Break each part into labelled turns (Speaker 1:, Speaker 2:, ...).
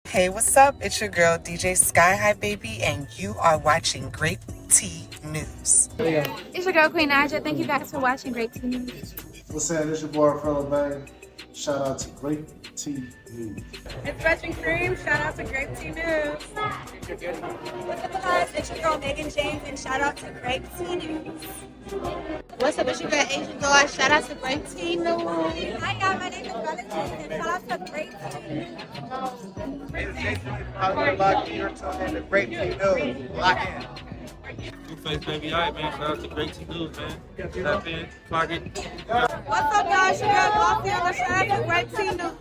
Speaker 1: Hey, what's up? It's your girl, DJ Sky High Baby, and you are watching Grape Tea News.
Speaker 2: It's your girl, Queen Aja. Thank you guys for watching Grape Tea News.
Speaker 3: What's saying? It's your boy, Fellow Bang. Shout out to Grape Tea News.
Speaker 4: It's Russian Cream. Shout out to Grape Tea News.
Speaker 5: What's up, guys? It's your girl, Megan James, and shout out to Grape Tea News.
Speaker 2: What's up? It's your girl, Asian Doll. Shout out to Grape Tea News.
Speaker 5: Hi, y'all. My name is Bella James, and shout out to Grape Tea News.
Speaker 6: You're tuning in to Grape Tea News. Lock in.
Speaker 7: Blueface, baby, all right, man. Shout out to Grape Tea News, man. Tap in, clock it.
Speaker 4: What's up, y'all? It's your girl, Glossiana. Shout out to Grape Tea News.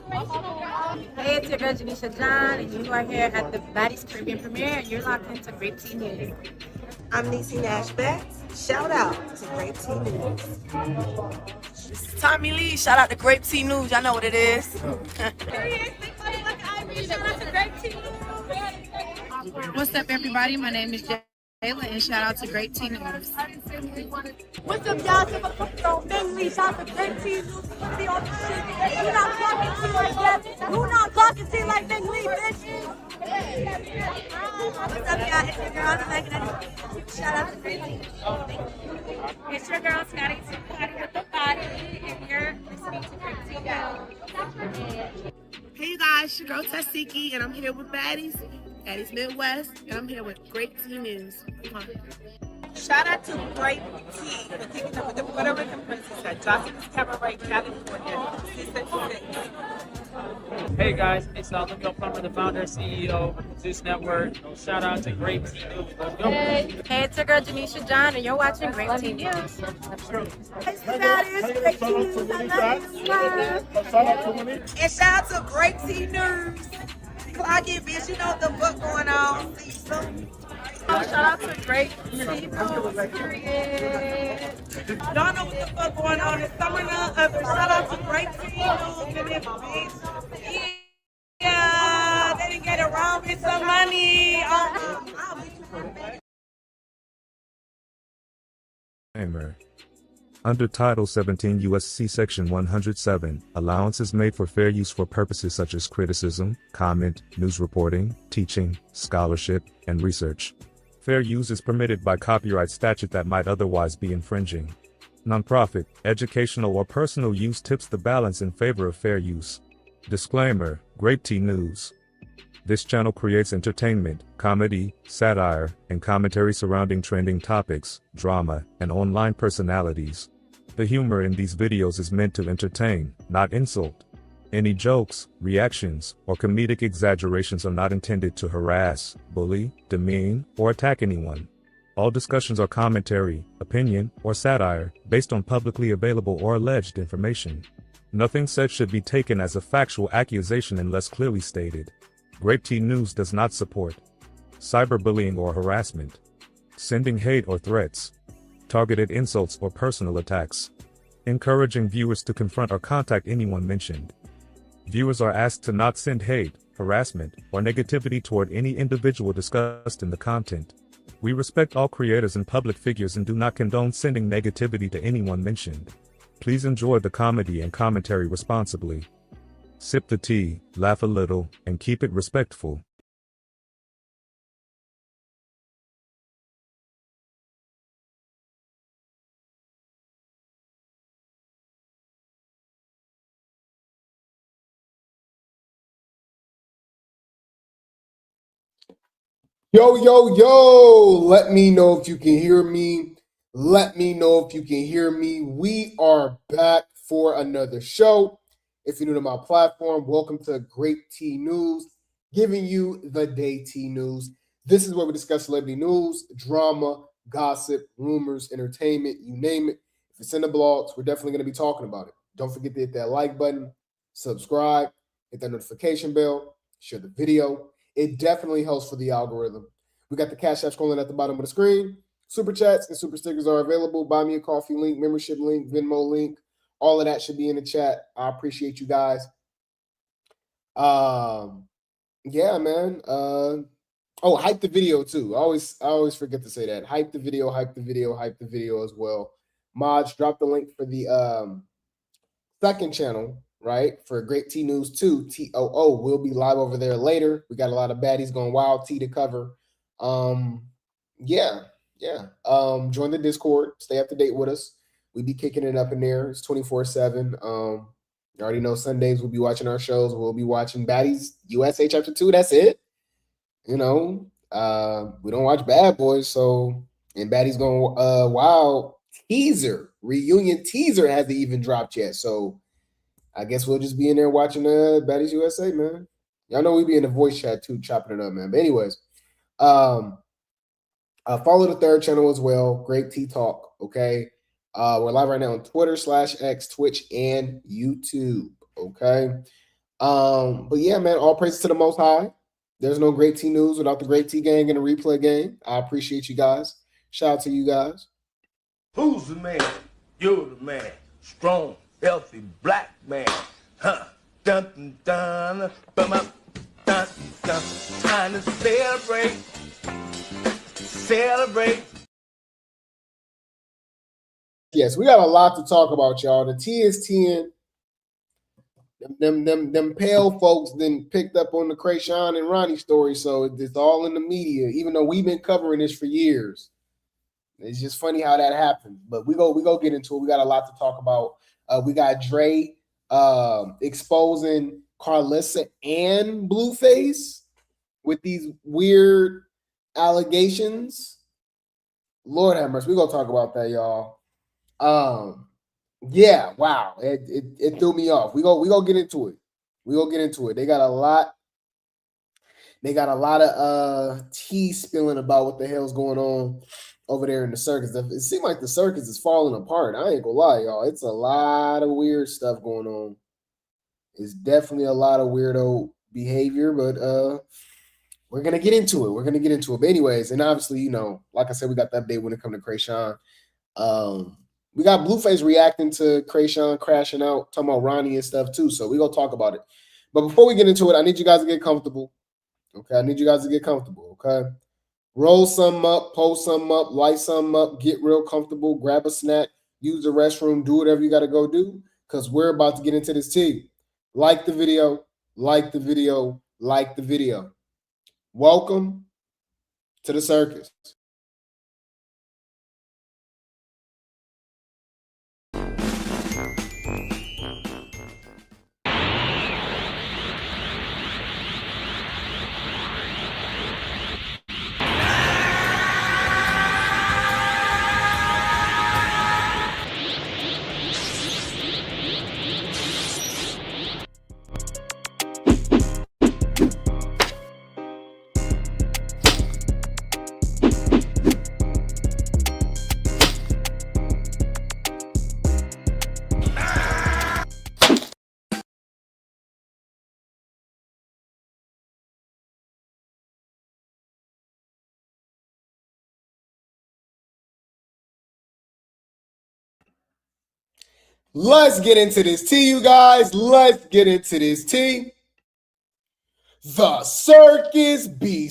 Speaker 2: Hey, it's your girl, Janisha John, and you are here at the Baddies Caribbean premiere, and you're locked into Grape Tea News.
Speaker 8: I'm Niecy Nash Betts. Shout out to Grape Tea News.
Speaker 9: Tommy Lee, shout out to Grape Tea News. Y'all know what it is.
Speaker 2: What's up, everybody? My name is Jayla, and shout out to Grape Tea News.
Speaker 4: What's up, y'all? Tip of Big Lee. Shout out to Grape Tea News. Be on the shit. You not talking to like that. You not talking to like Big Lee, bitch.
Speaker 5: What's up, y'all? It's your girl, Megan. Shout out to Grape Tea.
Speaker 2: It's your girl, Scotty, Scotty with the body, and you're listening to Grape Tea News.
Speaker 9: Hey, you guys. Your girl, Tasiki, and I'm here with Baddies Midwest, and I'm here with Grape Tea News. Come on.
Speaker 8: Shout out to Grape Tea for kicking up with the Puerto Rican princess at Johnson Cabaret, California. 666.
Speaker 10: Hey guys, it's Lucio Plummer, the founder and CEO of Zeus Network. Shout out to Grape Tea News. Let's go.
Speaker 2: Hey, it's your girl, Janisha John, and you're watching Grape Tea News.
Speaker 8: And shout out to Grape Tea News. Clock it, bitch. You know what the fuck going on. See you soon.
Speaker 4: Shout out to Grape Tea News. Period.
Speaker 8: Don't know what the fuck going on. It's summer now. Shout out to Grape Tea News. And this bitch. Yeah, they didn't get around with some money.
Speaker 11: Under Title 17 U.S.C. Section 107, allowance is made for fair use for purposes such as criticism, comment, news reporting, teaching, scholarship, and research. Fair use is permitted by copyright statute that might otherwise be infringing. Nonprofit, educational, or personal use tips the balance in favor of fair use. Disclaimer: Grape Tea News. This channel creates entertainment, comedy, satire, and commentary surrounding trending topics, drama, and online personalities. The humor in these videos is meant to entertain, not insult. Any jokes, reactions, or comedic exaggerations are not intended to harass, bully, demean, or attack anyone. All discussions are commentary, opinion, or satire, based on publicly available or alleged information. Nothing said should be taken as a factual accusation unless clearly stated. Grape Tea News does not support cyberbullying or harassment, sending hate or threats, targeted insults or personal attacks, encouraging viewers to confront or contact anyone mentioned. Viewers are asked to not send hate, harassment, or negativity toward any individual discussed in the content. We respect all creators and public figures and do not condone sending negativity to anyone mentioned. Please enjoy the comedy and commentary responsibly. Sip the tea, laugh a little, and keep it respectful.
Speaker 3: Yo, let me know if you can hear me. We are back for another show. If you're new to my platform, welcome to Grape Tea News, giving you the day tea news. This is where we discuss celebrity news, drama, gossip, rumors, entertainment, you name it. If it's in the blogs, we're definitely going to be talking about it. Don't forget to hit that like button, subscribe, hit that notification bell, share the video. It definitely helps for the algorithm. We got the Cash App scrolling at the bottom of the screen. Super chats and super stickers are available. Buy me a coffee link, membership link, Venmo link. All of that should be in the chat. I appreciate you guys. Yeah, man. Hype the video too. I always forget to say that. Hype the video as well. Mods, drop the link for the second channel, right? For Grape Tea News 2, TOO. We'll be live over there later. We got a lot of baddies going wild tea to cover. Yeah. Join the Discord. Stay up to date with us. We be kicking it up in there. It's 24/7. You already know Sundays we'll be watching our shows. We'll be watching Baddies USA Chapter 2. That's it. You know, we don't watch Bad Boys, so and Baddies Going Wild teaser, reunion teaser hasn't even dropped yet. So I guess we'll just be in there watching Baddies USA, man. Y'all know we be in the voice chat too, chopping it up, man. But anyways, follow the third channel as well, Grape Tea Talk. Okay, we're live right now on Twitter /X, Twitch, and YouTube. Okay, but yeah, man, all praises to the Most High. There's no Grape Tea News without the Grape Tea gang and the replay gang. I appreciate you guys. Shout out to you guys.
Speaker 12: Who's the man? You're the man. Strong, healthy, black man. Huh? Dun dun dun. Bum up. Dun dun. Time to celebrate. Celebrate.
Speaker 3: Yes, we got a lot to talk about, y'all. The tea is teeing. Them pale folks then picked up on the Chrisean and Ronny story, so it's all in the media. Even though we've been covering this for years, it's just funny how that happened. But we go get into it. We got a lot to talk about. We got THRE exposing Karlissa and Blueface with these weird allegations. Lord have mercy. We're gonna talk about that, y'all. Yeah, wow. It threw me off. We go get into it. They got a lot of tea spilling about what the hell's going on over there in the circus. It seems like the circus is falling apart. I ain't gonna lie, y'all. It's a lot of weird stuff going on. It's definitely a lot of weirdo behavior, but we're gonna get into it. But anyways, and obviously, you know, like I said, we got the update when it comes to Chrisean. We got Blueface reacting to Chrisean crashing out, talking about Ronny and stuff too. So we're gonna talk about it. But before we get into it, I need you guys to get comfortable. Okay. Roll something up, post something up, light something up, get real comfortable, grab a snack, use the restroom, do whatever you gotta go do, because we're about to get into this tea. Like the video. Welcome to the circus. Let's get into this tea, you guys. The circus be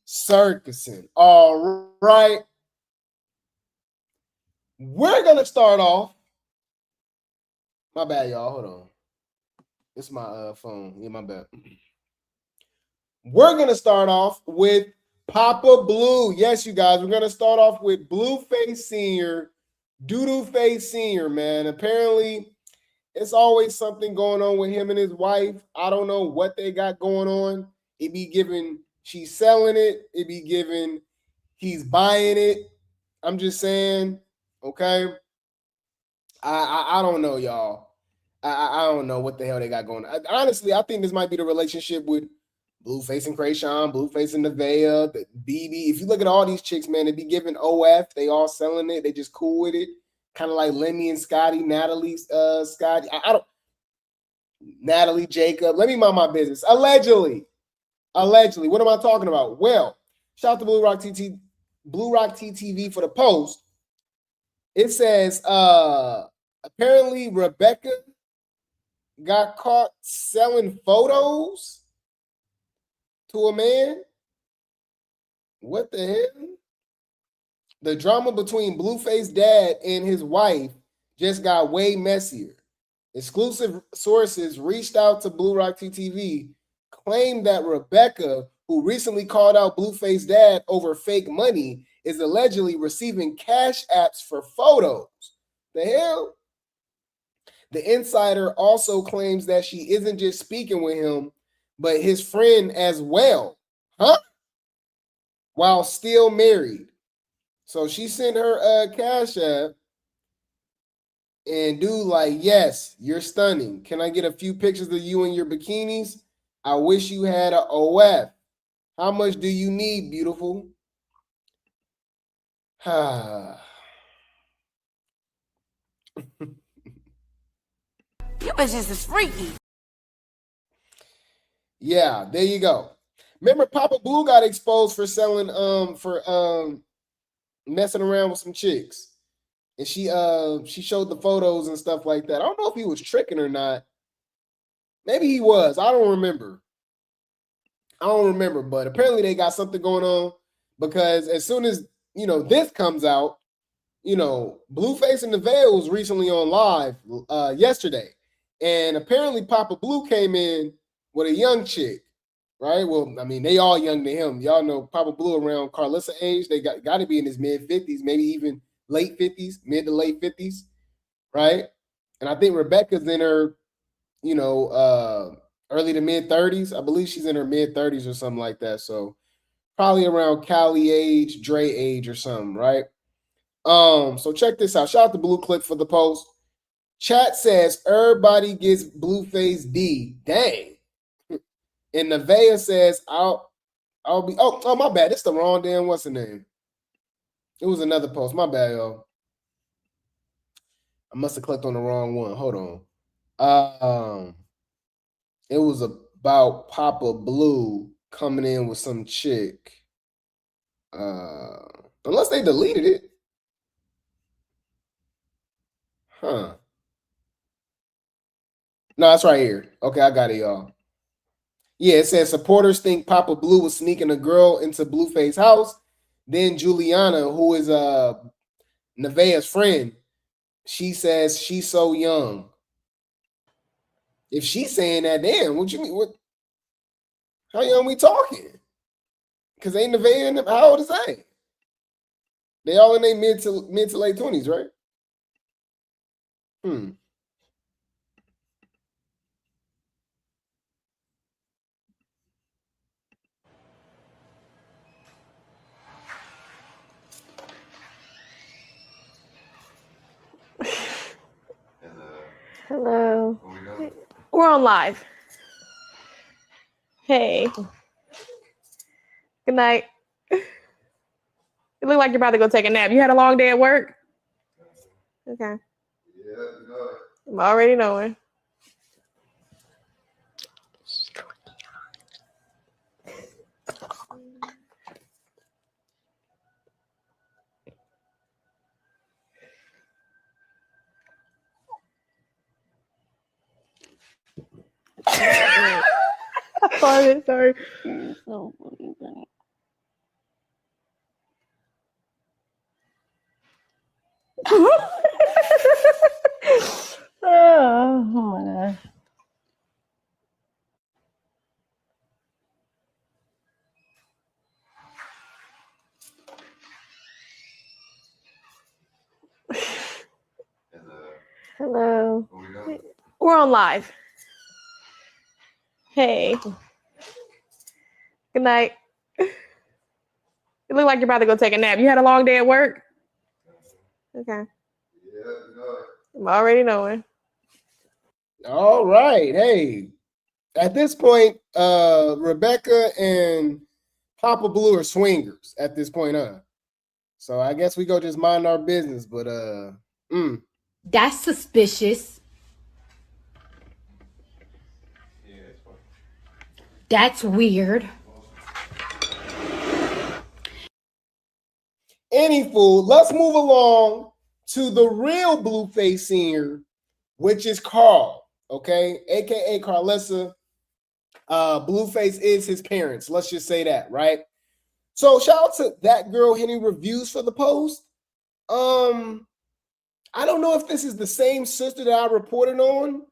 Speaker 3: circusing. All right. We're going to start off. My bad, y'all. Hold on. It's my phone. Yeah, my bad. We're going to start off with Papa Blue. Yes, you guys, we're going to start off with Blueface Sr., Doodoo Face Sr., man. Apparently, it's always something going on with him and his wife. I don't know what they got going on. It be given she's selling it. It be given he's buying it. I'm just saying, okay? I don't know, y'all. I don't know what the hell they got going on. Honestly, I think this might be the relationship with Blueface and Chrisean, Blueface and Nevaeh, the BB. If you look at all these chicks, man, they be giving OF. They all selling it. They just cool with it. Kind of like Lemmy and Scotty, Natalie, Scotty. I don't. Natalie, Jacob. Let me mind my business. Allegedly. What am I talking about? Well, shout out to Blue Rock TTV for the post. It says, apparently Rebecca got caught selling photos to a man. What the hell? The drama between Blueface dad and his wife just got way messier. Exclusive sources reached out to Blue Rock TTV, claimed that Rebecca, who recently called out Blueface dad over fake money, is allegedly receiving cash apps for photos. The hell? The insider also claims that she isn't just speaking with him, but his friend as well. Huh? While still married. So she sent her cash app, and dude like, yes, you're stunning. Can I get a few pictures of you in your bikinis? I wish you had a OF. How much do you need, beautiful?
Speaker 4: You bitches is freaky.
Speaker 3: Yeah, there you go. Remember, Papa Blue got exposed for selling messing around with some chicks. And she showed the photos and stuff like that. I don't know if he was tricking or not. Maybe he was. I don't remember. But apparently they got something going on, because as soon as, this comes out, Blueface and the Veil was recently on live yesterday. And apparently Papa Blue came in with a young chick, right? Well, I mean, they all young to him. Y'all know Papa Blue around Karlissa age. They got to be in his mid-50s, maybe even late 50s, mid to late 50s, right? And I think Rebecca's in her, early to mid 30s. I believe she's in her mid 30s or something like that. So probably around Cali age, Dre age or something, right? So check this out. Shout out to Blue Clip for the post. Chat says everybody gets Blueface D. Dang. And Nevaeh says I'll be oh my bad. It's the wrong damn what's the name? It was another post. My bad, y'all. I must have clicked on the wrong one. Hold on. It was about Papa Blue coming in with some chick. Unless they deleted it. Huh. No, it's right here. Okay, I got it, y'all. Yeah, it says supporters think Papa Blue was sneaking a girl into Blueface's house. Then Juliana, who is Nevaeh's friend, she says she's so young. If she's saying that, damn, what you mean? What? How young we talking? Because ain't Nevaeh in them? How old is they? They all in their mid to late 20s, right?
Speaker 13: Hello. We're on live. Hey. Good night. You look like you're about to go take a nap. You had a long day at work? Okay.
Speaker 3: Yeah,
Speaker 13: I'm already knowing. I farted, sorry. So funny. Oh my gosh. Hello. We're on live. Hey. Good night. You look like you're about to go take a nap. You had a long day at work? Okay. Yeah, I'm already knowing.
Speaker 3: All right. Hey, at this point, Rebecca and Papa Blue are swingers at this point, huh? So I guess we go just mind our business, but
Speaker 4: That's suspicious. That's weird.
Speaker 3: Anywho, let's move along to the real Blueface singer, which is Carl, okay? AKA Karlissa. Blueface is his parents. Let's just say that, right? So shout out to that girl Henny Reviews for the post. I don't know if this is the same sister that I reported on.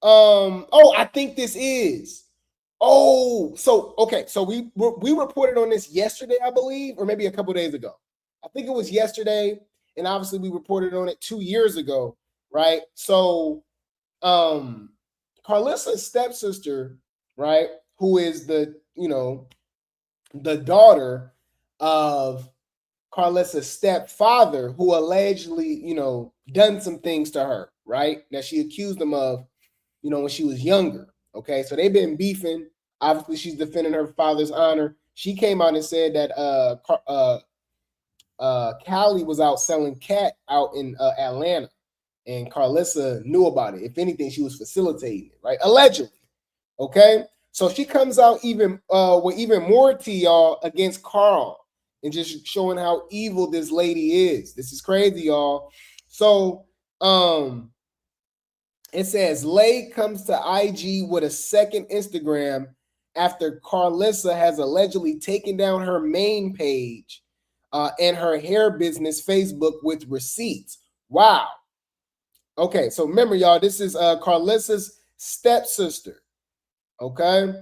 Speaker 3: Oh, I think this is. Oh, so okay, so we reported on this yesterday, I believe, or maybe a couple days ago. I think it was yesterday, and obviously we reported on it 2 years ago, right? So, Karlissa's stepsister, right, who is the the daughter of Karlissa's stepfather, who allegedly, done some things to her, right? That she accused him of, when she was younger. Okay, so they've been beefing. Obviously, she's defending her father's honor. She came out and said that Callie was out selling cat out in Atlanta, and Karlissa knew about it. If anything, she was facilitating it, right? Allegedly. Okay, so she comes out even with even more tea, y'all, against Carl, and just showing how evil this lady is. This is crazy, y'all. So, it says Lay comes to IG with a second Instagram after Karlissa has allegedly taken down her main page and her hair business Facebook with receipts. Wow. Okay, so remember, y'all, this is Karlissa's stepsister. Okay.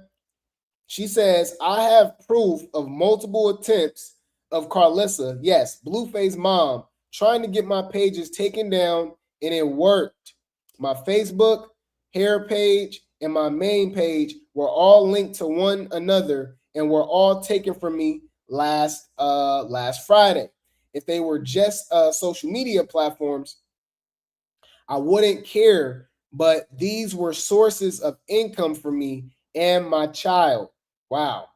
Speaker 3: She says, I have proof of multiple attempts of Karlissa, yes, Blueface mom, trying to get my pages taken down, and it worked. My Facebook, hair page, and my main page were all linked to one another and were all taken from me last Friday. If they were just social media platforms, I wouldn't care, but these were sources of income for me and my child. Wow.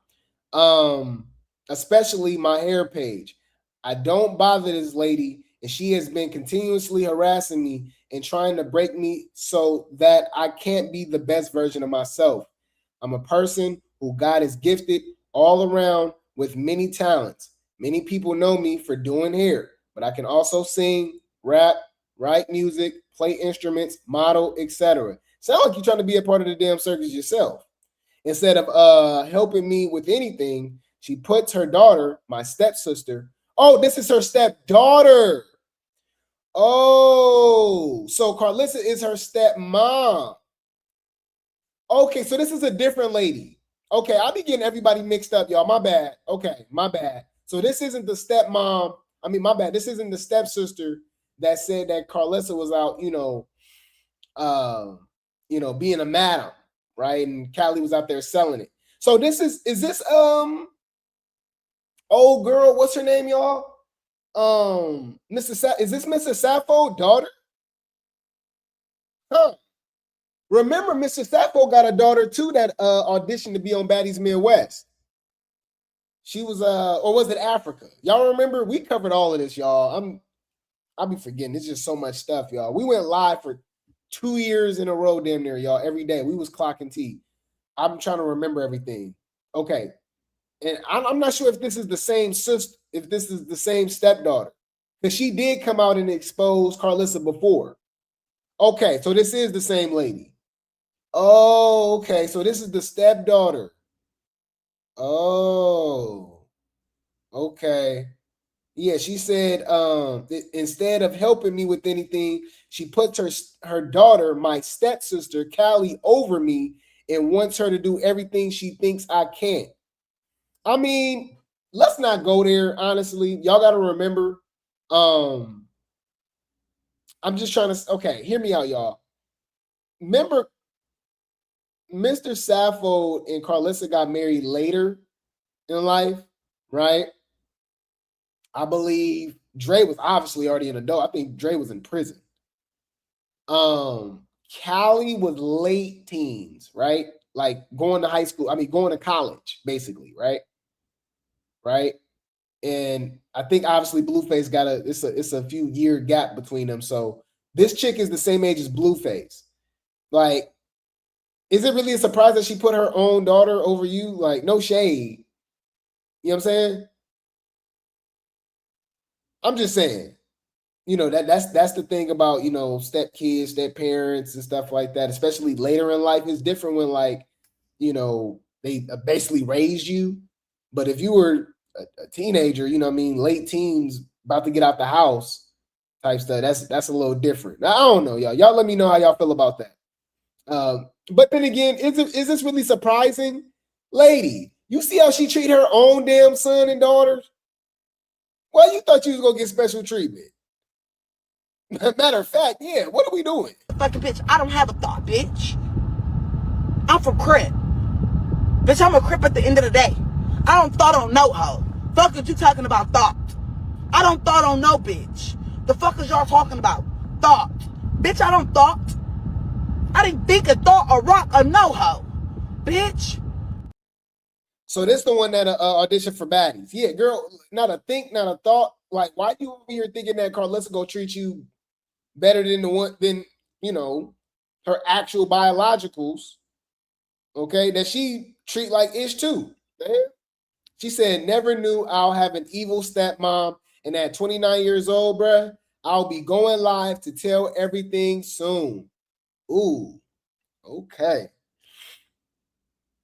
Speaker 3: Especially my hair page. I don't bother this lady, and she has been continuously harassing me and trying to break me so that I can't be the best version of myself. I'm a person who God has gifted all around with many talents. Many people know me for doing hair, but I can also sing, rap, write music, play instruments, model, etc. Sound like you're trying to be a part of the damn circus yourself. Instead of helping me with anything, she puts her daughter, my stepsister. Oh, this is her stepdaughter. Oh, so Karlissa is her stepmom. Okay, so this is a different lady. Okay, I'll be getting everybody mixed up, y'all. My bad. Okay, my bad. So this isn't the stepmom. I mean, my bad. This isn't the stepsister that said that Karlissa was out, being a madam, right? And Callie was out there selling it. So this is this old girl? What's her name, y'all? Is this Mr. Sappho daughter? Huh. Remember, Mr. Sappho got a daughter too that auditioned to be on Baddies Midwest. She was or was it Africa? Y'all remember? We covered all of this, y'all. I'll be forgetting. It's just so much stuff, y'all. We went live for 2 years in a row, damn near, y'all. Every day we was clocking tea. I'm trying to remember everything. Okay, and I'm not sure if this is the same sister, if this is the same stepdaughter, because she did come out and expose Karlissa before. Okay, so this is the same lady. Oh, okay, so this is the stepdaughter. Oh, okay. Yeah, she said instead of helping me with anything, she puts her daughter, my stepsister, Callie, over me and wants her to do everything she thinks I can't. I mean, let's not go there, honestly. Y'all got to remember, I'm just trying to, okay, hear me out, y'all. Remember, Mr. Sappho and Karlissa got married later in life, right? I believe Dre was obviously already an adult. I think Dre was in prison. Callie was late teens, right? Like going to high school. I mean, going to college, basically, right? Right. And I think obviously Blueface got it's a few year gap between them. So this chick is the same age as Blueface. Like, is it really a surprise that she put her own daughter over you? Like, no shade. You know what I'm saying? I'm just saying, that's the thing about, step kids, step parents and stuff like that, especially later in life. It's different when they basically raised you. But if you were a teenager, late teens, about to get out the house type stuff. That's a little different. Now, I don't know, y'all. Y'all let me know how y'all feel about that. But then again, is this really surprising? Lady, you see how she treat her own damn son and daughters? Well, you thought you was gonna get special treatment. Matter of fact, yeah, what are we doing?
Speaker 14: Fucking bitch, I don't have a thought, bitch. I'm from Crip. Bitch, I'm a Crip at the end of the day. I don't thought on no hoe. Fuck is you talking about thought? I don't thought on no bitch. The fuck is y'all talking about? Thought. Bitch, I don't thought. I didn't think a thought or rock or no hoe. Bitch.
Speaker 3: So this the one that auditioned for baddies. Yeah, girl, not a think, not a thought. Like, why you over here thinking that Karlissa go treat you better than her actual biologicals? Okay, that she treat like ish too. Man. She said, never knew I'll have an evil stepmom, and at 29 years old, bruh, I'll be going live to tell everything soon. Ooh, okay.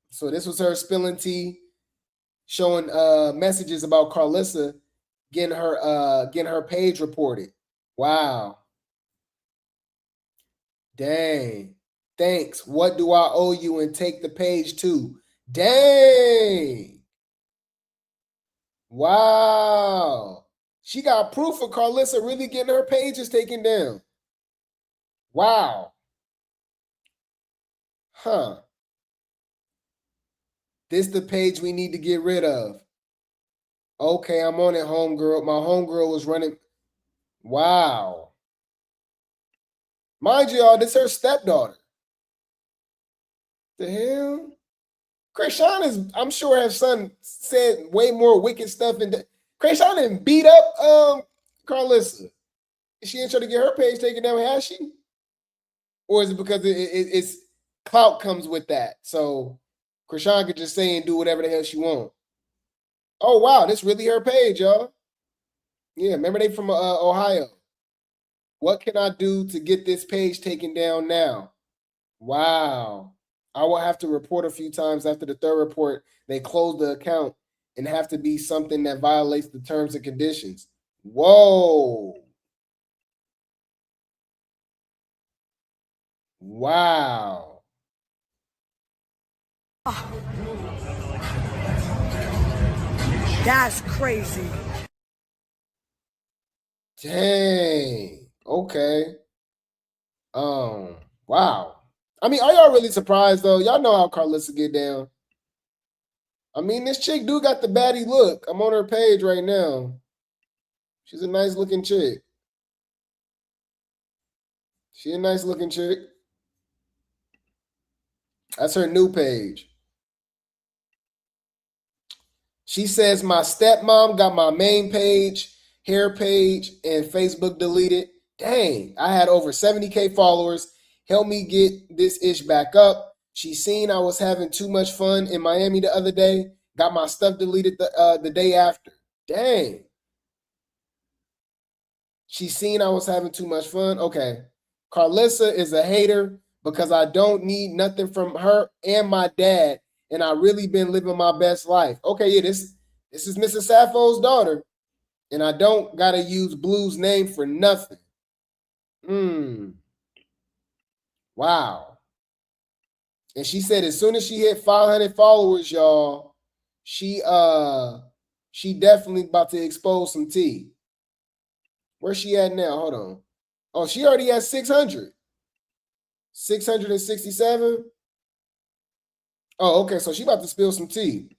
Speaker 3: So this was her spilling tea, showing messages about Karlissa getting her page reported. Wow. Dang. Thanks. What do I owe you? And take the page too. Dang. Wow. She got proof of Karlissa really getting her pages taken down. Wow. Huh. This the page we need to get rid of. Okay, I'm on it, homegirl. My homegirl was running. Wow. Mind you, y'all, this is her stepdaughter. The hell? Chrisean is, I'm sure her son said way more wicked stuff. And Chrisean didn't beat up Karlissa. She ain't trying to get her page taken down, has she? Or is it because it's clout comes with that? So Chrisean could just say and do whatever the hell she wants. Oh, wow, this really her page, y'all. Yeah, remember they from Ohio. What can I do to get this page taken down now? Wow. I will have to report a few times after the third report. They close the account and have to be something that violates the terms and conditions. Whoa. Wow.
Speaker 14: That's crazy.
Speaker 3: Dang. Okay. Wow. I mean, are y'all really surprised though? Y'all know how Karlissa get down. I mean, this chick do got the baddie look. I'm on her page right now. She's a nice looking chick. She a nice looking chick. That's her new page. She says, my stepmom got my main page, hair page, and Facebook deleted. Dang, I had over 70K followers. Help me get this ish back up. She seen I was having too much fun in Miami the other day. Got my stuff deleted the day after. Dang. She seen I was having too much fun. Okay. Karlissa is a hater because I don't need nothing from her and my dad. And I really been living my best life. Okay, yeah, this is Mrs. Sappho's daughter. And I don't got to use Blue's name for nothing. Wow. And she said as soon as she hit 500 followers, y'all, she definitely about to expose some tea. Where's she at now? Hold on. Oh, she already has 600. 667. Oh, okay. So she about to spill some tea.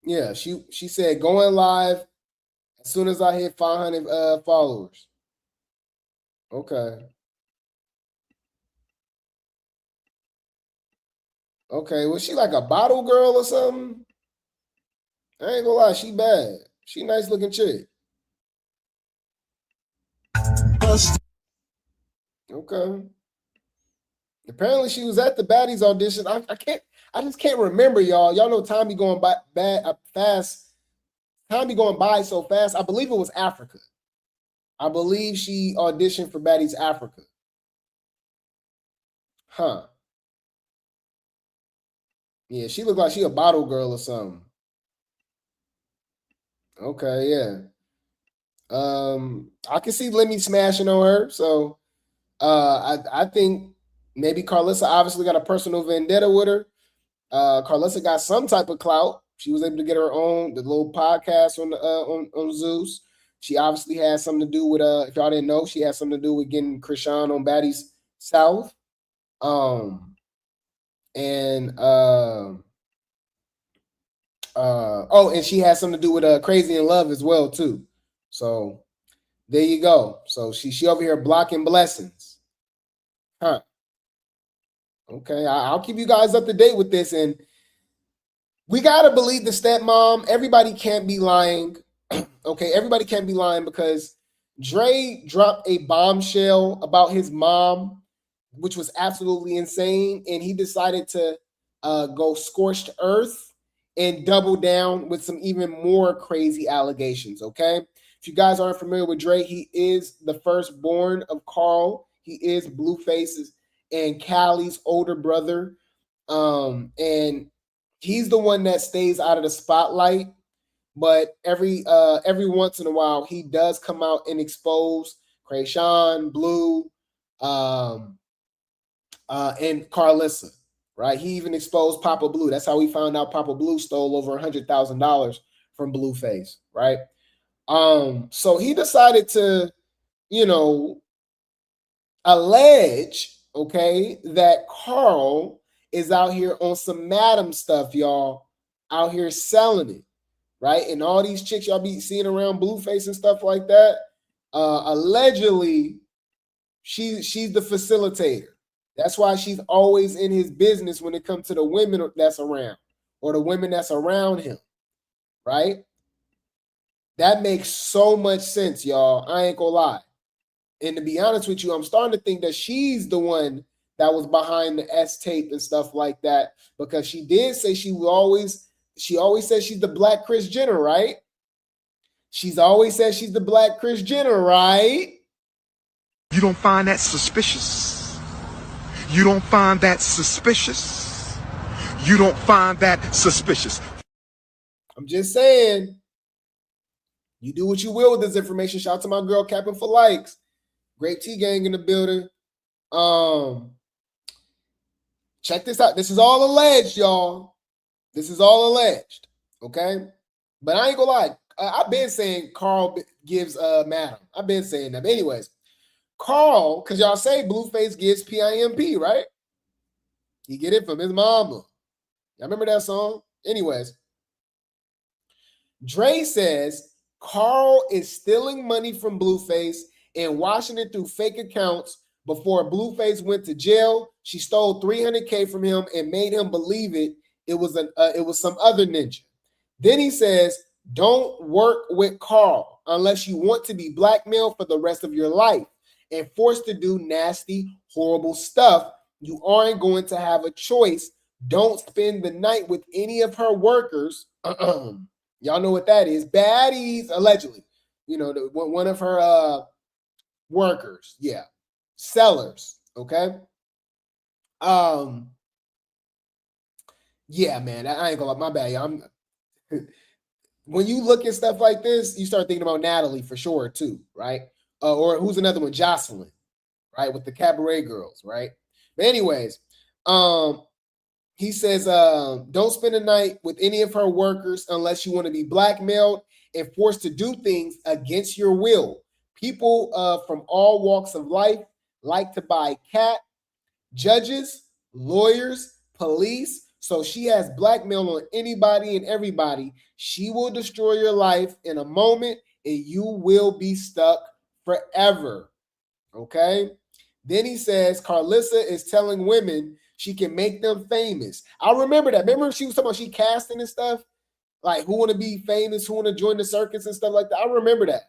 Speaker 3: Yeah, she said going live as soon as I hit 500 followers. Okay. Okay, was she like a bottle girl or something? I ain't gonna lie, she bad. She nice looking chick. Okay. Apparently she was at the baddies audition. I just can't remember, y'all. Y'all know time be going by fast. Time be going by so fast. I believe it was Africa. I believe she auditioned for Baddies Africa. Huh. Yeah, she looked like she a bottle girl or something. Okay, yeah. I can see Lemmy smashing on her. So I think maybe Karlissa obviously got a personal vendetta with her. Karlissa got some type of clout. She was able to get her own the little podcast on the on Zeus. She obviously had something to do with if y'all didn't know, she had something to do with getting Chrisean on Baddies South. And she had something to do with Crazy in Love as well too. So there you go. So she over here blocking blessings. Huh. Okay, I'll keep you guys up to date with this. And we gotta believe the stepmom. Everybody can't be lying. Okay, everybody can't be lying because Dre dropped a bombshell about his mom, which was absolutely insane. And he decided to go scorched earth and double down with some even more crazy allegations, okay? If you guys aren't familiar with Dre, he is the firstborn of Carl. He is Blueface's and Callie's older brother. And he's the one that stays out of the spotlight. But every once in a while, he does come out and expose Chrisean, Blue, and Karlissa, right? He even exposed Papa Blue. That's how we found out Papa Blue stole over $100,000 from Blueface, right? So he decided to, allege, okay, that Carl is out here on some madam stuff, y'all, out here selling it, right? And all these chicks y'all be seeing around Blueface and stuff like that, allegedly, she's the facilitator. That's why she's always in his business when it comes to the women that's around or the women that's around him, right? That makes so much sense, y'all. I ain't gonna lie. And to be honest with you, I'm starting to think that she's the one that was behind the S tape and stuff like that, because she did say she always says she's the Black Kris Jenner, right? She's always said she's the Black Kris Jenner, right?
Speaker 15: You don't find that suspicious? You don't find that suspicious? You don't find that suspicious?
Speaker 3: I'm just saying, you do what you will with this information. Shout out to my girl Capping for Likes. Grape Tea gang in the building. Check this out. This is all alleged, y'all. This is all alleged, okay? But I ain't gonna lie. I've been saying Carl gives madam. I've been saying that. But anyways, Carl, because y'all say Blueface gives PIMP, right? He get it from his mama. Y'all remember that song? Anyways, Dre says Carl is stealing money from Blueface and washing it through fake accounts. Before Blueface went to jail, she stole $300K from him and made him believe it was some other ninja. Then he says, don't work with Carl unless you want to be blackmailed for the rest of your life and forced to do nasty, horrible stuff. You aren't going to have a choice. Don't spend the night with any of her workers. Y'all know what that is. Baddies, allegedly. One of her workers. Yeah. Sellers. Okay. Yeah, man. I ain't gonna lie. My bad. I'm when you look at stuff like this, you start thinking about Natalie for sure, too, right? Or who's another one? Jocelyn, right? With the cabaret girls, right? But anyways, he says, don't spend the night with any of her workers unless you want to be blackmailed and forced to do things against your will. People from all walks of life like to buy cat, judges, lawyers, police. So she has blackmail on anybody and everybody. She will destroy your life in a moment and you will be stuck forever. Okay? Then he says Karlissa is telling women she can make them famous. I remember that. Remember she was talking about she casting and stuff? Like who want to be famous, who want to join the circus and stuff like that. I remember that.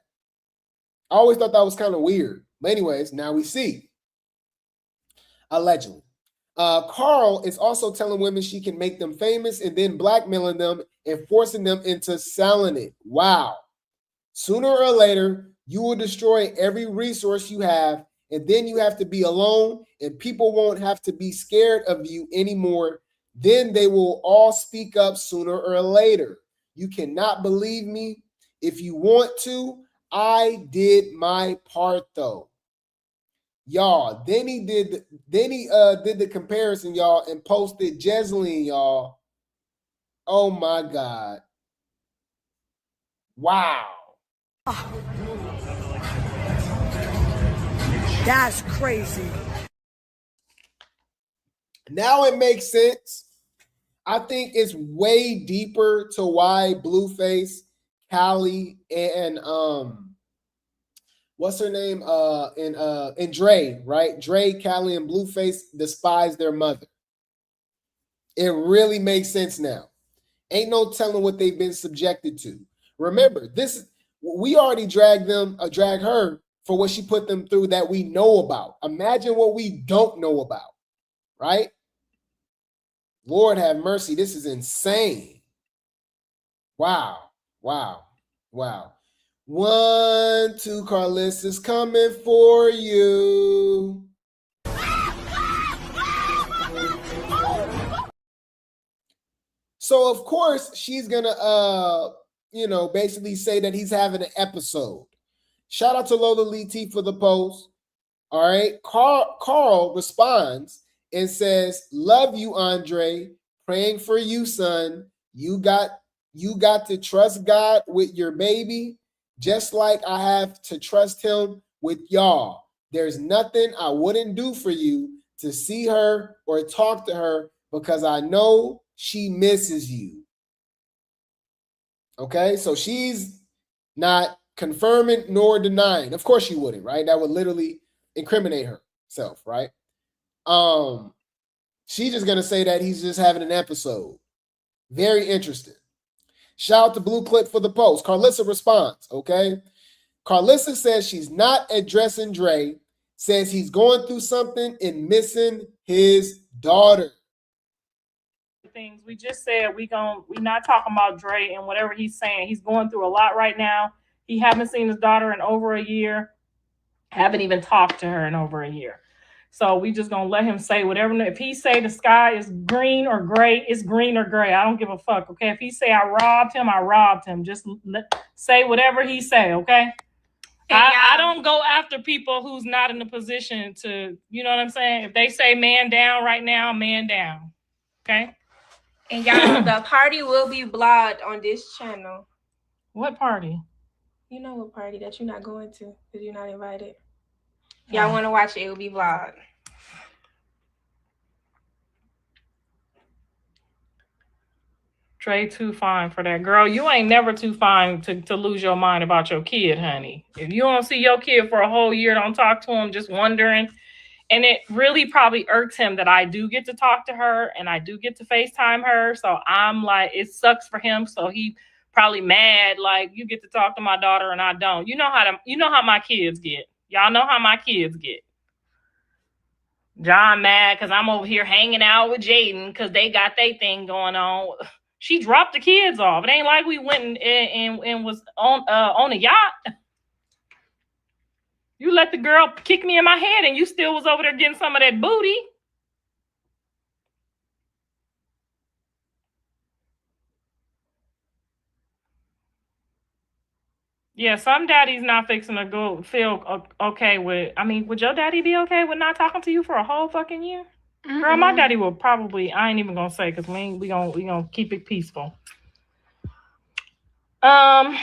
Speaker 3: I always thought that was kind of weird. But anyways, now we see. Allegedly. Carl is also telling women she can make them famous and then blackmailing them and forcing them into selling it. Wow. Sooner or later, you will destroy every resource you have, and then you have to be alone, and people won't have to be scared of you anymore. Then they will all speak up sooner or later. You cannot believe me. If you want to, I did my part though. Y'all, then he did the comparison, y'all, and posted Jeslyn, y'all. Oh my God. Wow.
Speaker 4: That's crazy.
Speaker 3: Now it makes sense. I think it's way deeper to why Blueface, Callie, and what's her name? And Dre, right? Dre, Callie, and Blueface despise their mother. It really makes sense now. Ain't no telling what they've been subjected to. Remember, we already dragged her for what she put them through that we know about. Imagine what we don't know about, right? Lord have mercy. This is insane. Wow. 1, 2, Karlissa's coming for you. So of course she's gonna basically say that he's having an episode. Shout out to Lola Lee T for the post. All right. Carl responds and says, "Love you, Andre. Praying for you, son. You got to trust God with your baby, just like I have to trust him with y'all. There's nothing I wouldn't do for you to see her or talk to her because I know she misses you." Okay, so she's not confirming nor denying. Of course she wouldn't, right? That would literally incriminate herself, right? She's just gonna say that he's just having an episode. Very interesting. Shout out to Blue Clip for the post. Karlissa responds, okay? Karlissa says she's not addressing Dre, says he's going through something and missing his daughter.
Speaker 16: Things we just said, we not talking about Dre and whatever he's saying. He's going through a lot right now. He haven't seen his daughter in over a year. Haven't even talked to her in over a year. So we just gonna let him say whatever. If he say the sky is green or gray, it's green or gray. I don't give a fuck. Okay. If he say I robbed him, I robbed him. Just say whatever he say. Okay. I don't go after people who's not in a position to, you know what I'm saying? If they say man down right now, man down. Okay.
Speaker 17: And y'all, the party will be blocked on this channel.
Speaker 16: What party?
Speaker 17: You know what party that you're not going to because you're not invited. If y'all want to watch it, it will be vlogged.
Speaker 16: Trey too fine for that. Girl, you ain't never too fine to lose your mind about your kid, honey. If you don't see your kid for a whole year, don't talk to him, just wondering. And it really probably irks him that I do get to talk to her and I do get to FaceTime her. So I'm like, it sucks for him. So he probably mad, like, you get to talk to my daughter and I don't. You know how my kids get. Y'all know how my kids get. John mad because I'm over here hanging out with Jaidyn because they got their thing going on. She dropped the kids off. It ain't like we went and was on a yacht. You let the girl kick me in my head and you still was over there getting some of that booty. Yeah, some daddies not fixing to feel okay with, I mean, would your daddy be okay with not talking to you for a whole fucking year? Mm-hmm. Girl, my daddy will probably, I ain't even gonna say because we gonna keep it peaceful.
Speaker 17: You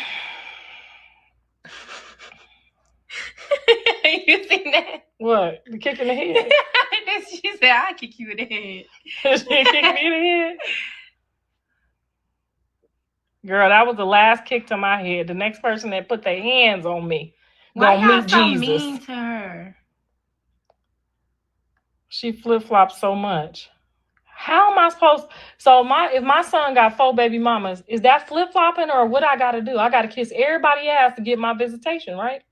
Speaker 17: seen that?
Speaker 16: What? The kick in the head?
Speaker 17: She said, I'll kick you in the head.
Speaker 16: She kicked me in the head? Girl, that was the last kick to my head. The next person that put their hands on me
Speaker 17: gonna
Speaker 16: meet
Speaker 17: so
Speaker 16: Jesus.
Speaker 17: Mean to her?
Speaker 16: She flip-flops so much. How am I supposed? So if my son got 4 baby mamas, is that flip-flopping or what I gotta do? I gotta kiss everybody ass to get my visitation, right?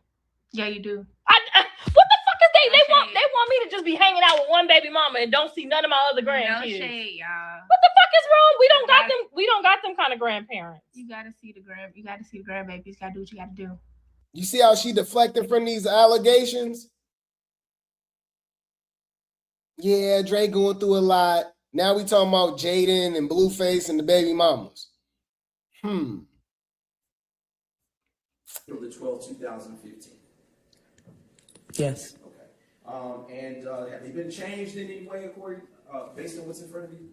Speaker 17: Yeah, you do.
Speaker 16: What the fuck is they? They want me to just be hanging out with one baby mama and don't see none of my other grandkids.
Speaker 17: No shade, y'all.
Speaker 16: What the fuck is wrong? We don't got them kind of grandparents.
Speaker 17: You gotta see the grandbabies. You gotta do what you gotta do.
Speaker 3: You see how she deflected from these allegations? Yeah, Dre going through a lot. Now we talking about Jaidyn and Blueface and the baby mamas.
Speaker 18: April the 12th, 2015.
Speaker 14: Yes.
Speaker 18: And have they been changed in any way according, based on what's in front of you?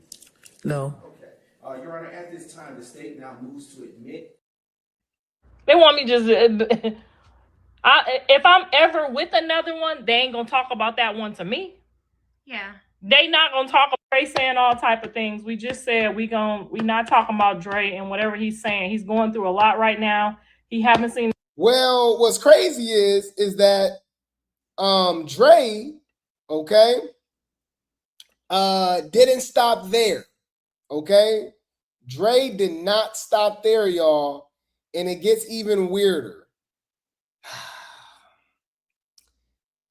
Speaker 14: No.
Speaker 18: Okay. Your Honor, at this time, the state now moves to admit.
Speaker 16: They want me just. If I'm ever with another one, they ain't gonna talk about that one to me.
Speaker 2: Yeah.
Speaker 16: They not gonna talk about Dre saying all type of things. We just said we not talking about Dre and whatever he's saying. He's going through a lot right now. He haven't seen.
Speaker 3: Well, what's crazy is that Dre, okay, didn't stop there. Okay, Dre did not stop there, y'all, and it gets even weirder.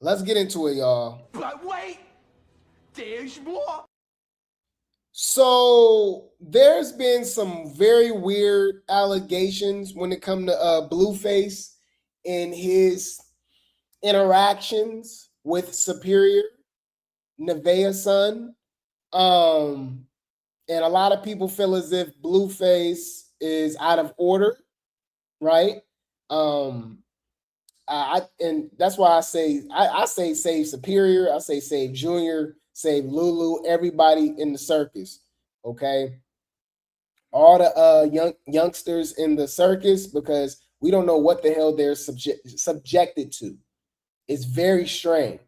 Speaker 3: Let's get into it, y'all.
Speaker 12: But wait, there's more.
Speaker 3: So there's been some very weird allegations when it comes to Blueface and his interactions with Superior, Nevaeh's son. And a lot of people feel as if Blueface is out of order, right? And that's why I say save Superior, I say save Junior, save Lulu, everybody in the circus, okay? All the youngsters in the circus, because we don't know what the hell they're subjected to. It's very strange,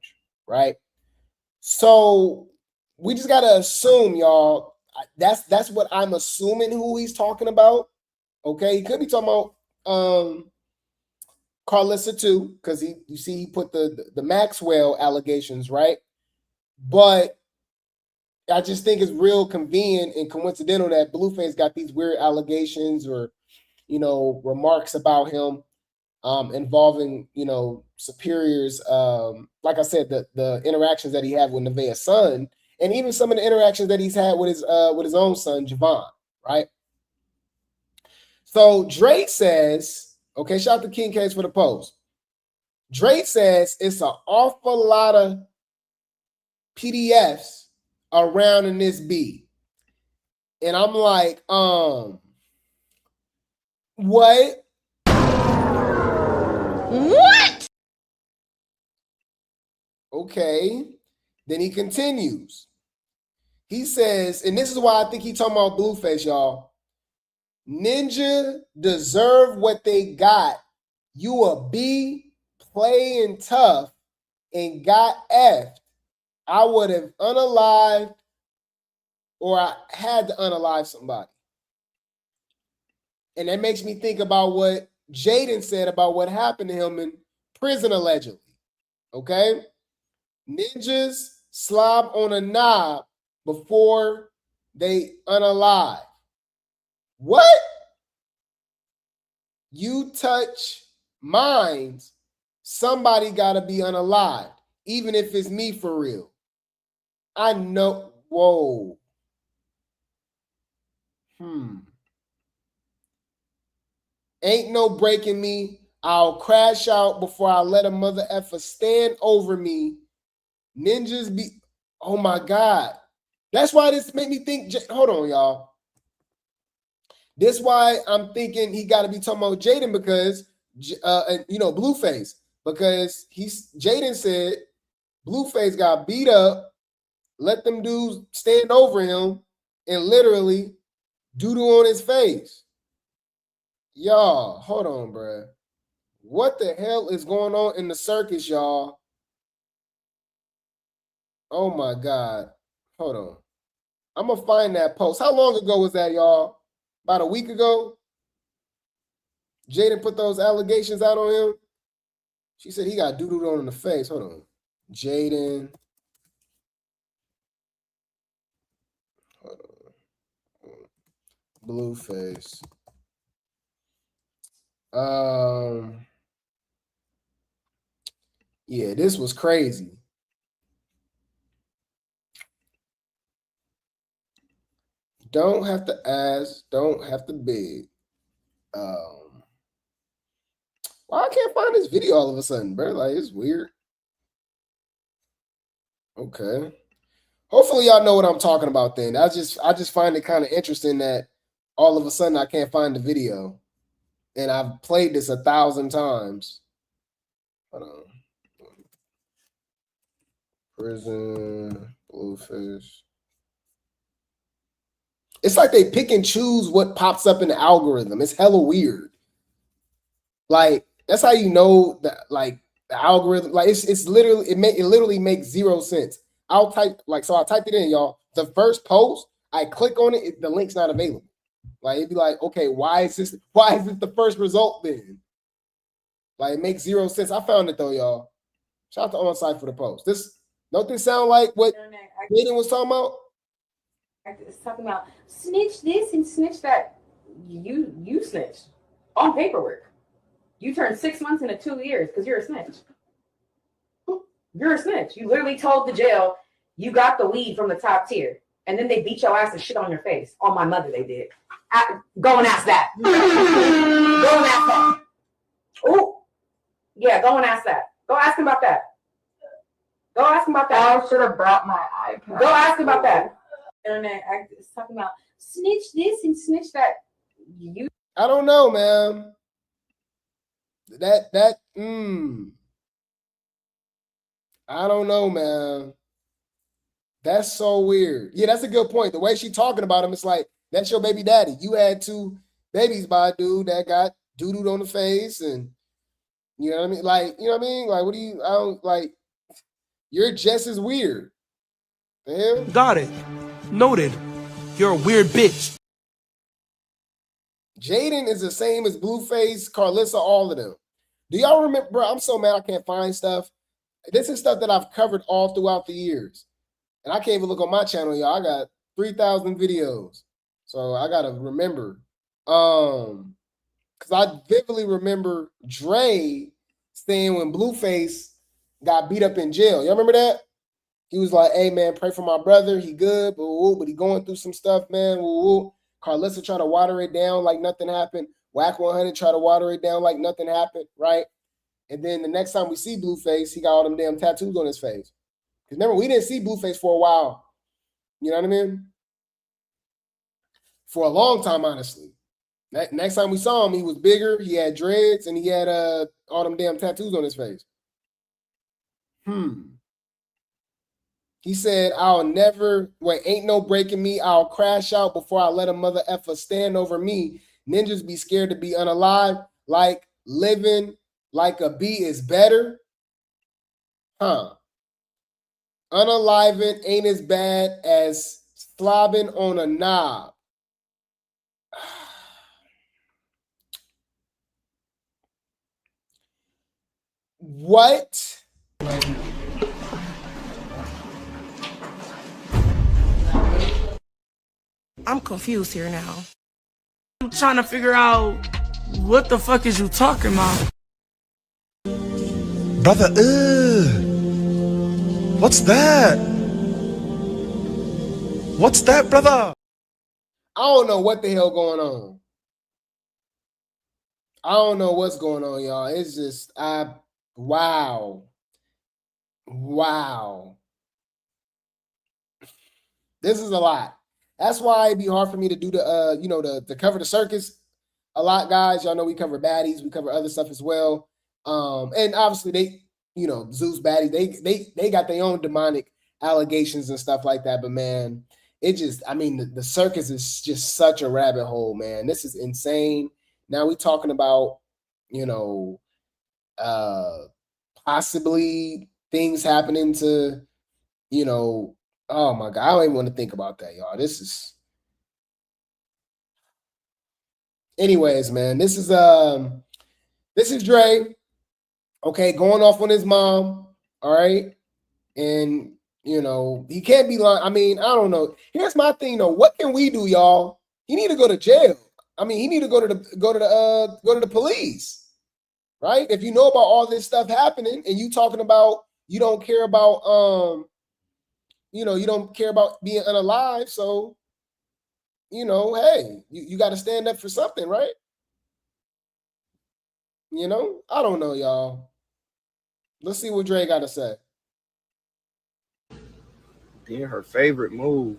Speaker 3: right? So we just gotta assume, y'all. That's what I'm assuming who he's talking about. Okay, he could be talking about Karlissa too, because he put the Maxwell allegations, right? But I just think it's real convenient and coincidental that Blueface got these weird allegations or, remarks about him involving, Superior's, like I said, the interactions that he had with Nevaeh's son, and even some of the interactions that he's had with his own son, Javon, right? So Drake says, okay, shout out to King Case for the post. Drake says it's an awful lot of PDFs around in this beat. And I'm like, what?
Speaker 13: What?
Speaker 3: Okay. Then he continues. He says, and this is why I think he talking about Blueface, y'all. Ninja deserve what they got. You a B playing tough and got F'd. I would have unalived or I had to unalive somebody. And that makes me think about what Jaidyn said about what happened to him in prison allegedly. Okay? Ninjas slob on a knob before they unalive. What? You touch minds, somebody got to be unalived, even if it's me for real. I know. Whoa. Ain't no breaking me. I'll crash out before I let a mother effer stand over me. Ninjas be. Oh my God. That's why this made me think. Hold on, y'all. This why I'm thinking he got to be talking about Jaidyn because, Blueface, because Jaidyn said Blueface got beat up, let them dudes stand over him, and literally doodle on his face. Y'all, hold on, bruh. What the hell is going on in the circus, y'all? Oh my God. Hold on. I'm going to find that post. How long ago was that, y'all? About a week ago? Jaidyn put those allegations out on him. She said he got doodled on in the face. Hold on. Jaidyn. Hold on. Blueface. Yeah, this was crazy. Don't have to ask, don't have to beg. Why I can't find this video all of a sudden, bro? Like, it's weird. Okay. Hopefully y'all know what I'm talking about then. I just find it kind of interesting that all of a sudden I can't find the video. and I've played this 1,000 times. Hold on. Prison, Blueface. It's like they pick and choose what pops up in the algorithm. It's hella weird. Like, that's how you know that, like, the algorithm, like, it's literally, it literally makes zero sense. I'll type, like, so I typed it in, y'all. The first post, I click on it, the link's not available. Like, it'd be like, okay, why is this the first result then? Like, it makes zero sense. I found it though, y'all. Shout out to On-Site for the post. Don't this sound like what Jaidyn was talking about?
Speaker 19: It's talking about snitch this and snitch that. You snitched on paperwork. You turned 6 months into 2 years because you're a snitch. You're a snitch. You literally told the jail you got the weed from the top tier, and then they beat your ass and shit on your face. On my mother, they did. Go and ask that. Go and ask that. Oh, yeah, go and ask that. Go ask him about that. Go ask him about that. I should have brought my iPad. Go ask him about that. Internet, it's talking about snitch this and snitch that.
Speaker 3: I don't know, man. I don't know, man. That's so weird. Yeah, that's a good point. The way she talking about him, it's like, that's your baby daddy. You had 2 babies by a dude that got doo-dooed on the face, and you know what I mean? Like, you know what I mean? Like, I don't, like, you're just as weird. The hell?
Speaker 20: Got it. Noted. You're a weird bitch.
Speaker 3: Jaidyn is the same as Blueface, Karlissa, all of them. Do y'all remember, bro? I'm so mad I can't find stuff. This is stuff that I've covered all throughout the years. And I can't even look on my channel, y'all. I got 3,000 videos. So I gotta remember. Because I vividly remember Dre saying when Blueface got beat up in jail. Y'all remember that? He was like, hey, man, pray for my brother. He good, but he going through some stuff, man. Karlissa try to water it down like nothing happened. Whack 100 try to water it down like nothing happened, right? And then the next time we see Blueface, he got all them damn tattoos on his face. Because remember, we didn't see Blueface for a while. You know what I mean? For a long time, honestly. Next time we saw him, he was bigger, he had dreads, and he had all them damn tattoos on his face. He said, ain't no breaking me. I'll crash out before I let a mother effer stand over me. Ninjas be scared to be unalive, like living like a bee is better. Unaliving ain't as bad as slobbing on a knob. What?
Speaker 9: I'm confused here now. I'm trying to figure out what the fuck is you talking about?
Speaker 15: Brother, what's that? What's that, brother?
Speaker 3: I don't know what the hell going on. I don't know what's going on, y'all. It's just, wow. This is a lot. That's why it'd be hard for me to do the cover the circus a lot, guys. Y'all know we cover baddies, we cover other stuff as well. And obviously they, Zeus baddies, they got their own demonic allegations and stuff like that. But man, the circus is just such a rabbit hole, man. This is insane. Now we talking about, possibly things happening to, oh my God, I don't even want to think about that, y'all. Anyways, man, this is Dre, okay, going off on his mom, all right? And, he can't be lying. I mean, I don't know. Here's my thing, though. What can we do, y'all? He need to go to jail. I mean, he need to go to the police, right? If you know about all this stuff happening and you talking about you don't care about you don't care about being unalive, so hey, you got to stand up for something, right? I don't know, y'all. Let's see what Dre got to say.
Speaker 6: Then her favorite move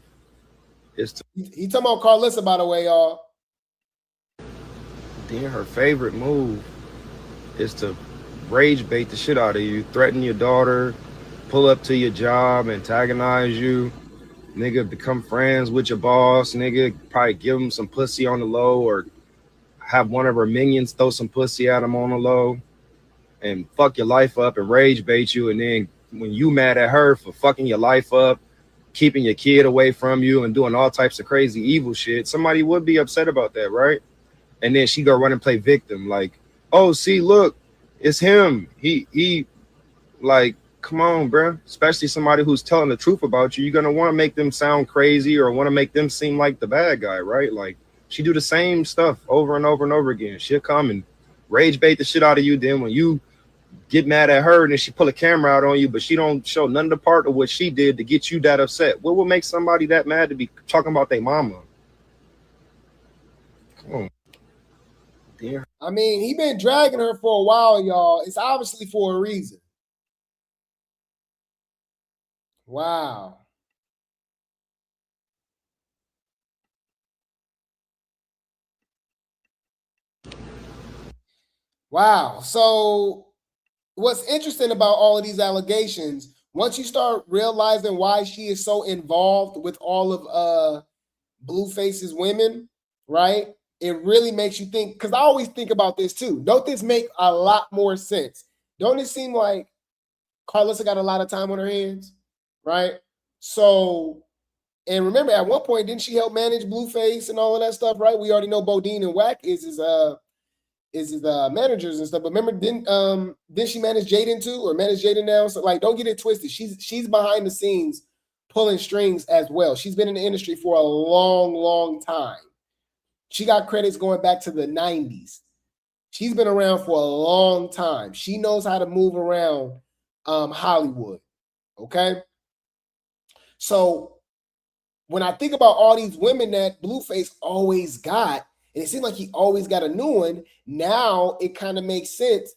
Speaker 6: is to.
Speaker 3: He talking about Karlissa, by the way, y'all.
Speaker 21: Then her favorite move is to rage bait the shit out of you, threaten your daughter, pull up to your job, antagonize you, nigga, become friends with your boss, nigga, probably give him some pussy on the low, or have one of her minions throw some pussy at him on the low and fuck your life up and rage bait you. And then when you mad at her for fucking your life up, keeping your kid away from you and doing all types of crazy evil shit, somebody would be upset about that, right? And then she go run and play victim, like, oh, see, look, it's him. He like, come on, bro. Especially somebody who's telling the truth about you, you're gonna want to make them sound crazy or want to make them seem like the bad guy, right? Like, she do the same stuff over and over and over again. She'll come and rage bait the shit out of you. Then when you get mad at her, and then she pull a camera out on you, but she don't show none of the part of what she did to get you that upset. What will make somebody that mad to be talking about their mama? Come on. Yeah.
Speaker 3: I mean, he been dragging her for a while, y'all. It's obviously for a reason. Wow. Wow. So what's interesting about all of these allegations, once you start realizing why she is so involved with all of Blueface's women, right? It really makes you think, because I always think about this too. Don't this make a lot more sense? Don't it seem like Karlissa got a lot of time on her hands, right? So, and remember, at one point, didn't she help manage Blueface and all of that stuff, right? We already know Bodine and Wack is his managers and stuff. But remember, didn't she manage Jaidyn too, or manage Jaidyn now? So, like, don't get it twisted. She's behind the scenes pulling strings as well. She's been in the industry for a long, long time. She got credits going back to the 90s. She's been around for a long time. She knows how to move around Hollywood. Okay. So when I think about all these women that Blueface always got, and it seems like he always got a new one, now it kind of makes sense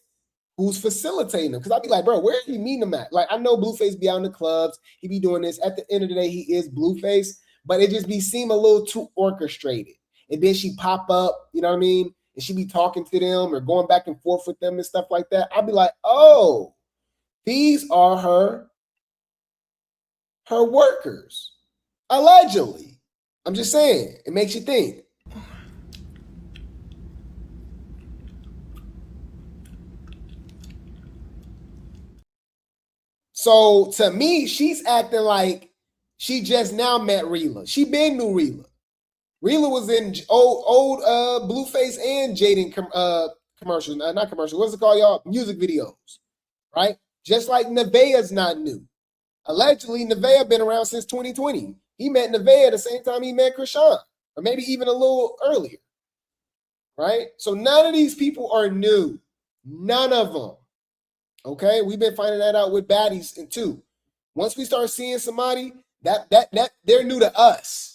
Speaker 3: who's facilitating them. Because I'd be like, bro, where are you meeting them at? Like, I know Blueface be out in the clubs. He be doing this. At the end of the day, he is Blueface. But it just seem a little too orchestrated. And then she pop up, you know what I mean? And she be talking to them or going back and forth with them and stuff like that. I'd be like, oh, these are her workers. Allegedly. I'm just saying. It makes you think. So to me, she's acting like she just now met Rila. She been knew Rila. Rila was in old Blueface and Jaidyn commercials. Not commercials. What's it called, y'all? Music videos. Right? Just like Nevaeh's not new. Allegedly, Nevaeh been around since 2020. He met Nevaeh at the same time he met Chrisean. Or maybe even a little earlier. Right? So none of these people are new. None of them. Okay, we've been finding that out with baddies and too. Once we start seeing somebody that they're new to us.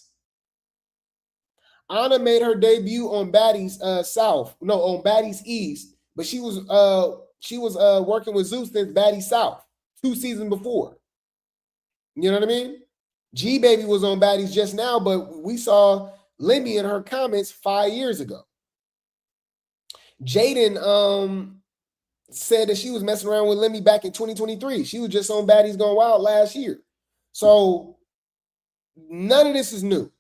Speaker 3: Anna made her debut on Baddies on Baddies East, but she was working with Zeus since Baddies South 2 seasons before. You know what I mean? G Baby was on Baddies just now, but we saw Lemmy in her comments 5 years ago. Jaidyn said that she was messing around with Lemmy back in 2023. She was just on Baddies Gone Wild last year. So none of this is new.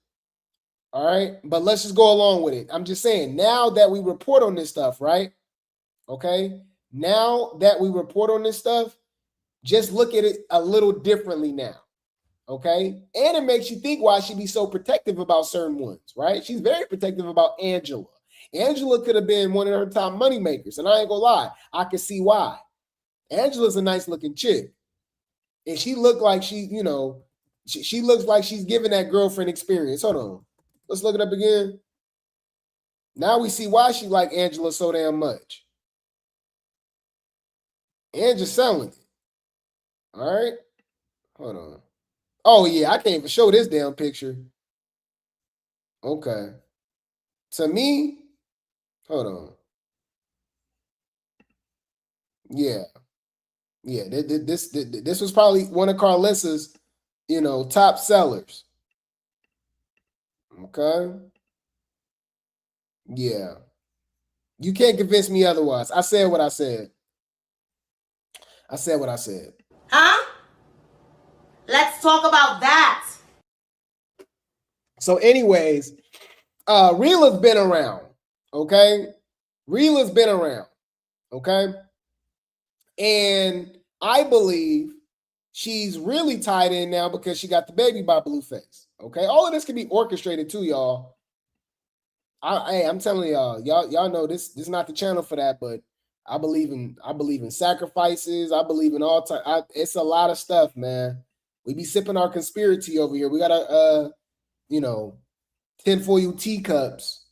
Speaker 3: All right. But let's just go along with it. I'm just saying, now that we report on this stuff, right? Okay. Now that we report on this stuff, just look at it a little differently now. Okay. And it makes you think why she'd be so protective about certain ones, right? She's very protective about Angela. Angela could have been one of her top money makers, and I ain't gonna lie, I can see why. Angela's a nice looking chick, and she looked like she looks like she's giving that girlfriend experience. Hold on, let's look it up again. Now we see why she like Angela so damn much. Angela's selling it. All right, hold on. Oh yeah, I can't even show this damn picture. Okay, to me. Hold on. Yeah. This was probably one of Karlissa's, top sellers. Okay. Yeah. You can't convince me otherwise. I said what I said. I said what I said.
Speaker 14: Huh? Let's talk about that.
Speaker 3: So anyways, Reela's been around, okay? Reela's been around, okay? And I believe she's really tied in now because she got the baby by Blueface, okay? All of this can be orchestrated too, y'all. I'm telling y'all know this is not the channel for that, but I believe in sacrifices. I believe in all time. It's a lot of stuff, man. We be sipping our conspiracy over here. We got a tinfoil teacups.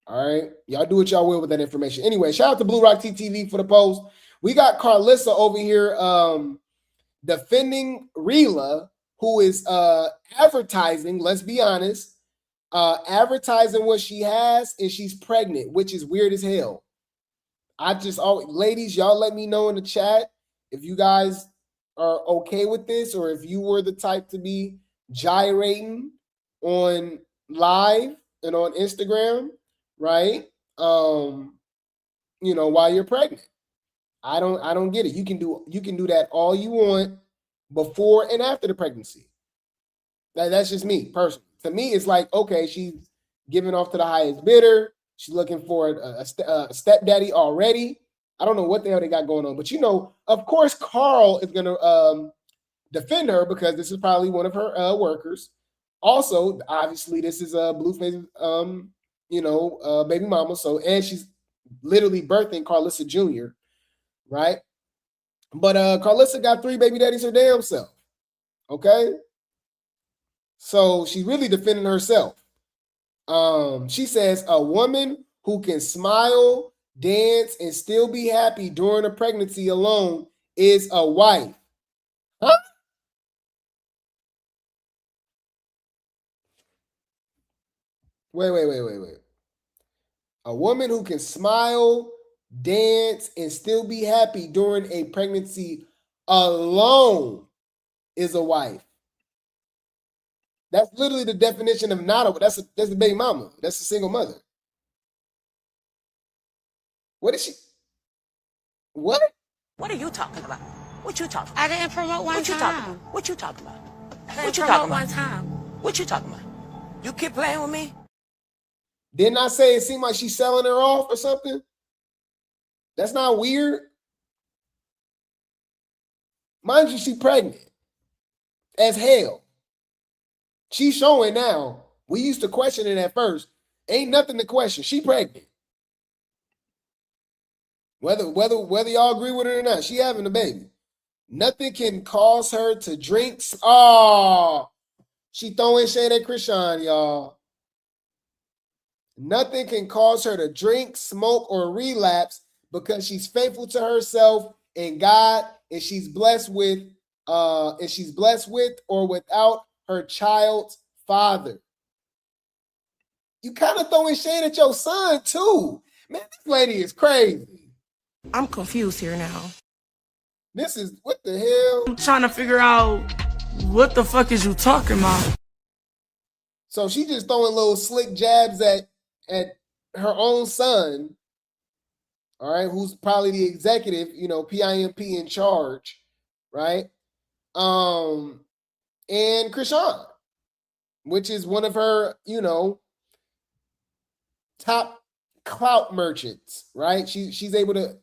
Speaker 3: All right. Y'all do what y'all will with that information. Anyway, shout out to Blue Rock TTV for the post. We got Karlissa over here defending Reela, who is advertising, let's be honest, advertising what she has, and she's pregnant, which is weird as hell. Ladies, y'all let me know in the chat if you guys are okay with this, or if you were the type to be gyrating on live and on Instagram, right? While you're pregnant. I don't get it. You can do that all you want before and after the pregnancy. That's just me personally. To me, it's like, okay, she's giving off to the highest bidder. She's looking for a stepdaddy already. I don't know what the hell they got going on, but of course, Carl is gonna defend her because this is probably one of her workers. Also, obviously, this is Blueface, baby mama. So, and she's literally birthing Karlissa Jr., right? But Karlissa got 3 baby daddies her damn self. Okay. So she's really defending herself. She says a woman who can smile, dance, and still be happy during a pregnancy alone is a wife. Huh? Wait. A woman who can smile, dance, and still be happy during a pregnancy alone is a wife. That's literally the definition of not a. That's the baby mama. That's a single mother. What is she? What?
Speaker 14: What are you talking about? What you talking about?
Speaker 4: I didn't promote one time.
Speaker 14: What you talking about?
Speaker 4: I
Speaker 14: What
Speaker 4: didn't
Speaker 14: you
Speaker 4: promote
Speaker 14: talking
Speaker 4: one
Speaker 14: about?
Speaker 4: time.
Speaker 14: What you talking about? You keep playing with me?
Speaker 3: Didn't I say it seemed like she's selling her off or something? That's not weird. Mind you, she's pregnant as hell. She's showing now. We used to question it at first. Ain't nothing to question. She pregnant. Whether y'all agree with it or not, she having a baby. Nothing can cause her to drink. Oh, she throwing shade at Chrisean, y'all. Nothing can cause her to drink, smoke, or relapse because she's faithful to herself and God, and she's blessed with or without her child's father. You kind of throwing shade at your son too. Man, this lady is crazy.
Speaker 9: I'm confused here now.
Speaker 3: This is what the hell?
Speaker 9: I'm trying to figure out what the fuck is you talking about?
Speaker 3: So she just throwing little slick jabs at her own son, all right, who's probably the executive, PIMP in charge, right? And Chrisean, which is one of her, top clout merchants, right? She's able to,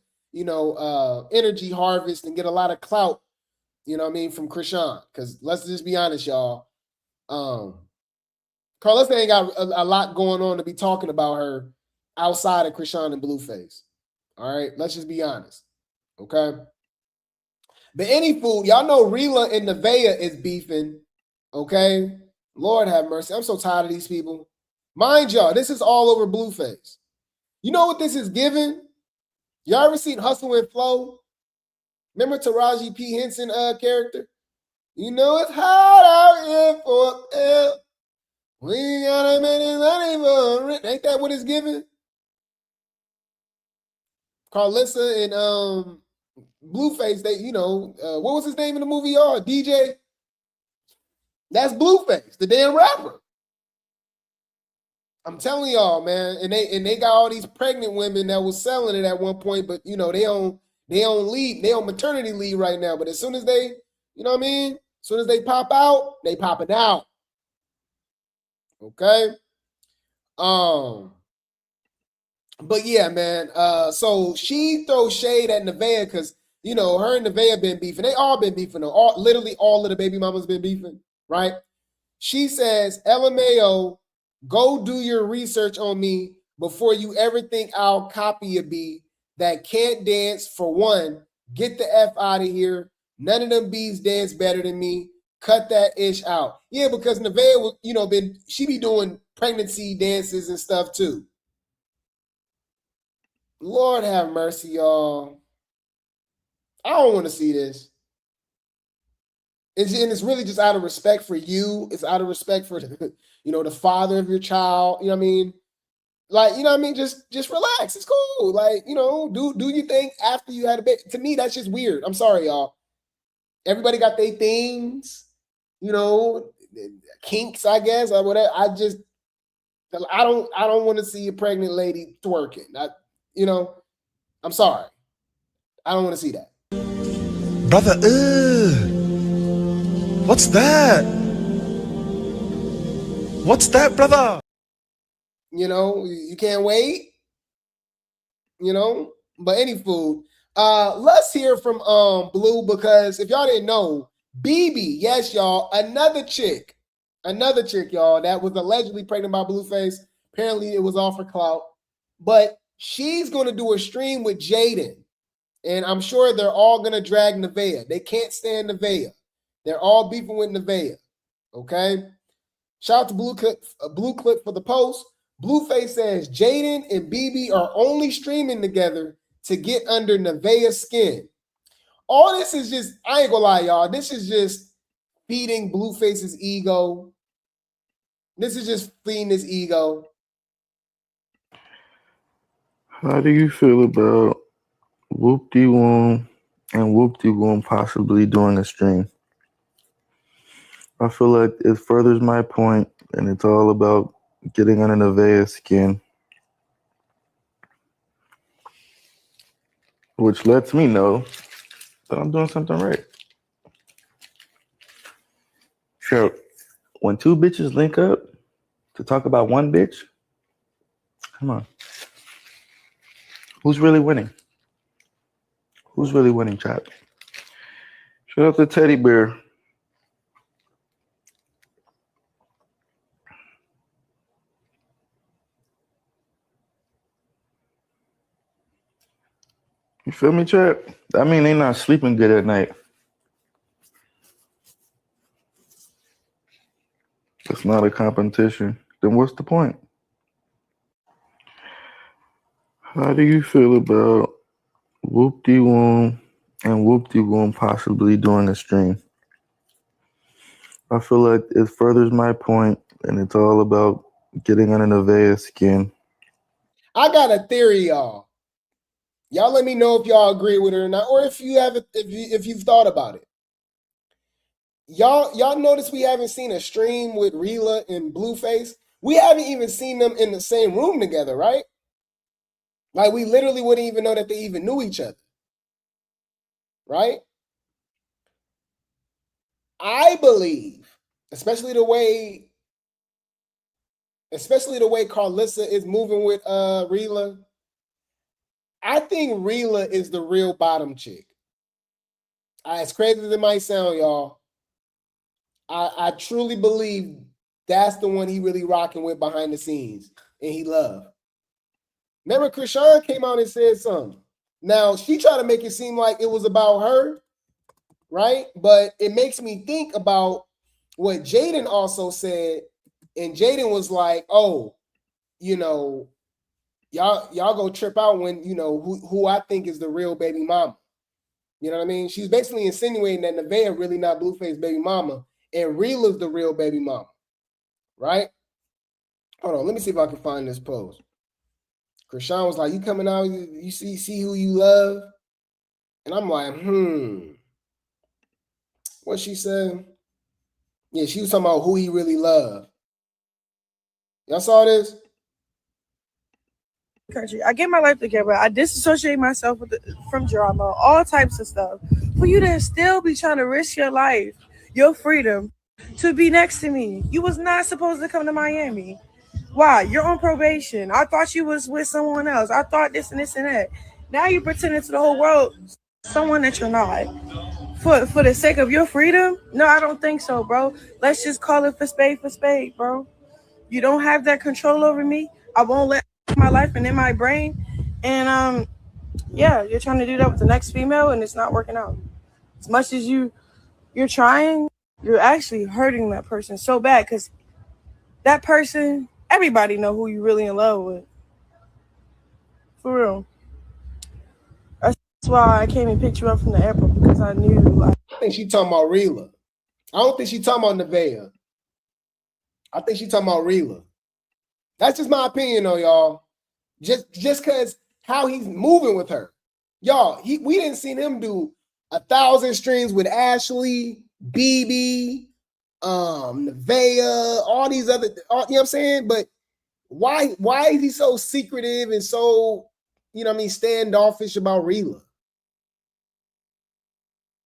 Speaker 3: energy harvest and get a lot of clout, from Chrisean. Because let's just be honest, y'all. Karlissa ain't got a lot going on to be talking about her outside of Chrisean and Blueface. All right, let's just be honest. Okay. But any food, y'all know Reela and Nevaeh is beefing. Okay. Lord have mercy. I'm so tired of these people. Mind y'all, this is all over Blueface. You know what this is giving? Y'all ever seen Hustle and Flow? Remember Taraji P. Henson character? You know it's hard out here for hell. We gotta make it money for it. Ain't that what it's giving? Karlissa and Blueface, they, what was his name in the movie, y'all? DJ? That's Blueface, the damn rapper. I'm telling y'all, man, and they got all these pregnant women that was selling it at one point, but you know, they on maternity leave right now. But as soon as they, you know what I mean? As soon as they pop out, they popping out. Okay. But yeah, man. So she throws shade at Nevaeh because you know her and Nevaeh been beefing. They all been beefing. Literally all of the baby mamas been beefing, right? She says, LMAO, go do your research on me before you ever think I'll copy a B that can't dance. For one, get the F out of here. None of them B's dance better than me. Cut that ish out. Yeah, because Nevaeh, you know, she be doing pregnancy dances and stuff too. Lord have mercy, y'all. I don't want to see this. And it's really just out of respect for you. It's out of respect for, you know, the father of your child. You know what I mean? Like, you know what I mean? Just relax. It's cool. Like, you know, do your thing after you had a baby. To me, that's just weird. I'm sorry, y'all. Everybody got their things, you know, kinks, I guess, or whatever. I don't want to see a pregnant lady twerking. You know, I'm sorry. I don't want to see that.
Speaker 15: Brother, what's that? What's that, brother?
Speaker 3: You know, you can't wait. You know, but any food. Let's hear from Blue, because if y'all didn't know, BB, yes, y'all, another chick, y'all, that was allegedly pregnant by Blueface. Apparently, it was all for clout, but she's gonna do a stream with Jaidyn. And I'm sure they're all going to drag Nevaeh. They can't stand Nevaeh. They're all beefing with Nevaeh. Okay? Shout out to Blue Clip for the post. Blueface says Jaidyn and BB are only streaming together to get under Nevaeh's skin. All this is just, I ain't gonna lie, y'all. This is just feeding Blueface's ego. This is just feeding his ego.
Speaker 1: How do you feel about Whoop-de-Woom and Whoop-de-Woom possibly doing a stream? I feel like it furthers my point, and it's all about getting under Nevaeh's skin, which lets me know that I'm doing something right. Sure, when two bitches link up to talk about one bitch, come on. Who's really winning? Who's really winning, chat? Shout out to Teddy Bear. You feel me, chat? I mean, they not sleeping good at night. It's not a competition. Then what's the point? How do you feel about Whoop-de-Woom and Whoop-de-Woom possibly doing a stream? I feel like it furthers my point, and it's all about getting under Nevaeh's skin.
Speaker 3: I got a theory, y'all. Y'all let me know if y'all agree with it or not, or if you have if you've thought about it. Y'all notice we haven't seen a stream with Rila and Blueface. We haven't even seen them in the same room together, right? Like, we literally wouldn't even know that they even knew each other, right? I believe, especially the way Karlissa is moving with Rila, I think Rila is the real bottom chick. As crazy as it might sound, y'all, I truly believe that's the one he really rocking with behind the scenes and he love. Remember, Chrisean came out and said something. Now, she tried to make it seem like it was about her, right? But it makes me think about what Jaidyn also said. And Jaidyn was like, oh, you know, y'all go trip out when, you know, who I think is the real baby mama. You know what I mean? She's basically insinuating that Nevaeh really not Blueface baby mama, and Rila's the real baby mama, right? Hold on, let me see if I can find this post. Chrisean was like, you coming out, you see who you love? And I'm like, what she said? Yeah, she was talking about who he really loved. Y'all saw this?
Speaker 9: country. I get my life together. I disassociate myself from drama, all types of stuff. For you to still be trying to risk your life, your freedom, to be next to me. You was not supposed to come to Miami. Why? You're on probation. I thought you was with someone else. I thought this and this and that. Now you pretending to the whole world someone that you're not. For the sake of your freedom? No, I don't think so, bro. Let's just call it for spade, bro. You don't have that control over me. I won't let my life and in my brain. And yeah, you're trying to do that with the next female and it's not working out. As much as you're trying, you're actually hurting that person so bad because that person, everybody know who you really in love with. For real. That's why I came and picked you up from the airport because I knew.
Speaker 3: I think she talking about Rila. I don't think she talking about Nevaeh. I think she talking about Rila. That's just my opinion, though, y'all. Just because how he's moving with her, y'all. We didn't see him do 1,000 streams with Ashley, BB, Nevaeh, all these other. You know what I'm saying? But why is he so secretive and so, you know what I mean, standoffish about Rila?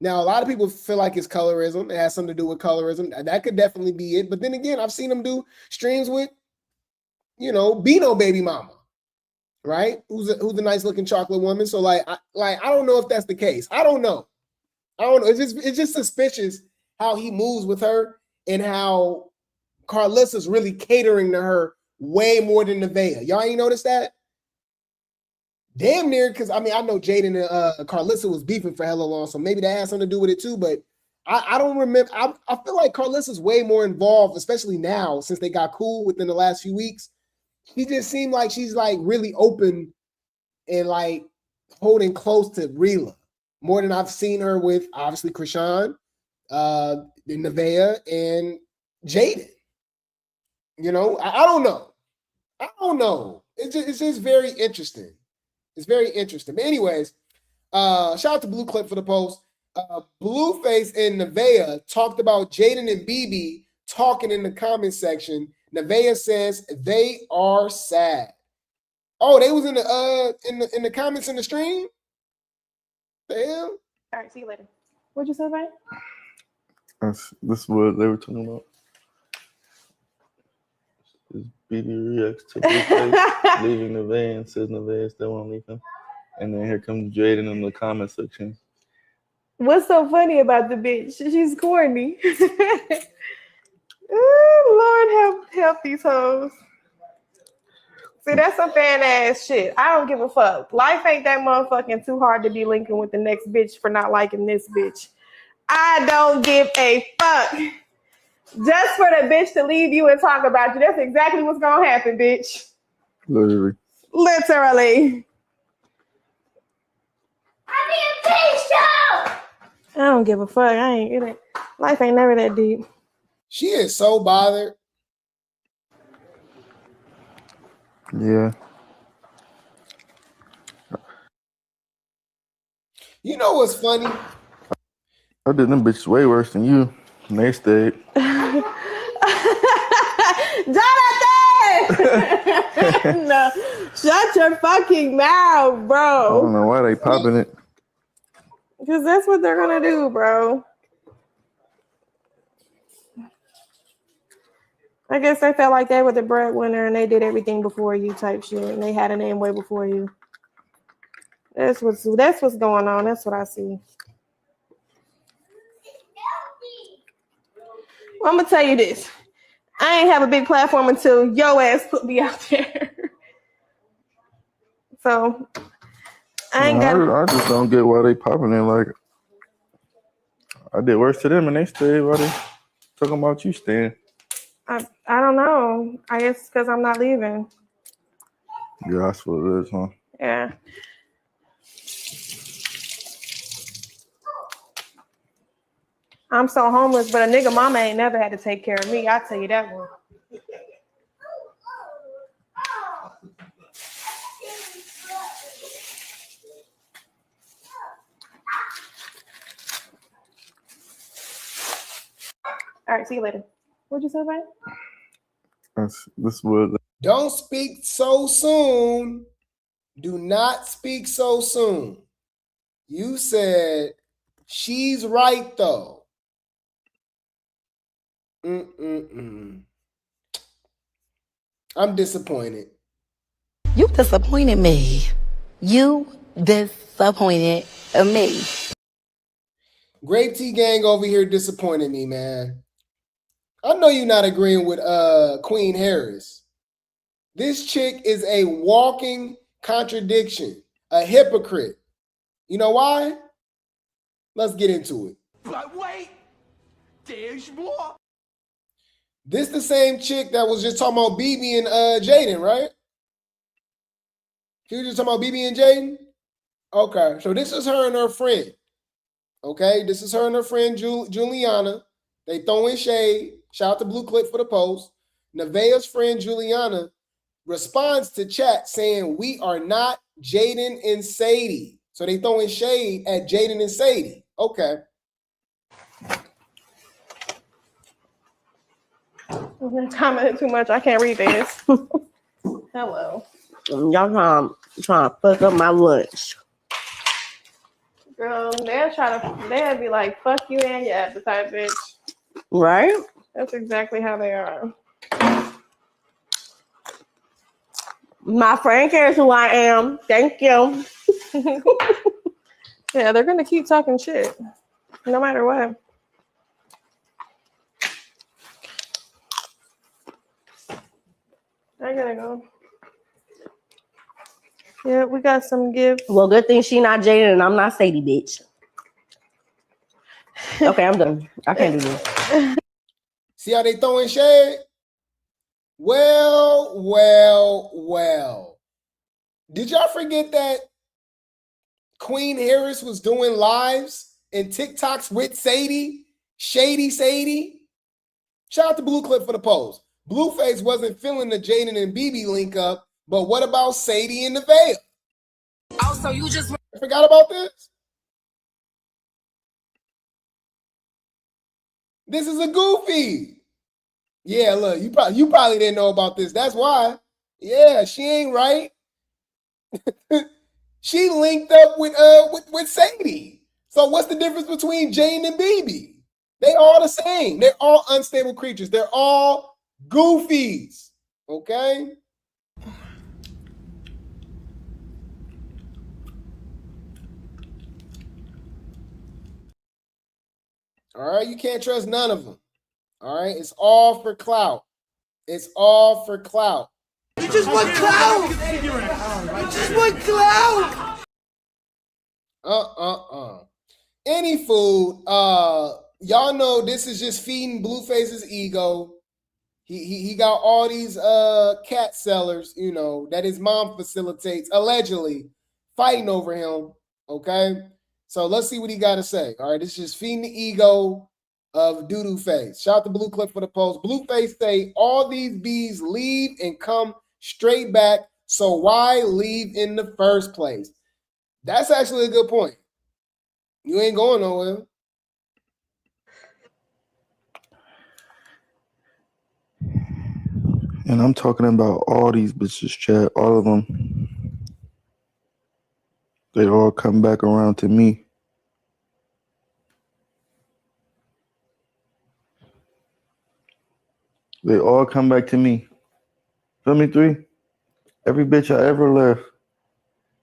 Speaker 3: Now, a lot of people feel like it's colorism. It has something to do with colorism. That could definitely be it. But then again, I've seen him do streams with, you know, Bino baby mama, right? Who's a nice looking chocolate woman. So I don't know if that's the case. I don't know. It's just suspicious how he moves with her and how Karlissa's really catering to her way more than Nevaeh. Y'all ain't noticed that? Damn near, because I mean, I know Jaidyn and Karlissa was beefing for hella long, so maybe that has something to do with it too. But I don't remember. I feel like Karlissa's way more involved, especially now since they got cool within the last few weeks. She just seemed like she's like really open and like holding close to Rila more than I've seen her with obviously Chrisean, Nevaeh, and Jaidyn. You know, I don't know. I don't know. It's just very interesting. It's very interesting. But anyways, shout out to Blue Clip for the post. Blueface and Nevaeh talked about Jaidyn and BB talking in the comment section. Nevaeh says they are sad. Oh, they was in the comments in the stream? The hell?
Speaker 13: All right, see you later. What'd you say, babe?
Speaker 1: This is what they were talking about. This BB reacts to Blueface leaving Nevaeh and says Nevaeh still won't leave him. And then here comes Jaidyn in the comment section.
Speaker 13: What's so funny about the bitch? She's corny. Ooh, Lord help these hoes. See, that's some fan ass shit. I don't give a fuck. Life ain't that motherfucking too hard to be linking with the next bitch for not liking this bitch. I don't give a fuck. Just for the bitch to leave you and talk about you. That's exactly what's gonna happen, bitch.
Speaker 1: Literally.
Speaker 13: I don't give a fuck. Life ain't never that deep.
Speaker 3: She is so bothered.
Speaker 1: Yeah.
Speaker 3: You know what's funny?
Speaker 1: I did them bitches way worse than you. And they stayed.
Speaker 13: Jonathan! No, shut your fucking mouth, bro.
Speaker 1: I don't know why they popping it.
Speaker 13: Because that's what they're gonna do, bro. I guess they felt like they were the breadwinner and they did everything before you type shit. And they had a name way before you. That's what's going on. That's what I see. Well, I'm gonna tell you this. I ain't have a big platform until your ass put me out there. So I
Speaker 1: just don't get why they popping it. Like, I did worse to them and they stayed. Why they talking about you staying?
Speaker 13: I don't know. I guess because I'm not leaving.
Speaker 1: Yeah, that's what it is, huh?
Speaker 13: Yeah. I'm so homeless, but a nigga mama ain't never had to take care of me. I'll tell you that one. All right, see you later. What'd you say, babe?
Speaker 1: This was.
Speaker 3: Don't speak so soon. Do not speak so soon. You said she's right though. I'm disappointed.
Speaker 14: You disappointed me. You disappointed me.
Speaker 3: Grape Tea gang over here disappointed me, man. I know you're not agreeing with Queen Harris. This chick is a walking contradiction, a hypocrite. You know why? Let's get into it.
Speaker 12: But wait, there's more.
Speaker 3: This the same chick that was just talking about BB and Jaidyn, right? She was just talking about BB and Jaidyn? Okay, so this is her and her friend. Okay, this is her and her friend Juliana. They throwing shade. Shout out to Blue Clip for the post. Nevaeh's friend Juliana responds to chat saying, "We are not Jaidyn and Sadie." So they throwing shade at Jaidyn and Sadie. Okay.
Speaker 13: I'm commenting too much. I can't read this. Hello.
Speaker 7: Y'all trying to fuck up my lunch.
Speaker 13: Girl, they'll be like, fuck you and your appetite, bitch.
Speaker 7: Right?
Speaker 13: That's exactly how they are.
Speaker 7: My friend cares who I am. Thank you.
Speaker 13: Yeah, they're gonna keep talking shit. No matter what. I gotta go. Yeah, we got some gifts.
Speaker 7: Well, good thing she not Jaidyn and I'm not Sadie, bitch. Okay, I'm done. I can't do this.
Speaker 3: See how they throwing shade? Well. Did y'all forget that Queen Harris was doing lives and TikToks with Sadie? Shady Sadie? Shout out to Blue Clip for the post. Blueface wasn't feeling the Jaidyn and BB link up, but what about Sadie and Nevaeh?
Speaker 14: Also, you just
Speaker 3: forgot about this? This is a goofy. Yeah, look, you probably didn't know about this. That's why. Yeah, she ain't right. She linked up with Sadie. So what's the difference between Jaidyn and BB? They all the same. They're all unstable creatures. They're all goofies. Okay? All right, you can't trust none of them. All right, it's all for clout. It's all for clout.
Speaker 12: You just want clout. You just want clout.
Speaker 3: Any food, y'all know this is just feeding Blueface's ego. He got all these cat sellers, you know, that his mom facilitates, allegedly fighting over him. Okay, so let's see what he got to say. All right, this is just feeding the ego of Doodoo Face. Shout out to Blue Clip for the post. Blueface say all these bees leave and come straight back. So why leave in the first place? That's actually a good point. You ain't going nowhere.
Speaker 1: And I'm talking about all these bitches, chat, all of them. They all come back around to me. They all come back to me. Feel me, THRE? Every bitch I ever left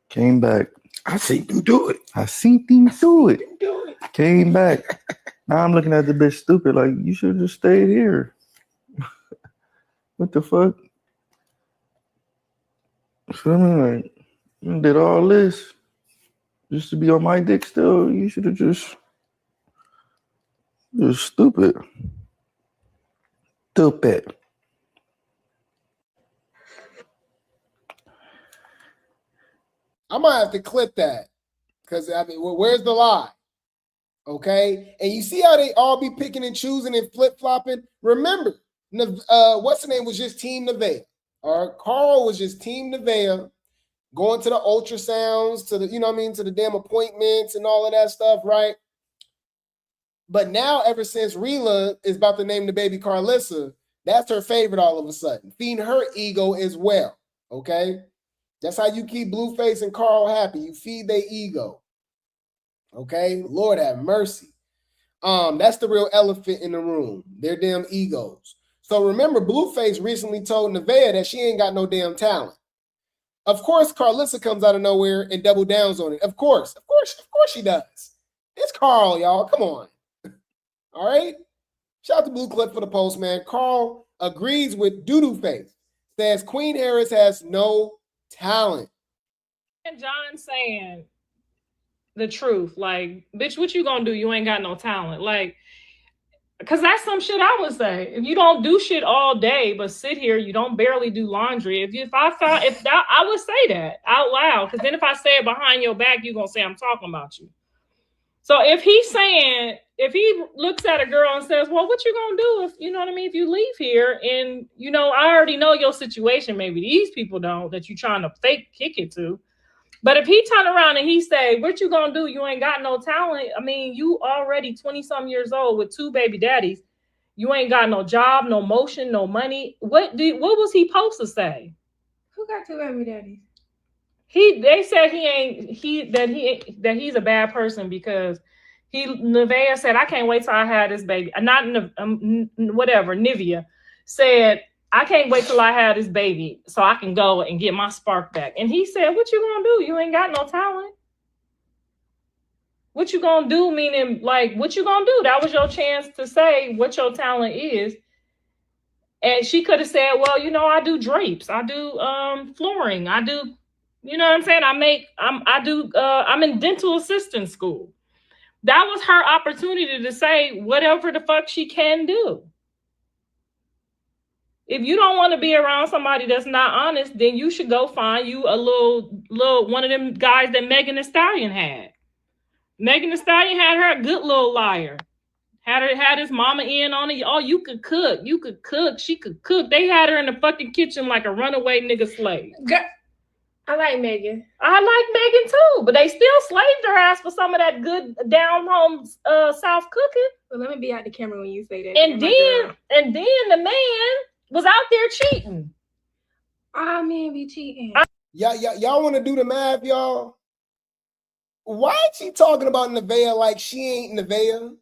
Speaker 1: came back.
Speaker 21: I seen them do it.
Speaker 1: I seen them do it. Came back. Now I'm looking at the bitch stupid. Like, you should have just stayed here. What the fuck? Feel me? Like, you did all this just to be on my dick still. You should have just stupid. Stupid.
Speaker 3: I might have to clip that because I mean, where's the lie? Okay, and you see how they all be picking and choosing and flip flopping. Remember, what's the name was just Team Nevaeh. Or Carl was just Team Nevaeh, going to the ultrasounds, to the to the damn appointments and all of that stuff, right? But now, ever since Rila is about to name the baby Karlissa, that's her favorite all of a sudden, feeding her ego as well. Okay. That's how you keep Blueface and Carl happy. You feed their ego. Okay? Lord have mercy. That's the real elephant in the room. Their damn egos. So remember, Blueface recently told Nevaeh that she ain't got no damn talent. Of course, Karlissa comes out of nowhere and double downs on it. Of course she does. It's Carl, y'all. Come on. All right? Shout out to Blue Clip for the post, man. Carl agrees with Doodoo Face. Says Queen Harris has no talent.
Speaker 16: And John saying the truth. Like, bitch, what you gonna do? You ain't got no talent. Like, because that's some shit I would say. If you don't do shit all day, but sit here, you don't barely do laundry. I would say that out loud. Because then if I say it behind your back, you're gonna say I'm talking about you. So if he looks at a girl and says, well, what you gonna do if, you know what I mean, if you leave here and, you know, I already know your situation, maybe these people don't, that you're trying to fake kick it to. But if he turn around and he say, what you gonna do? You ain't got no talent. I mean, you already 20-some years old with 2 baby daddies. You ain't got no job, no motion, no money. What was he supposed to say?
Speaker 17: Who got 2 baby daddies?
Speaker 16: They said he's a bad person because Nevaeh said, I can't wait till I have this baby. Not Nivea said, I can't wait till I have this baby so I can go and get my spark back. And he said, what you gonna do? You ain't got no talent. What you gonna do? Meaning, like, what you gonna do? That was your chance to say what your talent is. And she could have said, well, you know, I do drapes. I do flooring. I do, you know what I'm saying? I'm in dental assistant school. That was her opportunity to say whatever the fuck she can do. If you don't want to be around somebody that's not honest, then you should go find you a little one of them guys that Megan Thee Stallion had. Megan Thee Stallion had her a good little liar. Had his mama in on it. Oh, you could cook. You could cook. She could cook. They had her in the fucking kitchen like a runaway nigga slave.
Speaker 17: I like Megan.
Speaker 16: I like Megan too, but they still slaved her ass for some of that good down home South cooking.
Speaker 17: Well, let me be out the camera when you say that.
Speaker 16: And then the man was out there cheating.
Speaker 17: Ah, man, be cheating.
Speaker 3: Y'all want to do the math, y'all? Why is she talking about Nevaeh like she ain't Nevaeh?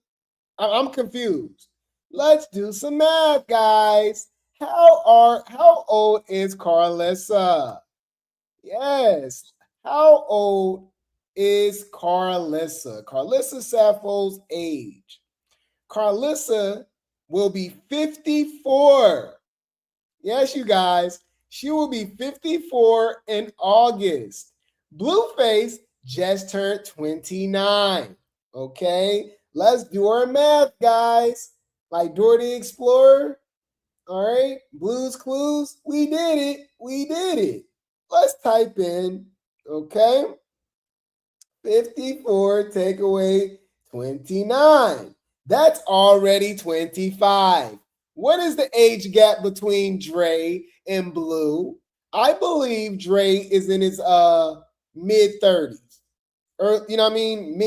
Speaker 3: I'm confused. Let's do some math, guys. How old is Karlissa? Yes. How old is Karlissa? Karlissa Sappho's age. Karlissa will be 54. Yes, you guys. She will be 54 in August. Blueface just turned 29. Okay? Let's do our math, guys. Like Dora the Explorer. All right? Blue's Clues. We did it. We did it. Let's type in, okay? 54 take away 29. That's already 25. What is the age gap between Dre and Blue? I believe Dre is in his mid-30s. Or, you know what I mean?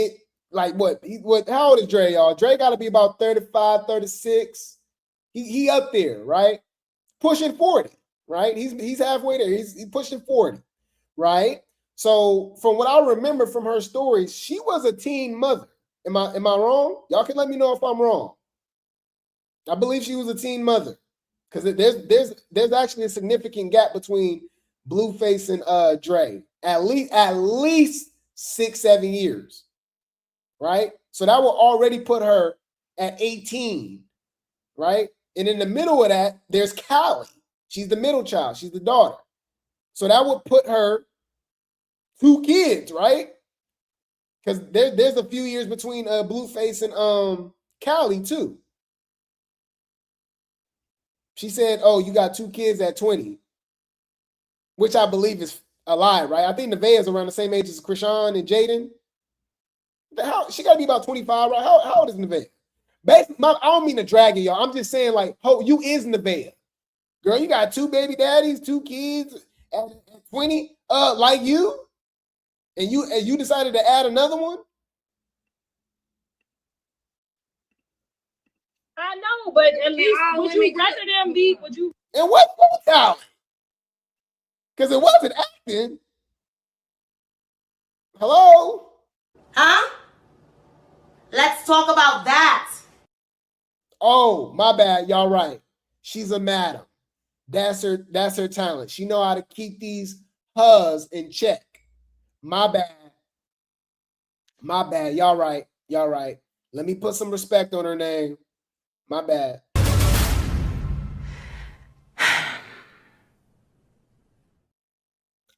Speaker 3: Like what? How old is Dre, y'all? Dre got to be about 35, 36. He up there, right? Pushing 40, right? He's halfway there. He's pushing 40, right? So from what I remember from her stories, she was a teen mother. Am I wrong? Y'all can let me know if I'm wrong. I believe she was a teen mother because there's actually a significant gap between Blueface and Dre. At least 6-7 years, right? So that will already put her at 18, right? And in the middle of that, there's Callie. She's the middle child. She's the daughter. So that would put her 2 kids, right? Because there's a few years between Blueface and Callie too. She said, oh, you got 2 kids at 20, which I believe is a lie, right? I think Nevaeh is around the same age as Chrisean and Jaidyn. She got to be about 25, right? How old is Nevaeh? Basically, I don't mean to drag it, y'all. I'm just saying, like, you is Nevaeh. Girl, you got 2 baby daddies, 2 kids at 20, like you, and you decided to add another one?
Speaker 16: I know, but at least would you rather them be? Would you?
Speaker 3: And what's talent? Because it wasn't acting. distracting. Hello?
Speaker 14: Huh? Let's talk about that.
Speaker 3: Oh, my bad. Y'all right. She's a madam. That's her talent. She know how to keep these hus in check. My bad. My bad. Y'all right. Y'all right. Let me put some respect on her name. My bad.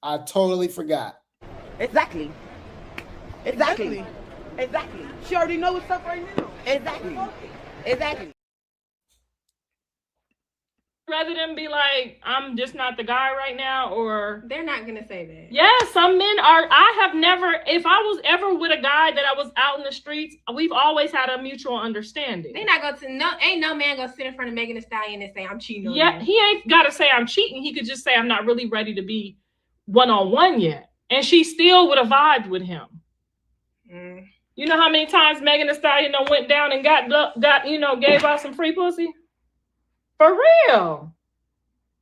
Speaker 3: I totally forgot.
Speaker 14: Exactly. She already knows what's up right now. Exactly.
Speaker 16: Rather than be like, I'm just not the guy right now, or
Speaker 17: they're not gonna say that.
Speaker 16: Yes, some men are. I have never, if I was ever with a guy that I was out in the streets, we've always had a mutual understanding.
Speaker 17: They not going to ain't no man gonna sit in front of Megan Thee Stallion and say I'm cheating on you.
Speaker 16: Yeah, he ain't gotta say I'm cheating. He could just say I'm not really ready to be one-on-one yet. And she still would have vibed with him. You know how many times Megan Thee Stallion went down and got gave out some free pussy? For real.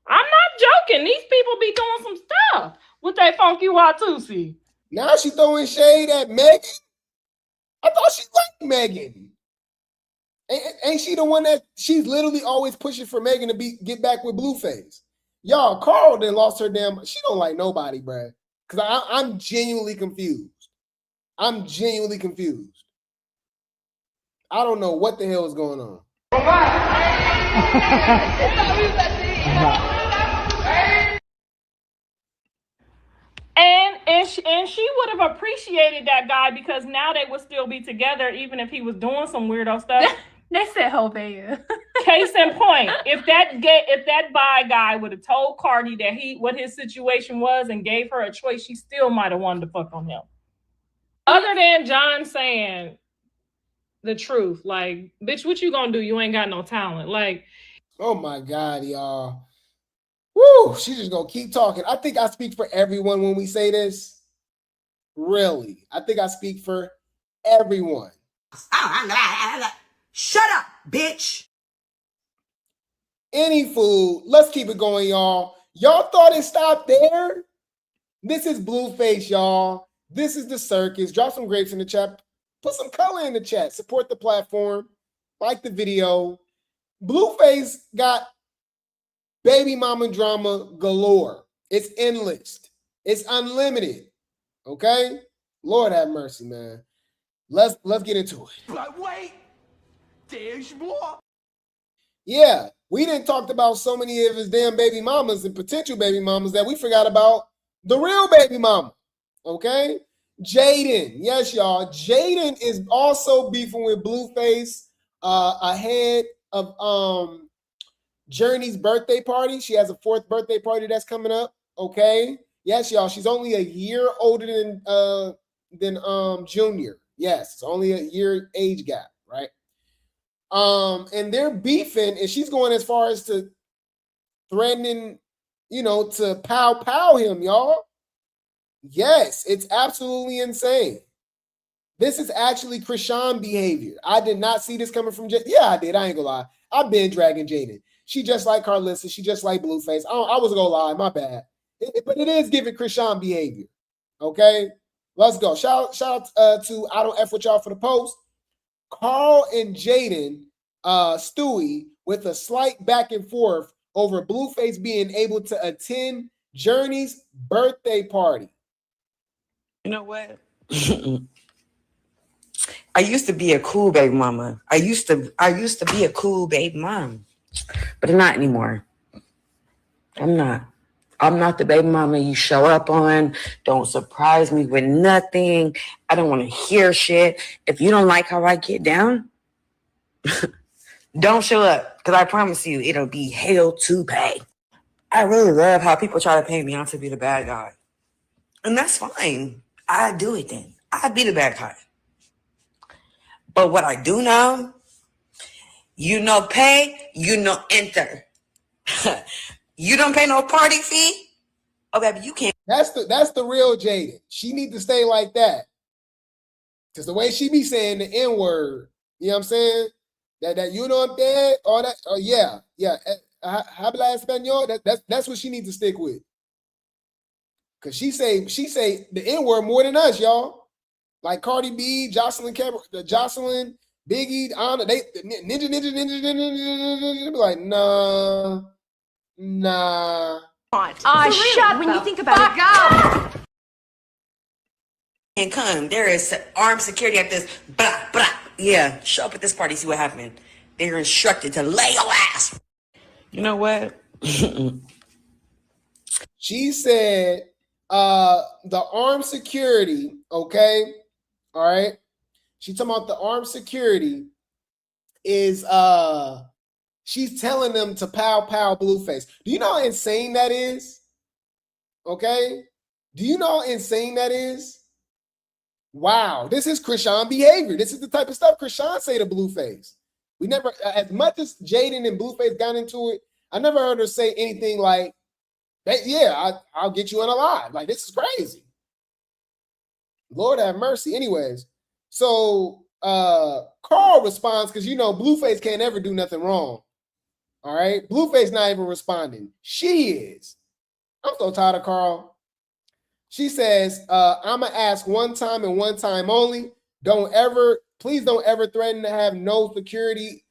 Speaker 16: I'm not joking. These people be doing some stuff with that funky Watusi.
Speaker 3: Now she throwing shade at Megan. I thought she liked Megan. Ain't she the one that she's literally always pushing for Megan to get back with Blueface? Y'all, Carl then lost her damn. She don't like nobody, bruh. Because I'm genuinely confused. I don't know what the hell is going on.
Speaker 16: And she would have appreciated that guy because now they would still be together even if he was doing some weirdo stuff.
Speaker 17: They said Hobea.
Speaker 16: Case in point, if that bi guy would have told Cardi that what his situation was and gave her a choice, she still might have wanted to fuck on him. Other than John saying the truth, like, bitch, what you gonna do? You ain't got no talent. Like,
Speaker 3: oh my God, y'all. Woo, she's just gonna keep talking. I think I speak for everyone when we say this. Really. I think I speak for everyone.
Speaker 14: Shut up, bitch.
Speaker 3: Any food. Let's keep it going, y'all. Y'all thought it stopped there? This is Blueface, y'all. This is the circus. Drop some grapes in the chat. Put some color in the chat. Support the platform. Like the video. Blueface got baby mama drama galore. It's endless. It's unlimited. Okay? Lord have mercy, man. Let's get into it.
Speaker 12: Like, wait, there's more.
Speaker 3: Yeah, we didn't talk about so many of his damn baby mamas and potential baby mamas that we forgot about the real baby mama. Okay? Jaidyn. Yes, y'all. Jaidyn is also beefing with Blueface ahead of Journey's birthday party. She has a 4th birthday party that's coming up. Okay. Yes, y'all. She's only a year older than Junior. Yes, it's only a year age gap, right? And they're beefing, and she's going as far as to threatening, to pow him, y'all. Yes, it's absolutely insane. This is actually Chrisean behavior. I did not see this coming from Jaidyn. Yeah, I did. I ain't gonna lie. I've been dragging Jaidyn. She just like Karlissa. She just like Blueface. I was gonna lie. My bad. But it is giving Chrisean behavior. Okay, let's go. Shout out to I don't F with y'all for the post. Carl and Jaidyn, Stewie, with a slight back and forth over Blueface being able to attend Journey's birthday party.
Speaker 5: You know what? I used to be a cool baby mama. I used to be a cool baby mom, but I'm not anymore. I'm not the baby mama you show up on. Don't surprise me with nothing. I don't want to hear shit. If you don't like how I get down, don't show up, because I promise you it'll be hell to pay. I really love how people try to paint me out to be the bad guy. And that's fine. I do it then. I be the bad guy. But what I do know, pay, enter. You don't pay no party fee? Oh, baby, you can't.
Speaker 3: That's the real Jaidyn. She need to stay like that. Because the way she be saying the N-word, you know what I'm saying? That I'm dead, all that. Oh, yeah. Habla español. That's what she needs to stick with. Cause she say the N-word more than us, y'all. Like Cardi B, Jocelyn, Biggie, Anna, they ninja, like nah.
Speaker 4: Shut when you think about it.
Speaker 5: And come, there is armed security at this. Blah, blah. Yeah, show up at this party, see what happened. They're instructed to lay your ass. You know what?
Speaker 3: She said the armed security, okay? All right. She talking about the armed security is she's telling them to pow Blueface. Do you know how insane that is? Okay. Do you know how insane that is? Wow, this is Chrisean behavior. This is the type of stuff Chrisean say to Blueface. We never, as much as Jaidyn and Blueface got into it, I never heard her say anything like, yeah, I'll get you unalive. Like, this is crazy. Lord have mercy. Anyways, so Carl responds because, you know, Blueface can't ever do nothing wrong. All right? Blueface not even responding. She is. I'm so tired of Carl. She says, I'm going to ask one time and one time only. Please don't ever threaten to have no security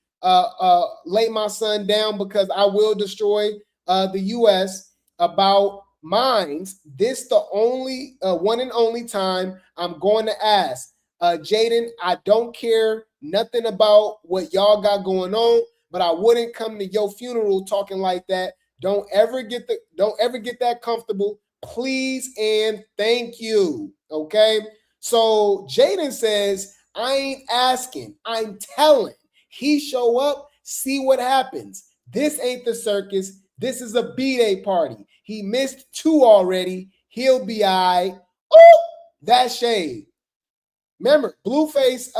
Speaker 3: lay my son down because I will destroy the U.S. about mines. This the only one and only time I'm going to ask. Jaidyn, I don't care nothing about what y'all got going on, but I wouldn't come to your funeral talking like that. Don't ever get that comfortable. Please and thank you. Okay. So Jaidyn says, I ain't asking, I'm telling. He show up, see what happens. This ain't the circus. This is a B-Day party. He missed 2 already. He'll be all right. Oh, that shade. Remember, Blueface,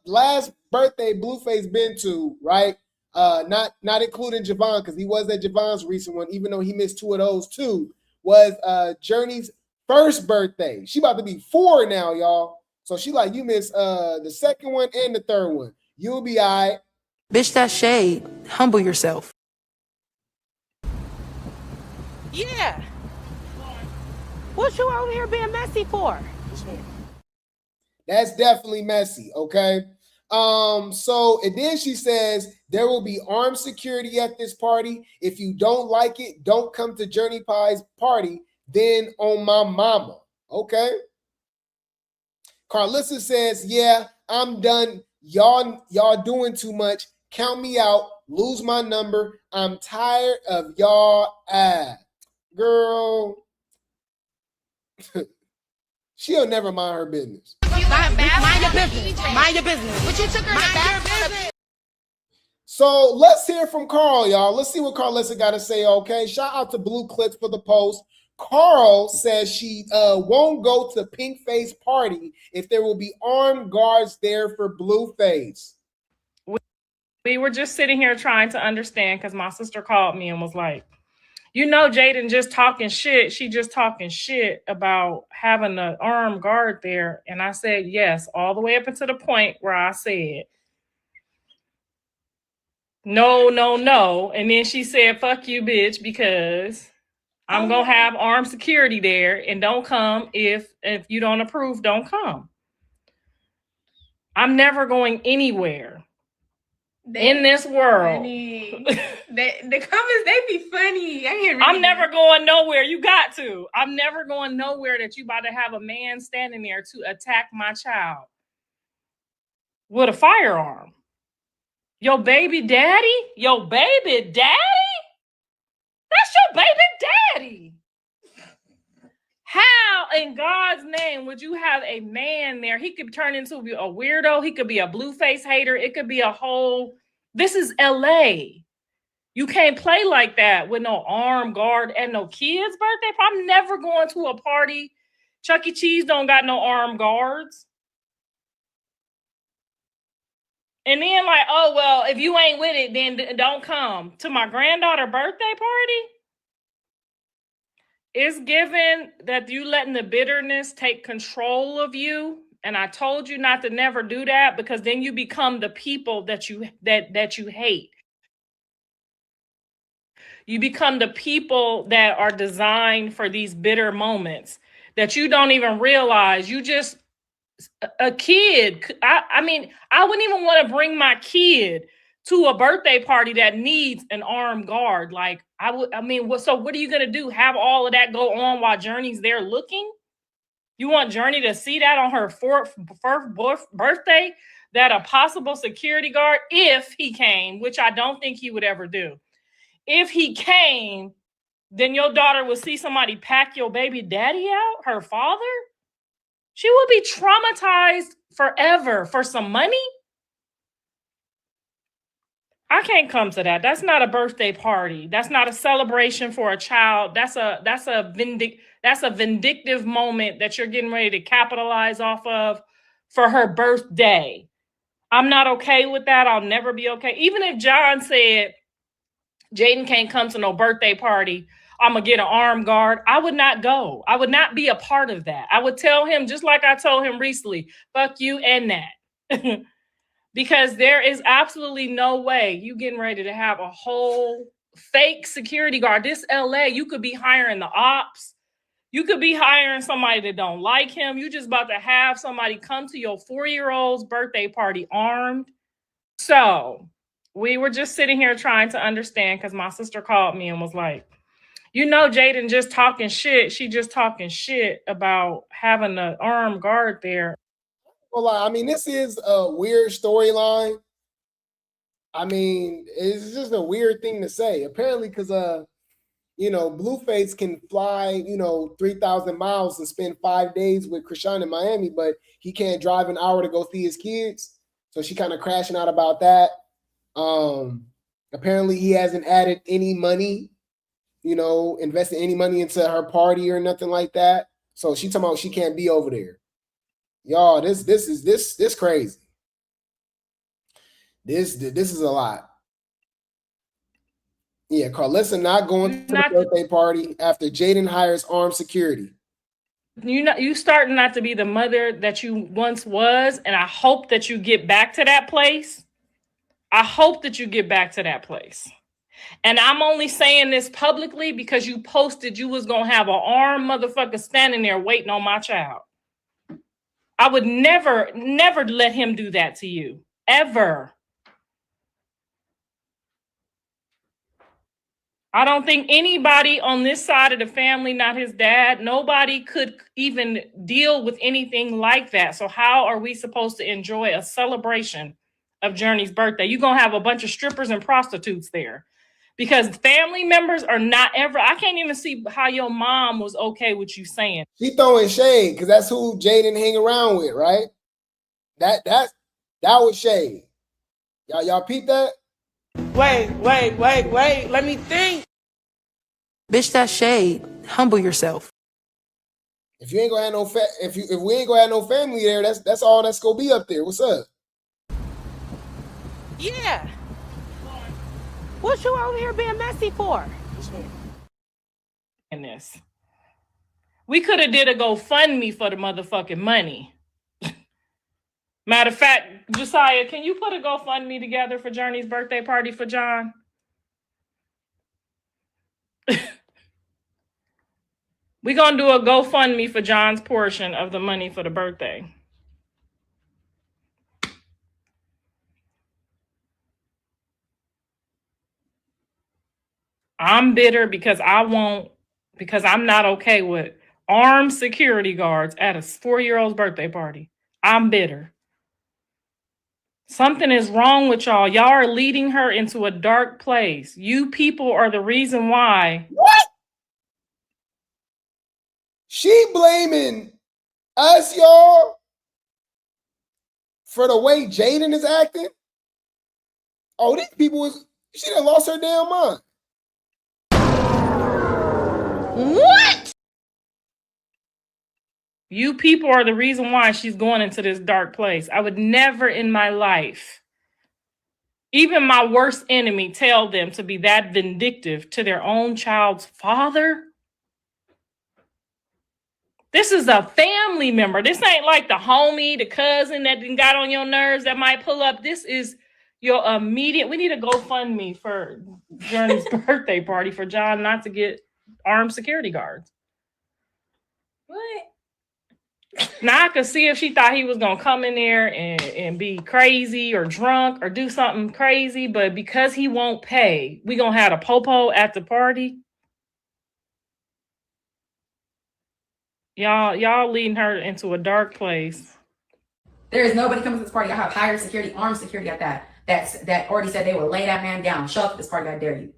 Speaker 3: last birthday Blueface been to, right? Not including Javon, because he was at Javon's recent one, even though he missed 2 of those too. Was Journey's first birthday. She about to be 4 now, y'all. So she like, you missed the second one and the third one. You'll be all right.
Speaker 20: Bitch, that's shade. Humble yourself.
Speaker 4: Yeah. What you over here being messy for?
Speaker 3: That's definitely messy, okay? So and then she says there will be armed security at this party. If you don't like it, don't come to Journey Pie's party. Then on my mama, okay? Karlissa says, yeah, I'm done. Y'all doing too much. Count me out. Lose my number. I'm tired of y'all ass. Girl. She'll never mind her business.
Speaker 4: Mind your business. Mind your business. But you took her to bathroom.
Speaker 3: So let's hear from Carl, y'all. Let's see what Karlissa got to say, okay? Shout out to Blue Clips for the post. Carl says she won't go to Pink Face party if there will be armed guards there for Blueface.
Speaker 16: We were just sitting here trying to understand because my sister called me and was like, you know, Jaidyn just talking shit. She just talking shit about having an armed guard there. And I said, yes, all the way up until the point where I said, no, no, no. And then she said, fuck you, bitch, because I'm going to have armed security there and don't come if you don't approve, don't come. I'm never going anywhere in this world.
Speaker 17: The comments, they be funny.
Speaker 16: I'm never going nowhere. You got to. I'm never going nowhere that you about to have a man standing there to attack my child with a firearm. Your baby daddy? Your baby daddy? That's your baby daddy. How in God's name would you have a man there? He could turn into a weirdo. He could be a Blueface hater. It could be a whole, this is LA. You can't play like that with no armed guard and no kids' birthday. I'm never going to a party. Chuck E. Cheese don't got no armed guards. And then like, oh, well, if you ain't with it, then don't come to my granddaughter's birthday party. It's given that you letting the bitterness take control of you. And I told you not to never do that because then you become the people that you hate. You become the people that are designed for these bitter moments that you don't even realize. You just a kid. I mean, I wouldn't even want to bring my kid to a birthday party that needs an armed guard. Like I would. I mean, so what are you gonna do? Have all of that go on while Journey's there looking? You want Journey to see that on her first birthday? That a possible security guard, if he came, which I don't think he would ever do. If he came, then your daughter would see somebody pack your baby daddy out, her father. She will be traumatized forever for some money. I can't come to that. That's not a birthday party. That's not a celebration for a child. That's a vindictive moment that you're getting ready to capitalize off of for her birthday. I'm not okay with that. I'll never be okay. Even if John said, Jaidyn can't come to no birthday party, I'm going to get an armed guard, I would not go. I would not be a part of that. I would tell him, just like I told him recently, fuck you and that. Because there is absolutely no way you getting ready to have a whole fake security guard. This LA, you could be hiring the ops. You could be hiring somebody that don't like him. You just about to have somebody come to your 4-year-old's birthday party armed. So we were just sitting here trying to understand, because my sister called me and was like, you know, Jaidyn just talking shit. She just talking shit about having an armed guard there.
Speaker 3: Well, I mean, this is a weird storyline. I mean, it's just a weird thing to say. Apparently, because you know, Blueface can fly, 3,000 miles and spend 5 days with Chrisean in Miami, but he can't drive an hour to go see his kids. So she kind of crashing out about that. Apparently he hasn't added any money, invested any money into her party or nothing like that. So she talking about she can't be over there. Y'all, this is crazy. This is a lot. Yeah, Karlissa not going to the birthday party after Jaidyn hires armed security.
Speaker 16: You starting not to be the mother that you once was, and I hope that you get back to that place. I hope that you get back to that place. And I'm only saying this publicly because you posted you was gonna have an armed motherfucker standing there waiting on my child. I would never let him do that to you, ever. I don't think anybody on this side of the family, not his dad, nobody could even deal with anything like that. So how are we supposed to enjoy a celebration of Journey's birthday? You're going to have a bunch of strippers and prostitutes there because family members are not ever. I can't even see how your mom was okay with you saying.
Speaker 3: She throwing shade because that's who Jaidyn hang around with, right? That was shade. Y'all peep that?
Speaker 20: Wait. Let me think. Bitch, that's shade. Humble yourself.
Speaker 3: If you ain't gonna have no if we ain't gonna have no family there, that's all that's gonna be up there. What's up?
Speaker 4: Yeah. What you over here being messy for?
Speaker 16: In this, we could have did a GoFundMe for the motherfucking money. Matter of fact, Josiah, can you put a GoFundMe together for Journey's birthday party for John? We're going to do a GoFundMe for John's portion of the money for the birthday. I'm bitter because I'm not okay with armed security guards at a 4-year-old's birthday party. I'm bitter. Something is wrong with y'all. Y'all are leading her into a dark place. You people are the reason why.
Speaker 3: What? She blaming us, y'all, for the way Jaidyn is acting? Oh, these people she done lost her damn mind.
Speaker 16: What? You people are the reason why she's going into this dark place. I would never in my life, even my worst enemy, tell them to be that vindictive to their own child's father. This is a family member. This ain't like the homie, the cousin that got on your nerves that might pull up. This is Your immediate, we need a GoFundMe for Journey's birthday party for John not to get armed security guards.
Speaker 2: What?
Speaker 16: Now I could see if she thought he was gonna come in there and be crazy or drunk or do something crazy, but because he won't pay, we gonna have a popo at the party. Y'all leading her into a dark place.
Speaker 19: There is nobody coming to this party. I have hired security, armed security at that. That already said they will lay that man down. Show up at this party, I dare you.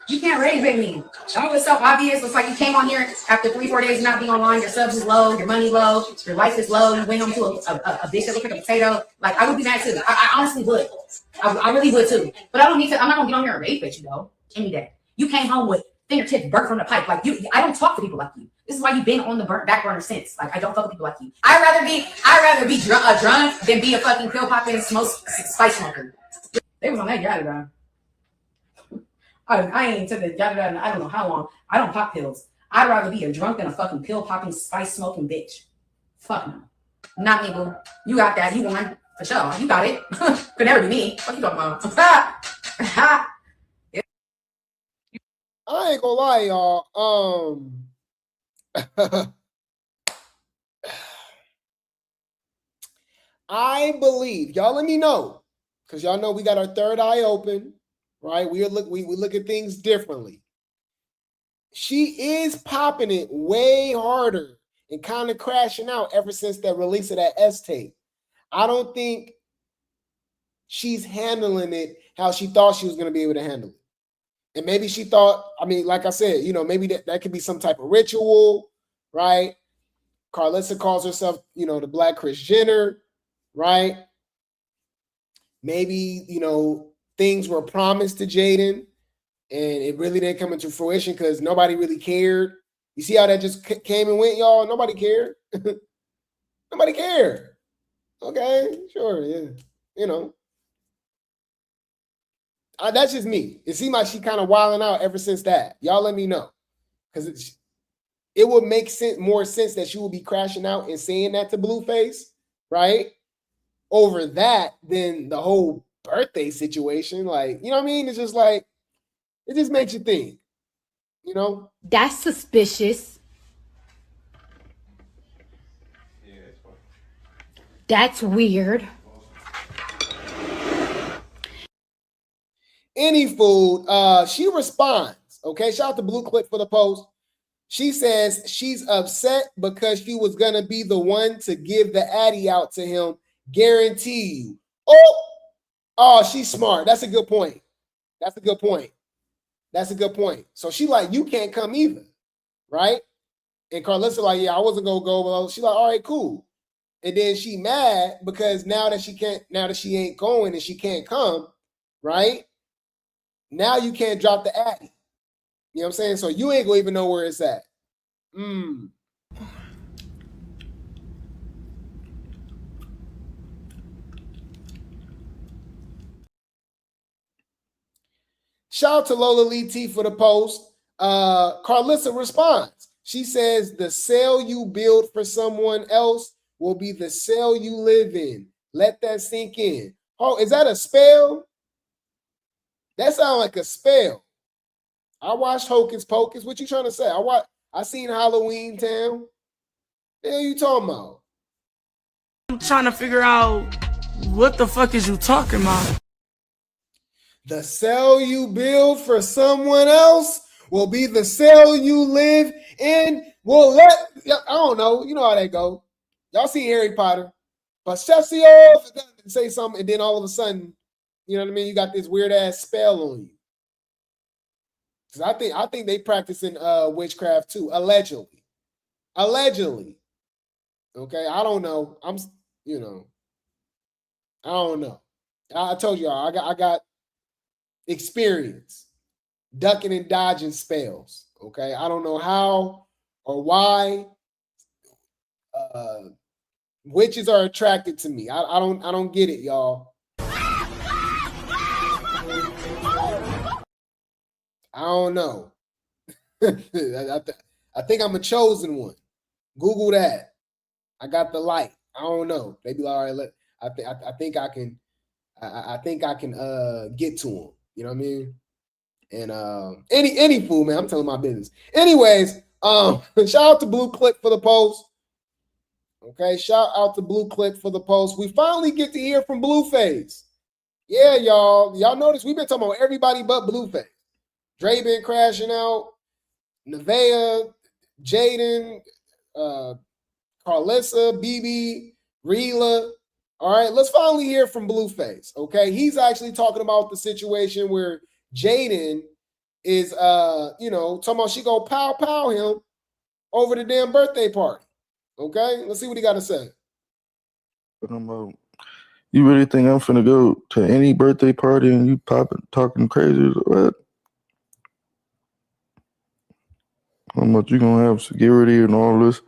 Speaker 19: You can't rage bait me. That was so obvious. Looks like you came on here after 3-4 days of not being online. Your subs is low, your money low, your life is low. You went home to a bitch that looked like a potato. Like, I would be mad too. I honestly would. I really would too. But I don't need to. I'm not gonna get on here and rage bait you though. Any day. You came home with fingertips burnt from the pipe. Like I don't talk to people like you. This is why you've been on the back burner since. Like, I don't fuck with people like you. I'd rather be drunk than be a fucking pill popping spice smoker. They was on that Jaidyn. I ain't took the Jaidyn. I don't know how long. I don't pop pills. I'd rather be a drunk than a fucking pill popping spice smoking bitch. Fuck no. Not me, boo. You got that. You won for sure. You got it. Could never be me. What you talking about?
Speaker 3: I ain't gonna lie, y'all. I believe, y'all let me know, because y'all know we got our third eye open, right? We look at things differently. She is popping it way harder and kind of crashing out ever since that release of that S tape. I don't think she's handling it how she thought she was going to be able to handle it. And maybe she thought, I mean, like I said, maybe that could be some type of ritual, right? Karlissa calls herself, the Black Kris Jenner, right? Maybe, things were promised to Jaidyn and it really didn't come into fruition because nobody really cared. You see how that just came and went, y'all? Nobody cared. Nobody cared. Okay, sure, yeah. That's just me. It seemed like she kind of wilding out ever since that. Y'all let me know. Because it would make more sense that she would be crashing out and saying that to Blueface, right? Over that than the whole birthday situation. Like, you know what I mean? It's just like, it just makes you think,
Speaker 4: That's suspicious. That's weird.
Speaker 3: Any food, she responds, okay? Shout out to Blue Clip for the post. She says she's upset because she was going to be the one to give the Addy out to him. Guarantee you. Oh, she's smart. That's a good point. That's a good point. So she like, you can't come either, right? And Karlissa like, yeah, I wasn't going to go. She like, all right, cool. And then she mad because now that she ain't going and she can't come, right? Now you can't drop the Addy. You know what I'm saying? So you ain't gonna even know where it's at. Shout out to Lola Lee T for the post. Karlissa responds. She says, the cell you build for someone else will be the cell you live in. Let that sink in. Oh, is that a spell? That sounds like a spell. I watched Hocus Pocus. What you trying to say? I seen Halloween Town. The hell you talking about?
Speaker 20: I'm trying to figure out what the fuck is you talking about?
Speaker 3: The cell you build for someone else will be the cell you live in. I don't know. You know how that go. Y'all see Harry Potter. But Celsius say something, and then all of a sudden, you know what I mean? You got this weird ass spell on you. Because I think they practicing witchcraft too, allegedly. Okay, I don't know. I don't know. I told y'all I got experience ducking and dodging spells. Okay, I don't know how or why witches are attracted to me. I don't get it, y'all. I don't know. I think I'm a chosen one. Google that. I got the light. I don't know. They be like, all right, I think I can get to him. You know what I mean? And any fool, man, I'm telling my business. Anyways, shout out to Blue Click for the post. Okay, shout out to Blue Click for the post. We finally get to hear from Blueface. Yeah, y'all. Y'all notice we've been talking about everybody but Blueface. Dre been crashing out. Nevaeh, Jaidyn, Karlissa, BB, Rila. All right, let's finally hear from Blueface. Okay, he's actually talking about the situation where Jaidyn is, talking about she gonna pow him over the damn birthday party. Okay, let's see what he got to say.
Speaker 1: You really think I'm finna go to any birthday party and you talking crazy? What? How much you gonna have security and all this?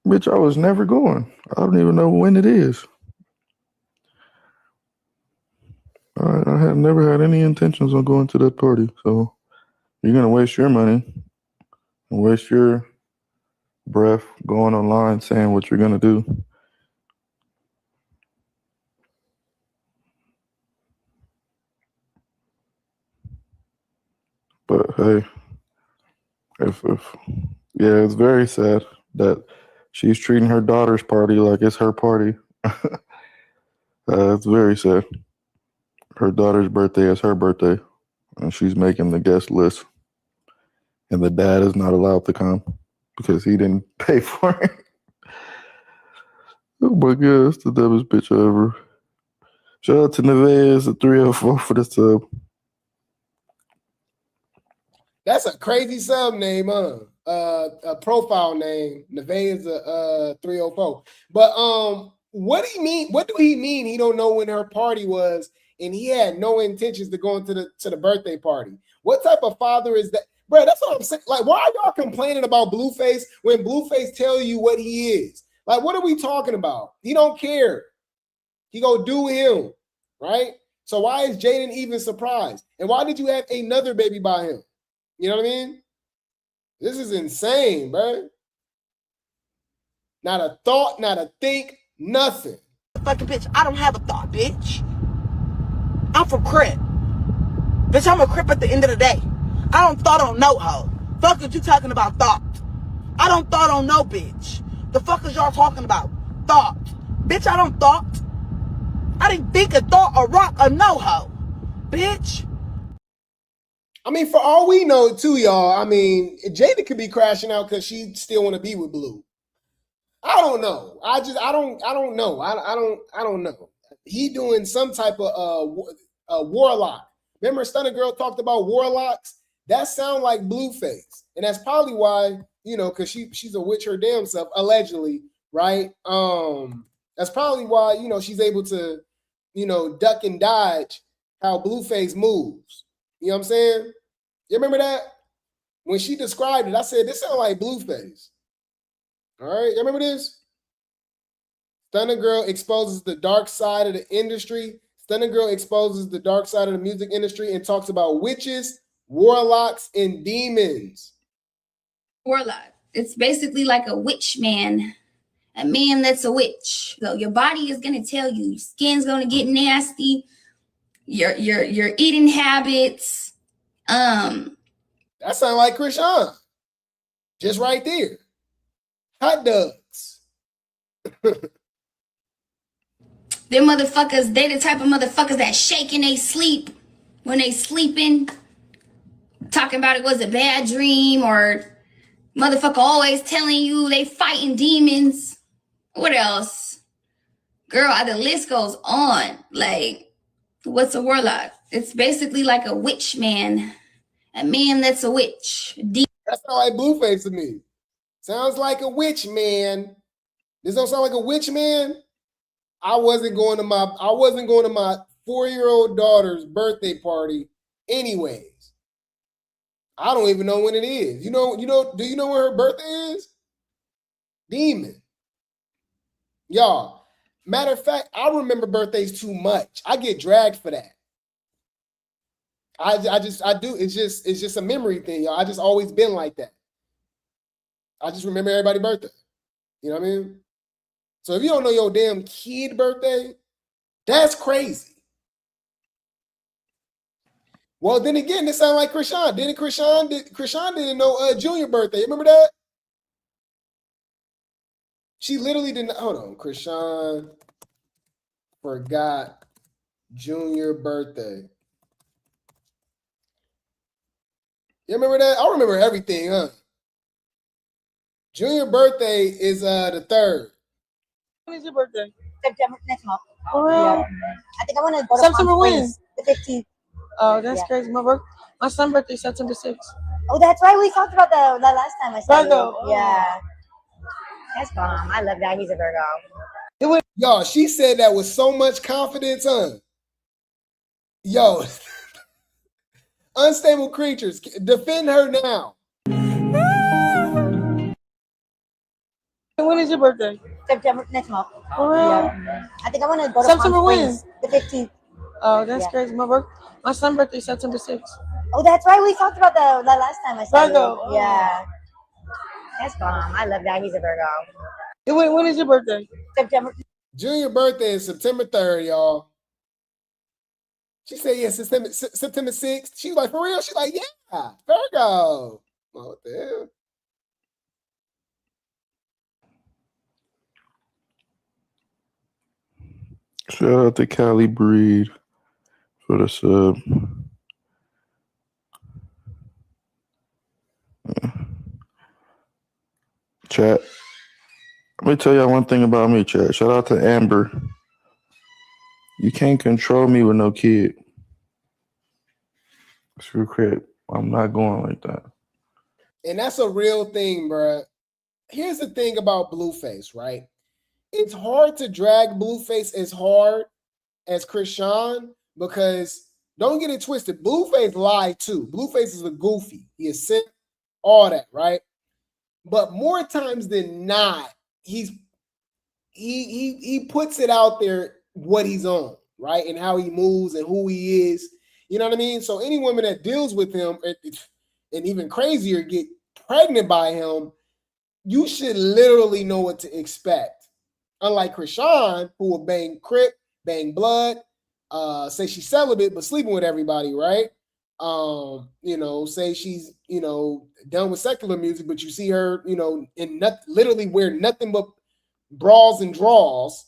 Speaker 1: Bitch, I was never going. I don't even know when it is. I have never had any intentions on going to that party. So you're gonna waste your money and waste your breath going online saying what you're gonna do. But hey, it's very sad that she's treating her daughter's party like it's her party. It's very sad. Her daughter's birthday is her birthday, and she's making the guest list. And the dad is not allowed to come because he didn't pay for it. Oh my God, it's the dumbest bitch ever. Shout out to Nevaeh, the 304 for the sub.
Speaker 3: That's a crazy sub name, huh? A profile name. Nevaeh is a 304. But what do you mean? What do he mean? He don't know when her party was, and he had no intentions to go into the birthday party. What type of father is that, bro? That's what I'm saying. Like, why are y'all complaining about Blueface when Blueface tell you what he is? Like, what are we talking about? He don't care. He go do him, right? So why is Jaidyn even surprised? And why did you have another baby by him? You know what I mean? This is insane, bro. Not a thought, not a think, nothing.
Speaker 14: Fucking bitch, I don't have a thought, bitch. I'm from Crip. Bitch, I'm a Crip at the end of the day. I don't thought on no hoe. Fuck is you talking about thought? I don't thought on no bitch. The fuck is y'all talking about? Thought. Bitch, I don't thought. I didn't think a thought, a rock, a no hoe. Bitch.
Speaker 3: I mean, for all we know, too, y'all. I mean, Jaidyn could be crashing out because she still want to be with Blue. I don't know. I don't know. I don't know. He doing some type of warlock. Remember, Stunner Girl talked about warlocks. That sound like Blueface, and that's probably why, because she's a witch her damn self, allegedly, right? That's probably why she's able to, duck and dodge how Blueface moves. You know what I'm saying? You remember that? When she described it, I said, this sounds like Blueface. All right, you remember this? Stunner Girl exposes the dark side of the industry. Stunner Girl exposes the dark side of the music industry and talks about witches, warlocks, and demons.
Speaker 10: Warlock. It's basically like a witch man. A man that's a witch. So your body is gonna tell you, your skin's gonna get nasty. Your eating habits.
Speaker 3: That sounds like Chrisean. Just right there. Hot dogs.
Speaker 10: Them motherfuckers, they the type of motherfuckers that shake in they sleep when they sleeping. Talking about it was a bad dream, or motherfucker always telling you they fighting demons. What else? Girl, the list goes on. Like, what's a warlock? It's basically like a witch man. A man that's a witch.
Speaker 3: That sounds like Blueface to me. Sounds like a witch man. This don't sound like a witch man. I wasn't going to my 4-year-old daughter's birthday party anyways. I don't even know when it is. Do you know when her birthday is? Demon. Y'all, matter of fact, I remember birthdays too much. I get dragged for that. I do. It's just a memory thing, y'all. I just always been like that. I just remember everybody's birthday. You know what I mean? So if you don't know your damn kid birthday, that's crazy. Well, then again, this sounds like Chrisean. Chrisean didn't know Junior birthday. Remember that? She literally didn't. Hold on. Chrisean forgot Junior birthday. You remember that? I remember everything, huh? Junior birthday is the 3rd.
Speaker 9: When is your birthday?
Speaker 4: September next month.
Speaker 9: Oh, really?
Speaker 4: Yeah. I think I want to go to
Speaker 9: September
Speaker 4: Palm
Speaker 9: when?
Speaker 4: Springs, the 15th.
Speaker 9: Oh, that's crazy. My son's birthday is September 6th.
Speaker 4: Oh, that's right. We talked about that last time I saw
Speaker 9: Virgo.
Speaker 4: you. Yeah. That's bomb. I love that. He's a Virgo.
Speaker 3: Yo, she said that with so much confidence, huh? Yo, unstable creatures, defend her now.
Speaker 9: When is your birthday?
Speaker 4: September next month.
Speaker 9: Oh, really?
Speaker 4: Yeah. I think I want to go to
Speaker 9: September
Speaker 4: Palm
Speaker 9: when?
Speaker 4: Springs, the 15th.
Speaker 9: Oh, that's crazy. My son's birthday is September 6th.
Speaker 4: Oh, that's right. We talked about that last time I saw
Speaker 9: Virgo.
Speaker 4: you. Yeah. That's bomb. I love that. He's a Virgo.
Speaker 9: When is your birthday?
Speaker 4: September.
Speaker 3: Junior birthday is September 3rd, y'all. She said, yeah, September 6th. She was like, for real? She's like, yeah, Virgo. Oh, what the hell?
Speaker 1: Shout out to Cali Breed for the sub. Chat. Let me tell y'all one thing about me, chat. Shout out to Amber. You can't control me with no kid. Screw crap. I'm not going like that.
Speaker 3: And that's a real thing, bruh. Here's the thing about Blueface, right? It's hard to drag Blueface as hard as Chrisean because don't get it twisted. Blueface lied too. Blueface is a goofy. He is sick, all that, right? But more times than not, he puts it out there what he's on, right? And how he moves and who he is. You know what I mean? So any woman that deals with him and even crazier get pregnant by him, you should literally know what to expect. Unlike Chrisean, who will bang Crip, bang blood, say she's celibate but sleeping with everybody, right? Say she's, done with secular music, but you see her, literally wear nothing but bras and draws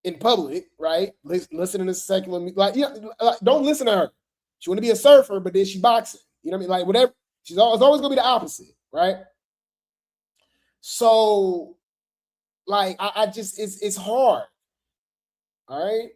Speaker 3: in public, right? Listening to secular music. Like, don't listen to her. She want to be a surfer, but then she boxing. You know what I mean? Like, whatever. She's always going to be the opposite, right? So, like, I just, it's hard. All right?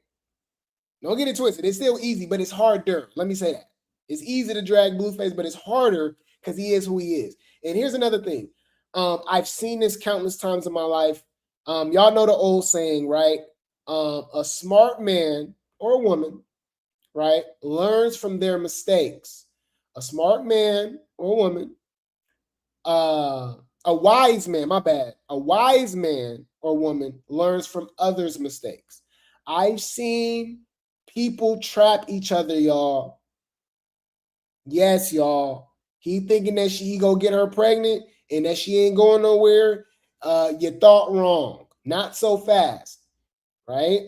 Speaker 3: Don't get it twisted. It's still easy, but it's harder. Let me say that. It's easy to drag Blueface, but it's harder because he is who he is. And here's another thing. I've seen this countless times in my life. Y'all know the old saying, right? A smart man or woman, right, learns from their mistakes. A smart man or woman, a wise man, a wise man or woman learns from others' mistakes. I've seen people trap each other, y'all. Yes, y'all. He thinking that he go get her pregnant and that she ain't going nowhere. You thought wrong. Not so fast, right?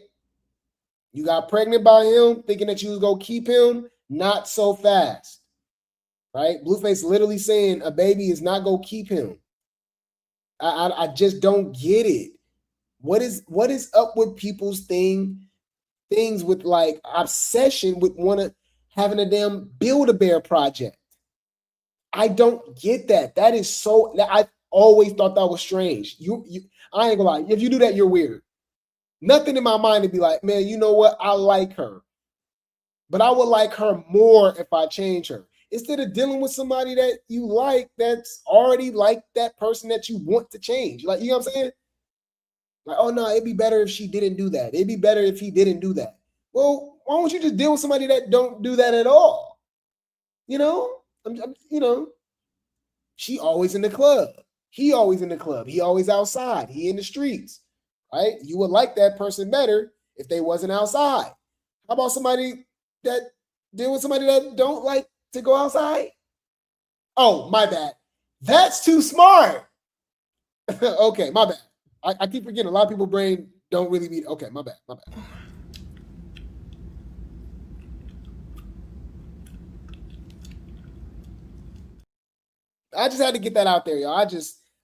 Speaker 3: You got pregnant by him thinking that you was going to keep him. Not so fast, right? Blueface literally saying a baby is not going to keep him. I just don't get it. What is up with people's things with like obsession with having a damn Build-A-Bear project? I don't get that. That is so. I always thought that was strange. I ain't gonna lie. If you do that, you're weird. Nothing in my mind to be like, man, you know what? I like her, but I would like her more if I change her. Instead of dealing with somebody that you like, that's already like that person that you want to change. Like, you know what I'm saying? Like, oh no, it'd be better if she didn't do that. It'd be better if he didn't do that. Well, why don't you just deal with somebody that don't do that at all? She always in the club. He always in the club. He always outside. He in the streets, right? You would like that person better if they wasn't outside. How about somebody that deal with somebody that don't like to go outside? Oh, my bad. That's too smart. Okay, my bad. I keep forgetting. A lot of people brain don't really be okay. My bad. I just had to get that out there, y'all.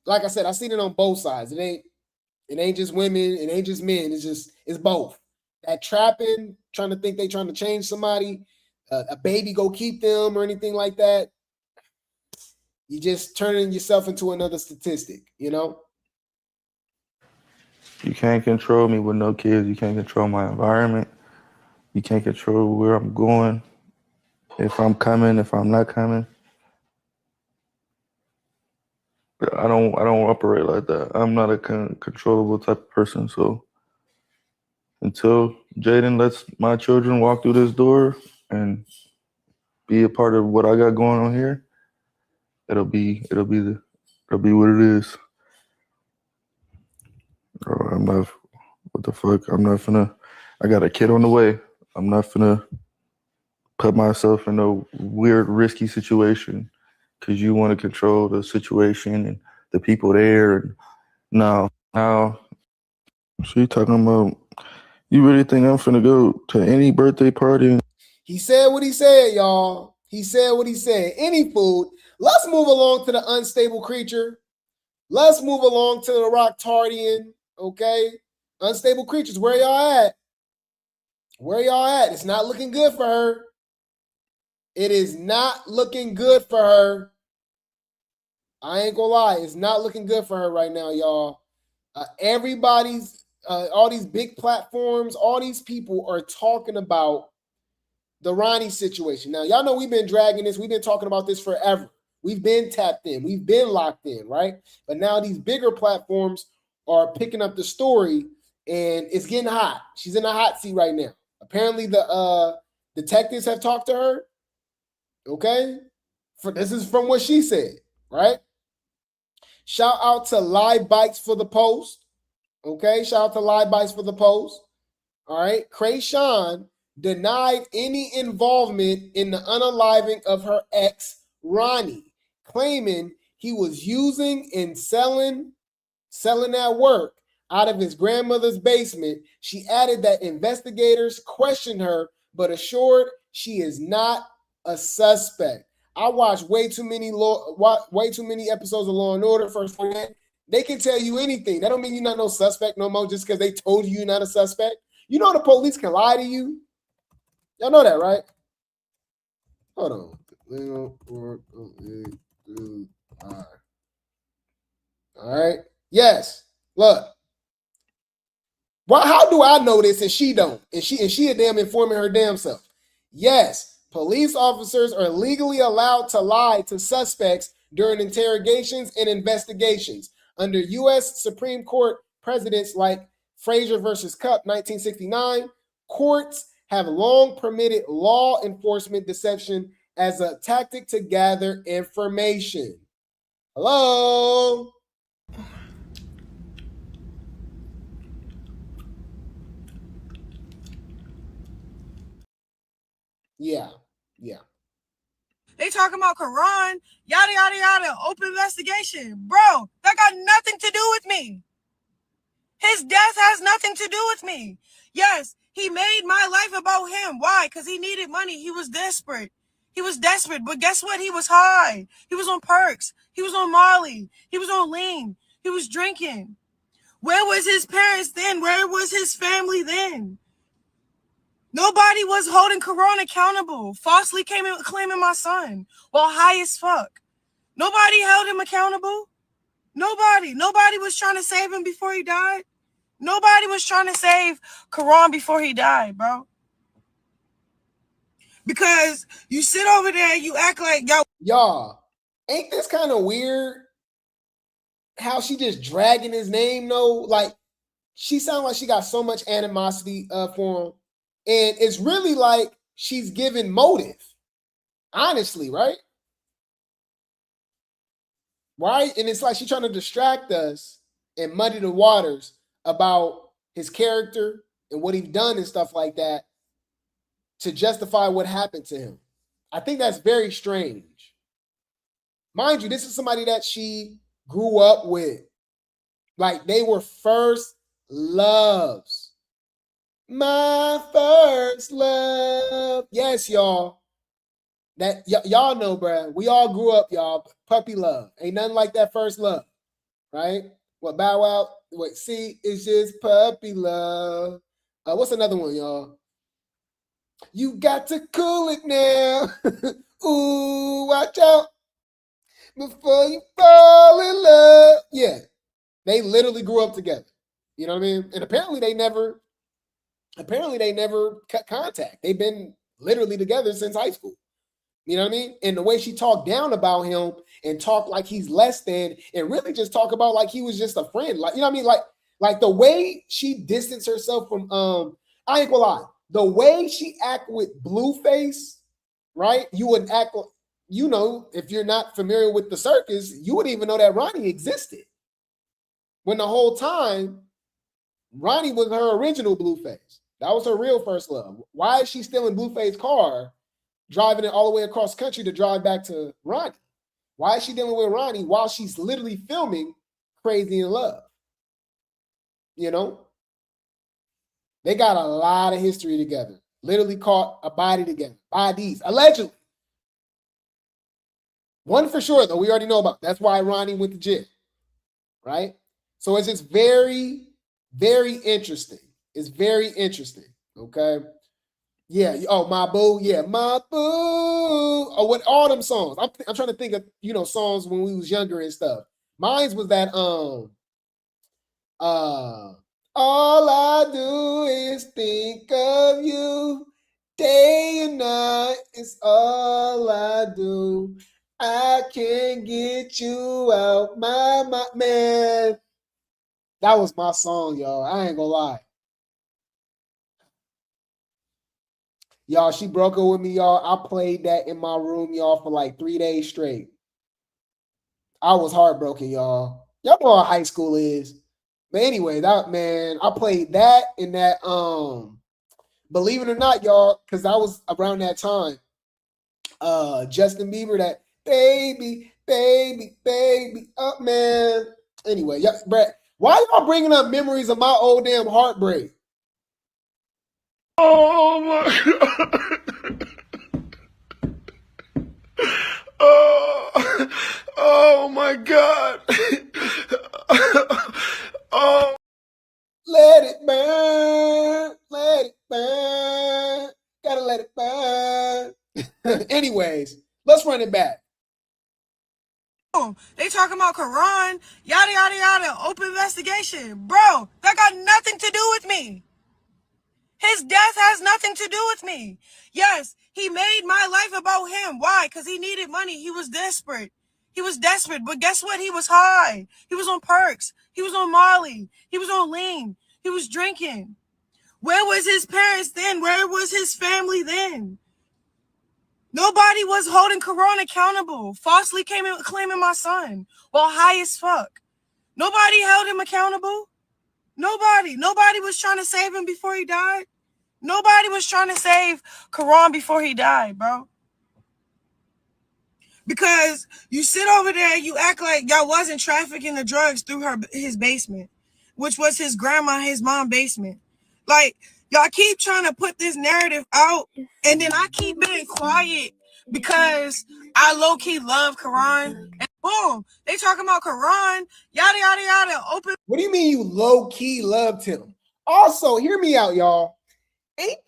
Speaker 3: Like I said, I seen it on both sides. It ain't just women, it ain't just men. It's both. That trapping, trying to think they trying to change somebody, a baby go keep them or anything like that. You just turning yourself into another statistic, you know?
Speaker 1: You can't control me with no kids. You can't control my environment. You can't control where I'm going. If I'm coming, if I'm not coming. I don't operate like that. I'm not a controllable type of person. So until Jaidyn lets my children walk through this door and be a part of what I got going on here, it'll be what it is. I'm not. What the fuck? I'm not finna. I got a kid on the way. I'm not finna put myself in a weird, risky situation because you want to control the situation and the people there. And now, so you talking about? You really think I'm finna go to any birthday party?
Speaker 3: He said what he said, y'all. He said what he said. Any food. Let's move along to the unstable creature. Let's move along to the Rock Tardian. Okay, unstable creatures. Where y'all at? Where y'all at? It's not looking good for her. It is not looking good for her. I ain't gonna lie. It's not looking good for her right now, y'all. Everybody's, all these big platforms, all these people are talking about the Ronny situation. Now, y'all know we've been dragging this. We've been talking about this forever. We've been tapped in. We've been locked in, right? But now these bigger platforms are picking up the story, and it's getting hot. She's in a hot seat right now. Apparently, the detectives have talked to her. Okay? This is from what she said, right? Shout out to Live Bites for the post. Okay? Shout out to Live Bites for the post. All right? Chrisean denied any involvement in the unaliving of her ex, Ronny, claiming he was using and selling that work out of his grandmother's basement. She added that investigators questioned her, but assured she is not a suspect. I watched way too many episodes of Law and Order. First for that, they can tell you anything. That don't mean you're not no suspect no more just because they told you you're not a suspect. You know the police can lie to you. Y'all know that, right? Hold on. All right. Yes. Look. Well, how do I know this and she don't? And she a damn informing her damn self. Yes, police officers are legally allowed to lie to suspects during interrogations and investigations. Under U.S. Supreme Court precedents like Frazier versus Cupp, 1969, courts have long permitted law enforcement deception as a tactic to gather information. Hello? Yeah.
Speaker 9: They talking about Quran, yada, yada, yada, open investigation. Bro, that got nothing to do with me. His death has nothing to do with me. Yes, he made my life about him. Why? Because he needed money. He was desperate. But guess what? He was high. He was on perks. He was on Molly. He was on lean. He was drinking. Where was his parents then? Where was his family then? Nobody was holding Quran accountable. Falsely claiming my son while high as fuck. Nobody held him accountable. Nobody was trying to save him before he died. Nobody was trying to save Quran before he died, bro. Because you sit over there, you act like
Speaker 3: y'all. Ain't this kind of weird? How she just dragging his name though? Like she sounds like she got so much animosity for him, and it's really like she's giving motive. Honestly, right? Right? And it's like she's trying to distract us and muddy the waters about his character and what he's done and stuff like that to justify what happened to him. I think that's very strange. Mind you, this is somebody that she grew up with. Like they were first loves. My first love. Yes, y'all. That y'all know, bruh. We all grew up, y'all. Puppy love. Ain't nothing like that first love, right? What Bow Wow? What? See, it's just puppy love. What's another one, y'all? You got to cool it now. Ooh, watch out before you fall in love. Yeah, they literally grew up together. You know what I mean? And apparently they never cut contact. They've been literally together since high school. You know what I mean? And the way she talked down about him and talked like he's less than, and really just talk about like he was just a friend. Like, you know what I mean? Like the way she distanced herself from I ain't gonna lie. The way she act with Blueface, right? You would act, you know, if you're not familiar with the circus, you wouldn't even know that Ronny existed. When the whole time, Ronny was her original Blueface. That was her real first love. Why is she still in Blueface's car, driving it all the way across country to drive back to Ronny? Why is she dealing with Ronny while she's literally filming Crazy in Love? You know? They got a lot of history together. Literally caught a body together. Bodies, allegedly. One for sure, though, we already know about. That's why Ronny went to jail. Right? So it's just very, very interesting. It's very interesting. Okay? Yeah. Oh, my boo. Yeah, my boo. Oh, what all them songs? I'm trying to think of, you know, songs when we was younger and stuff. Mine was that all I do is think of you day and night. It's all I do. I can't get you out my mind. Man, that was my song, y'all. I ain't gonna lie. Y'all, she broke up with me, y'all. I played that in my room, y'all, for like 3 days straight. I was heartbroken, y'all. Y'all know how high school is. But anyway, that, man, I played that in that, believe it or not, y'all, because I was around that time. Justin Bieber, that baby, baby, baby, up, man. Anyway, yeah, Brett, why y'all bringing up memories of my old damn heartbreak?
Speaker 15: Oh my God. Oh my God. Oh.
Speaker 3: Let it burn. Let it burn. Gotta let it burn. Anyways, let's run it back.
Speaker 9: They talking about Quran, yada, yada, yada, open investigation. Bro, that got nothing to do with me. His death has nothing to do with me. Yes, he made my life about him. Why? Because he needed money. He was desperate. He was desperate. But guess what? He was high. He was on perks. He was on Molly. He was on lean. He was drinking. Where was his parents then? Where was his family then? Nobody was holding Quran accountable. Falsely claiming my son while high as fuck. Nobody held him accountable. Nobody was trying to save him before he died. Nobody was trying to save Quran before he died, bro. Because you sit over there, you act like y'all wasn't trafficking the drugs through his basement, which was his grandma, his mom basement. Like, y'all keep trying to put this narrative out, and then I keep being quiet because I low-key love Quran. And boom, they talking about Quran, yada, yada, yada, open.
Speaker 3: What do you mean you low-key loved him? Also, hear me out, y'all. Ain't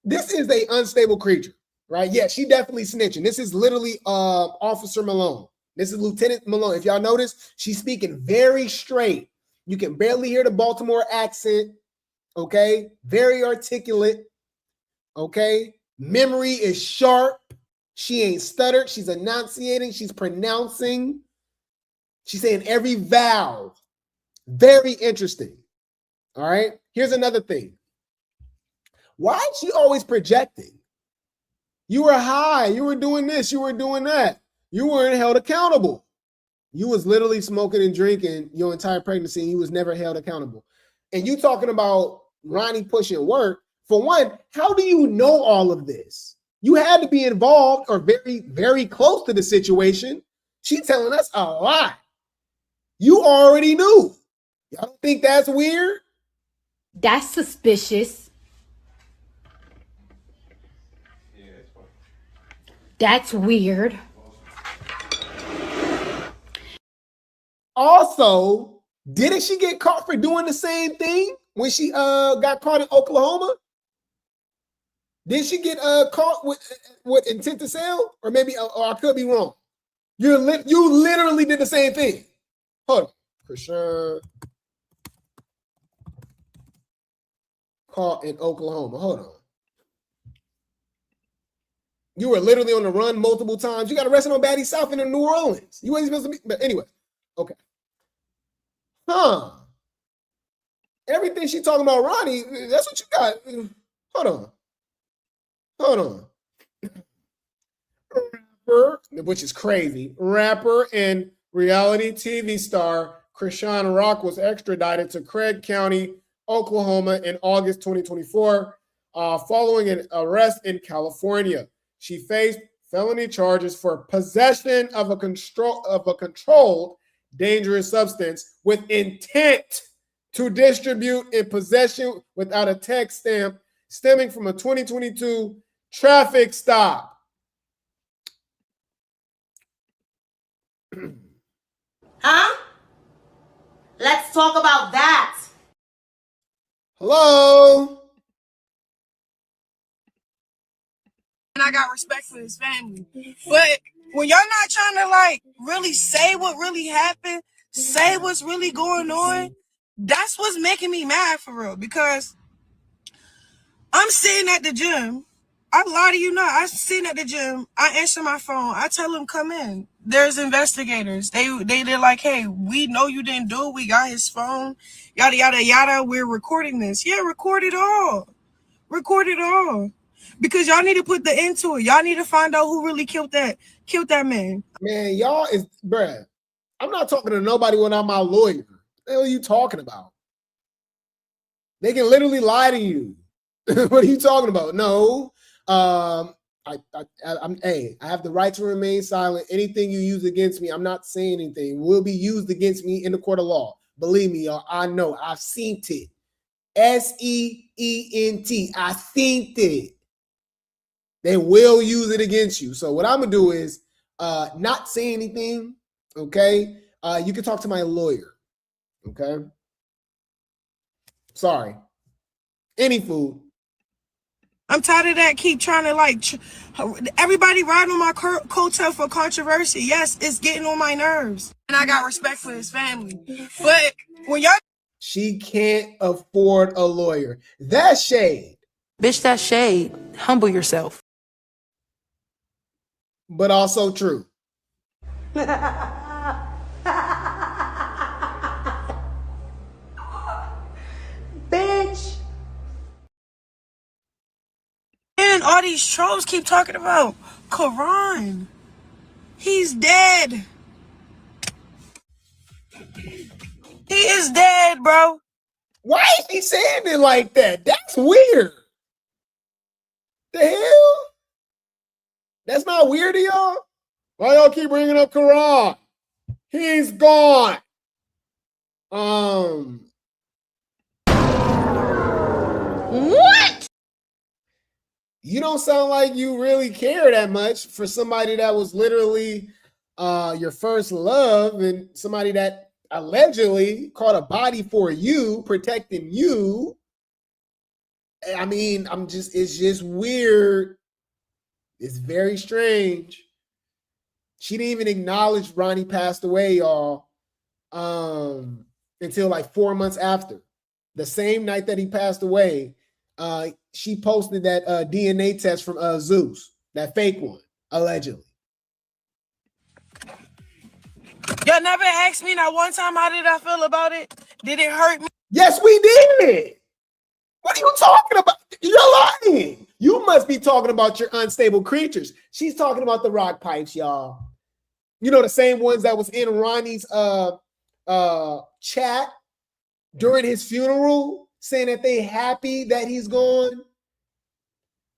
Speaker 3: this is a unstable creature, right? Yeah, she definitely snitching. This is literally Officer Malone. This is Lieutenant Malone. If y'all notice, she's speaking very straight. You can barely hear the Baltimore accent, okay? Very articulate, okay? Memory is sharp. She ain't stuttered. She's enunciating. She's pronouncing. She's saying every vowel. Very interesting, all right? Here's another thing. Why is she always projecting? You were high. You were doing this. You were doing that. You weren't held accountable. You was literally smoking and drinking your entire pregnancy, and you was never held accountable. And you talking about Ronny pushing work. For one, how do you know all of this? You had to be involved or very, very close to the situation. She's telling us a lot. You already knew. Y'all don't think that's weird?
Speaker 10: That's suspicious. That's weird.
Speaker 3: Also, didn't she get caught for doing the same thing when she got caught in Oklahoma? Did she get caught with intent to sell? Or maybe, or I could be wrong. You literally did the same thing. Hold on. Chrisean caught in Oklahoma. Hold on. You were literally on the run multiple times. You got arrested on Baddies South in New Orleans. You wasn't supposed to be, but anyway. Okay. Huh. Everything she talking about Ronny, that's what you got. Hold on. Rapper, which is crazy. Rapper and reality TV star Chrisean Rock was extradited to Craig County, Oklahoma in August 2024 following an arrest in California. She faced felony charges for possession of a controlled dangerous substance with intent to distribute in possession without a tax stamp stemming from a 2022 traffic stop.
Speaker 14: Huh? Let's talk about that.
Speaker 3: Hello?
Speaker 9: And I got respect for his family. But when y'all not trying to like really say what really happened, say what's really going on, that's what's making me mad for real. Because I'm sitting at the gym. I lie to you not. I'm sitting at the gym. I answer my phone. I tell them come in. There's investigators. They're like, hey, we know you didn't do it. We got his phone. Yada yada yada. We're recording this. Yeah, record it all. Record it all. Because y'all need to put the end to it. Y'all need to find out who really killed that man.
Speaker 3: Man, y'all is, bruh. I'm not talking to nobody without my lawyer. What the hell are you talking about? They can literally lie to you. What are you talking about? No. I have the right to remain silent. Anything you use against me, I'm not saying anything, will be used against me in the court of law. Believe me, y'all. I know. I've seen it. SEENT. I seen it. They will use it against you. So what I'm gonna do is not say anything. Okay. You can talk to my lawyer. Okay. Sorry. Any food.
Speaker 9: I'm tired of that. Keep trying to like everybody riding on my coattail for controversy. Yes, it's getting on my nerves. And I got respect for his family. But when y'all,
Speaker 3: she can't afford a lawyer. That's shade.
Speaker 8: Bitch, that's shade. Humble yourself.
Speaker 3: But also true.
Speaker 14: Bitch.
Speaker 9: And all these trolls keep talking about Quran. He's dead. He is dead, bro.
Speaker 3: Why is he saying it like that? That's weird. The hell? That's not weird to y'all? Why y'all keep bringing up Quran? He's gone.
Speaker 10: What?
Speaker 3: You don't sound like you really care that much for somebody that was literally your first love and somebody that allegedly caught a body for you, protecting you. I mean, it's just weird. It's very strange. She didn't even acknowledge Ronny passed away, y'all, until like 4 months after. The same night that he passed away, she posted that DNA test from Zeus, that fake one, allegedly.
Speaker 9: Y'all never asked me that one time how did I feel about it? Did it hurt me?
Speaker 3: Yes, we did. What are you talking about? You're lying. You must be talking about your unstable creatures. She's talking about the rock pipes, y'all. You know, the same ones that was in Ronnie's chat during his funeral, saying that they happy that he's gone.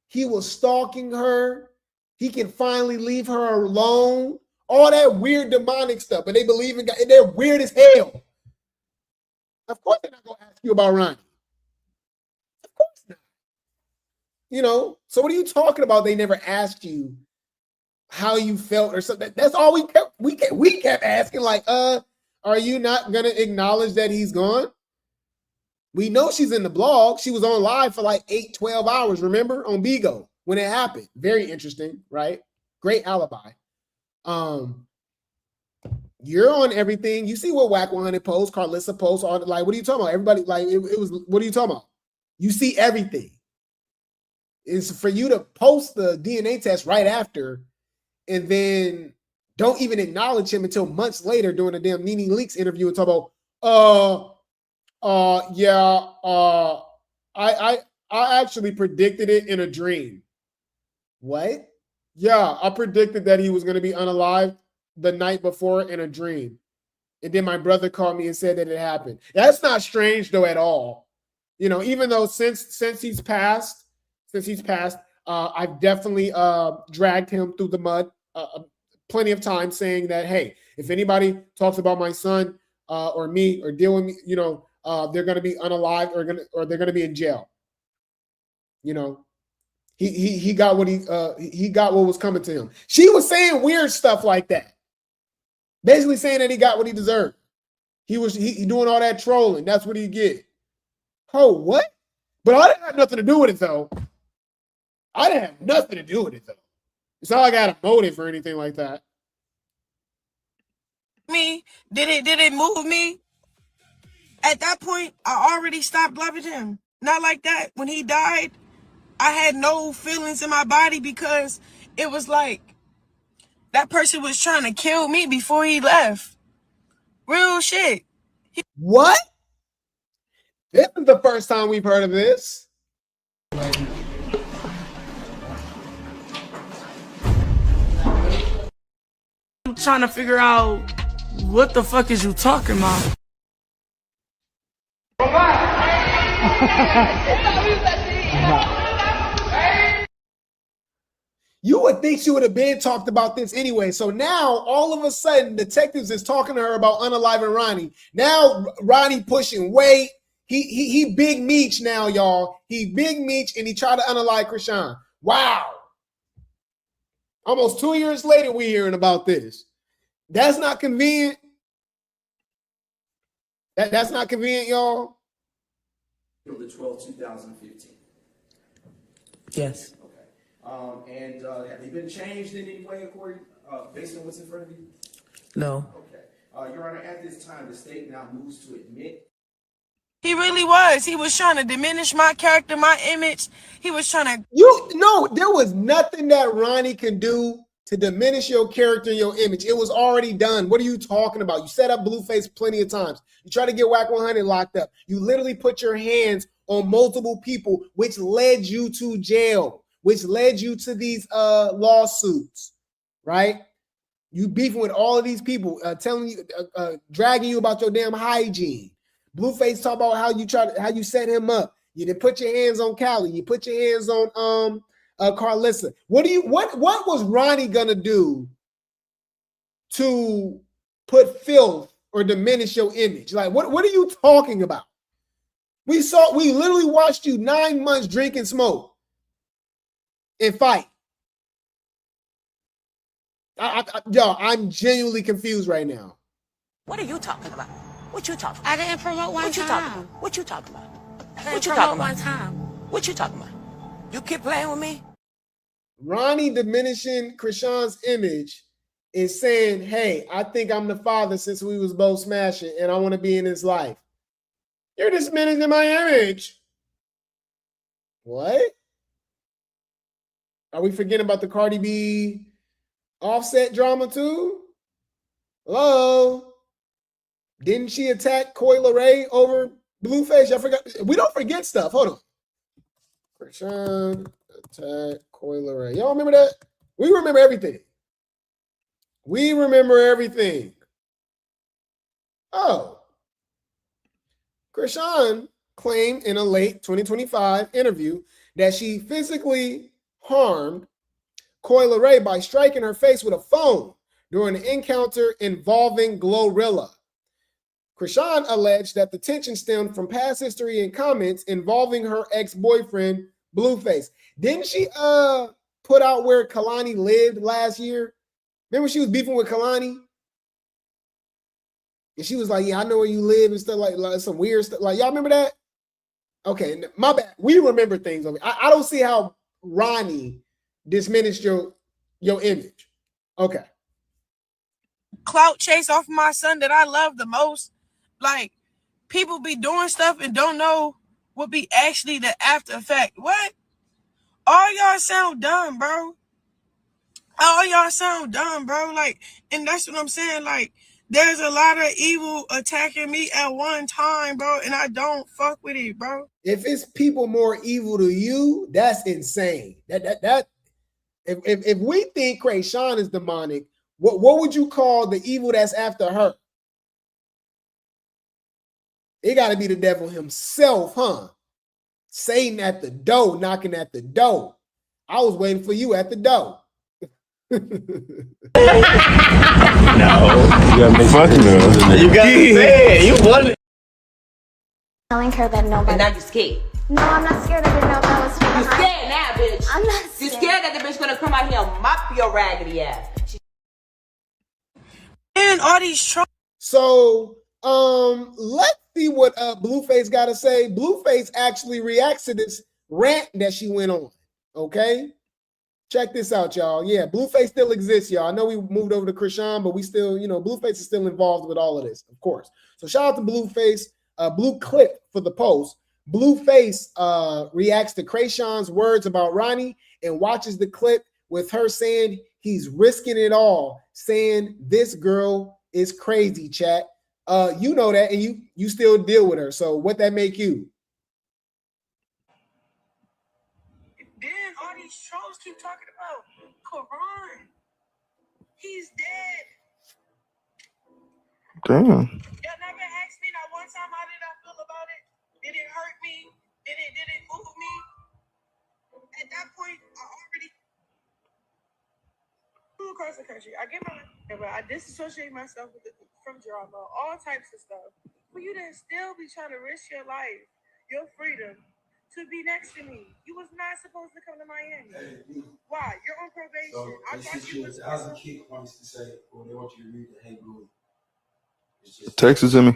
Speaker 3: He was stalking her. He can finally leave her alone. All that weird demonic stuff. And they believe in God. And they're weird as hell. Of course they're not going to ask you about Ronny. Of course not. You know, so what are you talking about? They never asked you how you felt or something. That's all we kept asking, like, are you not going to acknowledge that he's gone? We know she's in the blog. She was on live for like 12 hours, remember? On Bigo when it happened. Very interesting, right? Great alibi. You're on everything. You see what Whack 100 posts, Karlissa posts, all like, what are you talking about? Everybody, like, it was, what are you talking about? You see everything. It's for you to post the DNA test right after and then don't even acknowledge him until months later during a damn Nene Leakes interview and talk about, I actually predicted it in a dream. What? Yeah, I predicted that he was going to be unalived the night before in a dream. And then my brother called me and said that it happened. That's not strange though at all. You know, even though since he's passed, I've definitely dragged him through the mud plenty of times saying that, hey, if anybody talks about my son or me or deal with me, you know, they're going to be unalived or they're going to be in jail. You know, he got what he got what was coming to him. She was saying weird stuff like that, basically saying that he got what he deserved. He doing all that trolling. That's what he get. Oh, what? But I didn't have nothing to do with it though. I didn't have nothing to do with it though. It's not like I had a motive or anything like that.
Speaker 9: Me? Did it move me? At that point, I already stopped loving him. Not like that. When he died, I had no feelings in my body because it was like that person was trying to kill me before he left. Real shit.
Speaker 3: What? This is the first time we've heard of this.
Speaker 20: I'm trying to figure out what the fuck is you talking about?
Speaker 3: You would think she would have been talked about this anyway. So now, all of a sudden, detectives is talking to her about unaliving Ronny. Now, Ronny pushing weight. He big meech now, y'all. He big meech, and he tried to unalive Chrisean. Wow. Almost 2 years later, we're hearing about this. That's not convenient. That's not convenient, y'all.
Speaker 18: The 12th, 2015.
Speaker 20: Yes.
Speaker 18: And have they been changed in any way according, based on what's in front of you?
Speaker 20: No.
Speaker 18: Okay. Your Honor, at this time, the state now moves to admit.
Speaker 9: He really was. He was trying to diminish my character, my image. He was trying to...
Speaker 3: There was nothing that Ronny can do to diminish your character and your image. It was already done. What are you talking about? You set up Blueface plenty of times. You try to get Whack 100 locked up. You literally put your hands on multiple people, which led you to jail, which led you to these lawsuits, right? You beefing with all of these people, telling you, dragging you about your damn hygiene. Blueface talk about how you set him up. You didn't put your hands on Callie. You put your hands on Karlissa. What was Ronny gonna do to put filth or diminish your image? Like, what are you talking about? We literally watched you 9 months drink and smoke and fight. Y'all, I'm genuinely confused right now.
Speaker 14: What are you talking about? What you talking
Speaker 2: I didn't promote one time.
Speaker 14: What you talking about?
Speaker 2: What you talking about? One time.
Speaker 14: What you talking about? You keep playing with me?
Speaker 3: Ronny diminishing Chrisean's image is saying, hey, I think I'm the father since we was both smashing and I want to be in his life. You're diminishing my image. What? Are we forgetting about the Cardi B Offset drama too? Hello? Didn't she attack Coi Leray over Blueface? I forgot. We don't forget stuff. Hold on. Chrisean attack Coi Leray. Y'all remember that? We remember everything. We remember everything. Oh. Chrisean claimed in a late 2025 interview that she physically harmed Coi Leray by striking her face with a phone during an encounter involving Glorilla. Chrisean alleged that the tension stemmed from past history and comments involving her ex-boyfriend, Blueface. Didn't she put out where Kalani lived last year? Remember she was beefing with Kalani? And she was like, yeah, I know where you live and stuff like some weird stuff. Like, y'all remember that? Okay, my bad. We remember things. I don't see how Ronny diminished your image. Okay.
Speaker 9: Clout chase off my son that I love the most. Like, people be doing stuff and don't know what be actually the after effect. What? All y'all sound dumb, bro. All y'all sound dumb, bro. Like, and that's what I'm saying. Like, there's a lot of evil attacking me at one time, bro, and I don't fuck with it, bro.
Speaker 3: If it's people more evil to you, that's insane. If we think Chrisean is demonic, what would you call the evil that's after her? It got to be the devil himself, huh? Satan at the door, knocking at the door. I was waiting for you at the door.
Speaker 12: No. Fuck no. You got to say it. You want it.
Speaker 11: Telling her that nobody.
Speaker 14: And now you're scared.
Speaker 11: No, I'm not scared of her. No, that was
Speaker 14: You're scared now, bitch.
Speaker 11: I'm not scared.
Speaker 14: You're scared that the bitch gonna come out here and mop your raggedy ass.
Speaker 9: And all these trolls.
Speaker 3: So, let's see what Blueface got to say. Blueface actually reacts to this rant that she went on. Okay, check this out, y'all. Yeah, Blueface still exists, y'all. I know we moved over to Chrisean, but we still, Blueface is still involved with all of this, of course. So shout out to Blueface. Blue clip for the post. Blueface reacts to Chrisean's words about Ronny and watches the clip with her saying he's risking it all, saying this girl is crazy, chat. You know that, and you still deal with her. So what that make you?
Speaker 9: Then all these trolls keep talking about Quran. He's dead.
Speaker 1: Damn.
Speaker 9: Y'all never asked me that one time how did I feel about it? Did it hurt me? Did it move me? At that point, I already flew across the country. I get my but I disassociate myself from drama, all types of stuff. For you to still be trying to risk your life, your freedom, to be next to me. You was not supposed to come to Miami. Why? You're on probation.
Speaker 18: So
Speaker 9: I thought you was
Speaker 18: as a kid wants to say, well, they want you to read the Hey Google.
Speaker 1: Text it to me.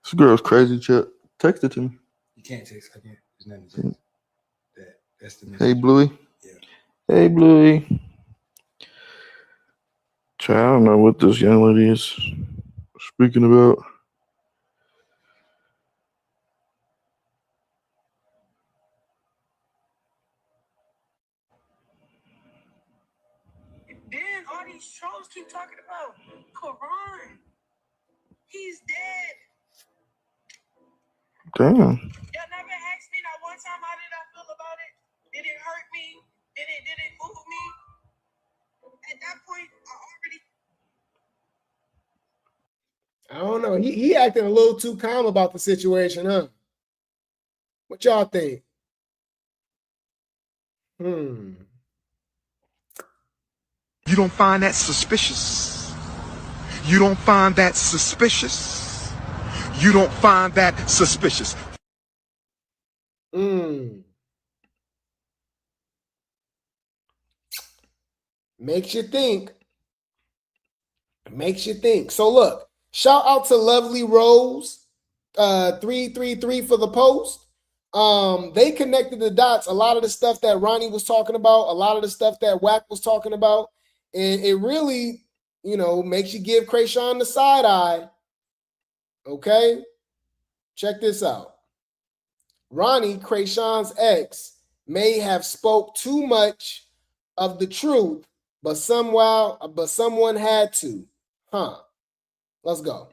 Speaker 1: This girl's crazy, chat. Text it to me.
Speaker 18: You can't text. I can't. There's nothing to text. That's the message.
Speaker 1: Hey, Bluey.
Speaker 18: Yeah.
Speaker 1: Hey, Bluey. Chat, I don't know what this young lady is speaking about.
Speaker 9: Then all these trolls keep talking about Quran. He's dead.
Speaker 1: Damn.
Speaker 9: Y'all never asked me that one time how did I feel about it? Did it hurt me? Did it move me? At that point, I already.
Speaker 3: I don't know. He acting a little too calm about the situation, huh? What y'all think?
Speaker 15: You don't find that suspicious? You don't find that suspicious? You don't find that suspicious?
Speaker 3: Makes you think. Makes you think. So look, shout out to Lovely Rose 333 for the post. They connected the dots. A lot of the stuff that Ronny was talking about, a lot of the stuff that Wack was talking about, and it really, makes you give Chrisean the side eye. Okay, check this out. Ronny, Chrisean's ex, may have spoke too much of the truth, but someone had to. Let's go.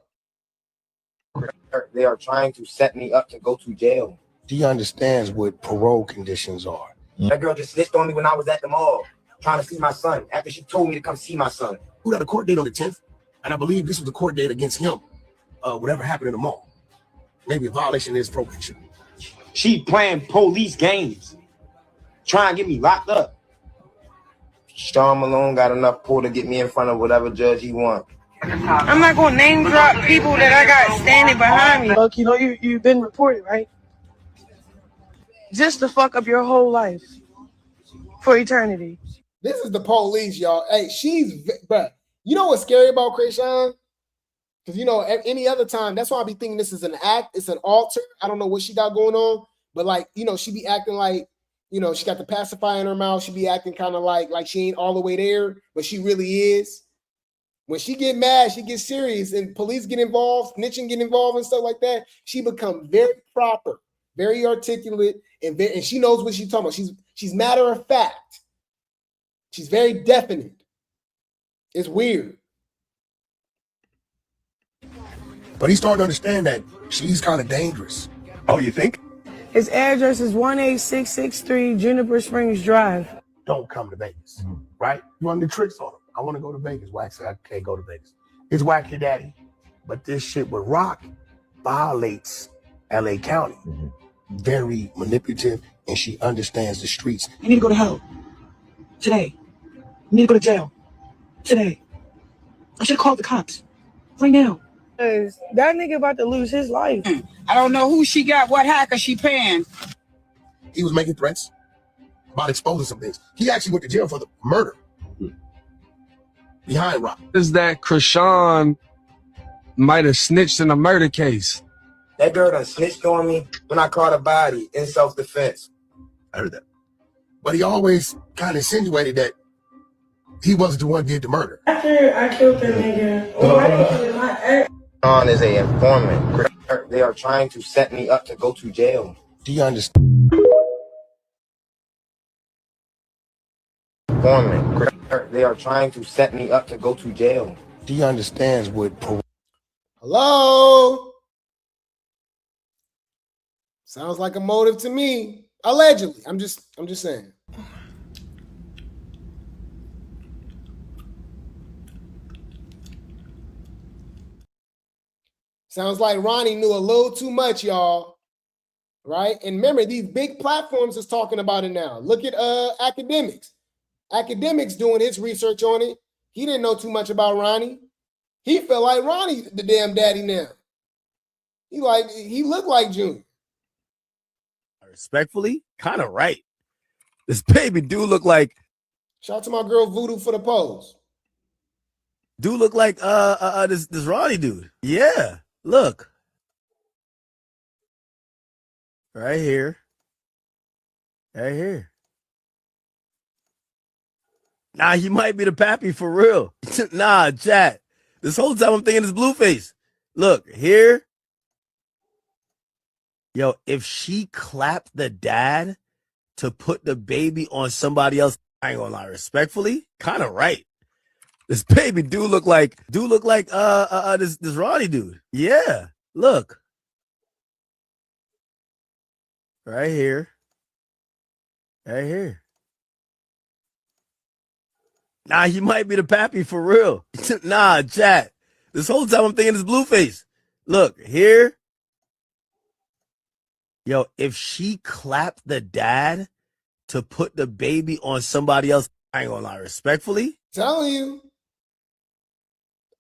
Speaker 21: They are trying to set me up to go to jail.
Speaker 22: He understands what parole conditions are.
Speaker 21: That girl just snitched on me when I was at the mall trying to see my son after she told me to come see my son.
Speaker 22: We got a court date on the 10th, and I believe this was the court date against him. Whatever happened in the mall. Maybe a violation of his probation.
Speaker 21: She playing police games, trying to get me locked up. Sean Malone got enough pull to get me in front of whatever judge he wants.
Speaker 9: I'm not gonna name drop people that I got standing behind me. Look, you know you've been reported, right? Just to fuck up your whole life for eternity.
Speaker 3: This is the police, y'all. Hey, bruh. You know what's scary about Chrisean? Because, you know, any other time, that's why I be thinking this is an act. It's an alter. I don't know what she got going on. But, like, you know, she be acting like, you know, she got the pacifier in her mouth. She be acting kind of like she ain't all the way there, but she really is. When she get mad, she gets serious, and police get involved, snitching get involved and stuff like that. She become very proper, very articulate, and she knows what she's talking about. She's matter of fact. She's very definite. It's weird.
Speaker 22: But he's starting to understand that she's kind of dangerous. Oh, you think?
Speaker 9: His address is 18663 Juniper Springs Drive.
Speaker 22: Don't come to Vegas, right? You want to do tricks on him. I want to go to Vegas. Whack said I can't go to Vegas. It's whack your daddy. But this shit with Rock violates LA County. Very manipulative, and she understands the streets. You need to go to hell today. You need to go to jail today. I should have called the cops right now.
Speaker 9: That nigga about to lose his life.
Speaker 14: I don't know who she got, what hacker she paying.
Speaker 22: He was making threats about exposing some things. He actually went to jail for the murder behind Rock.
Speaker 6: Is that Chrisean might have snitched in a murder case?
Speaker 21: That girl done snitched on me when I caught a body in self-defense.
Speaker 22: I heard that. But he always kind of insinuated that he wasn't the one who did the murder.
Speaker 9: After I killed that nigga,
Speaker 21: Chrisean is an informant. They are trying to set me up to go to jail.
Speaker 22: Do you understand?
Speaker 21: Informant. They are trying to set me up to go to jail.
Speaker 22: Do you understand what?
Speaker 3: Hello? Sounds like a motive to me. Allegedly. I'm just saying. Sounds like Ronny knew a little too much, y'all. Right? And remember, these big platforms is talking about it now. Look at academics. Academics doing his research on it. He didn't know too much about Ronny. He felt like Ronny the damn daddy now. He looked like Junior.
Speaker 13: Respectfully, kind of right. This baby do look like.
Speaker 3: Shout out to my girl Voodoo for the pose.
Speaker 13: Do look like this Ronny dude. Yeah, look. Right here. Right here. Nah, he might be the pappy for real. Nah, chat. This whole time I'm thinking it's Blueface. Look, here. Yo, if she clapped the dad to put the baby on somebody else, I ain't gonna lie, respectfully, kind of right. This baby do look like this Ronny dude. Yeah, look. Right here. Right here. Nah, he might be the pappy for real. Nah, chat. This whole time I'm thinking it's Blueface. Look, here. Yo, if she clapped the dad to put the baby on somebody else, I ain't gonna lie, respectfully.
Speaker 3: Telling you.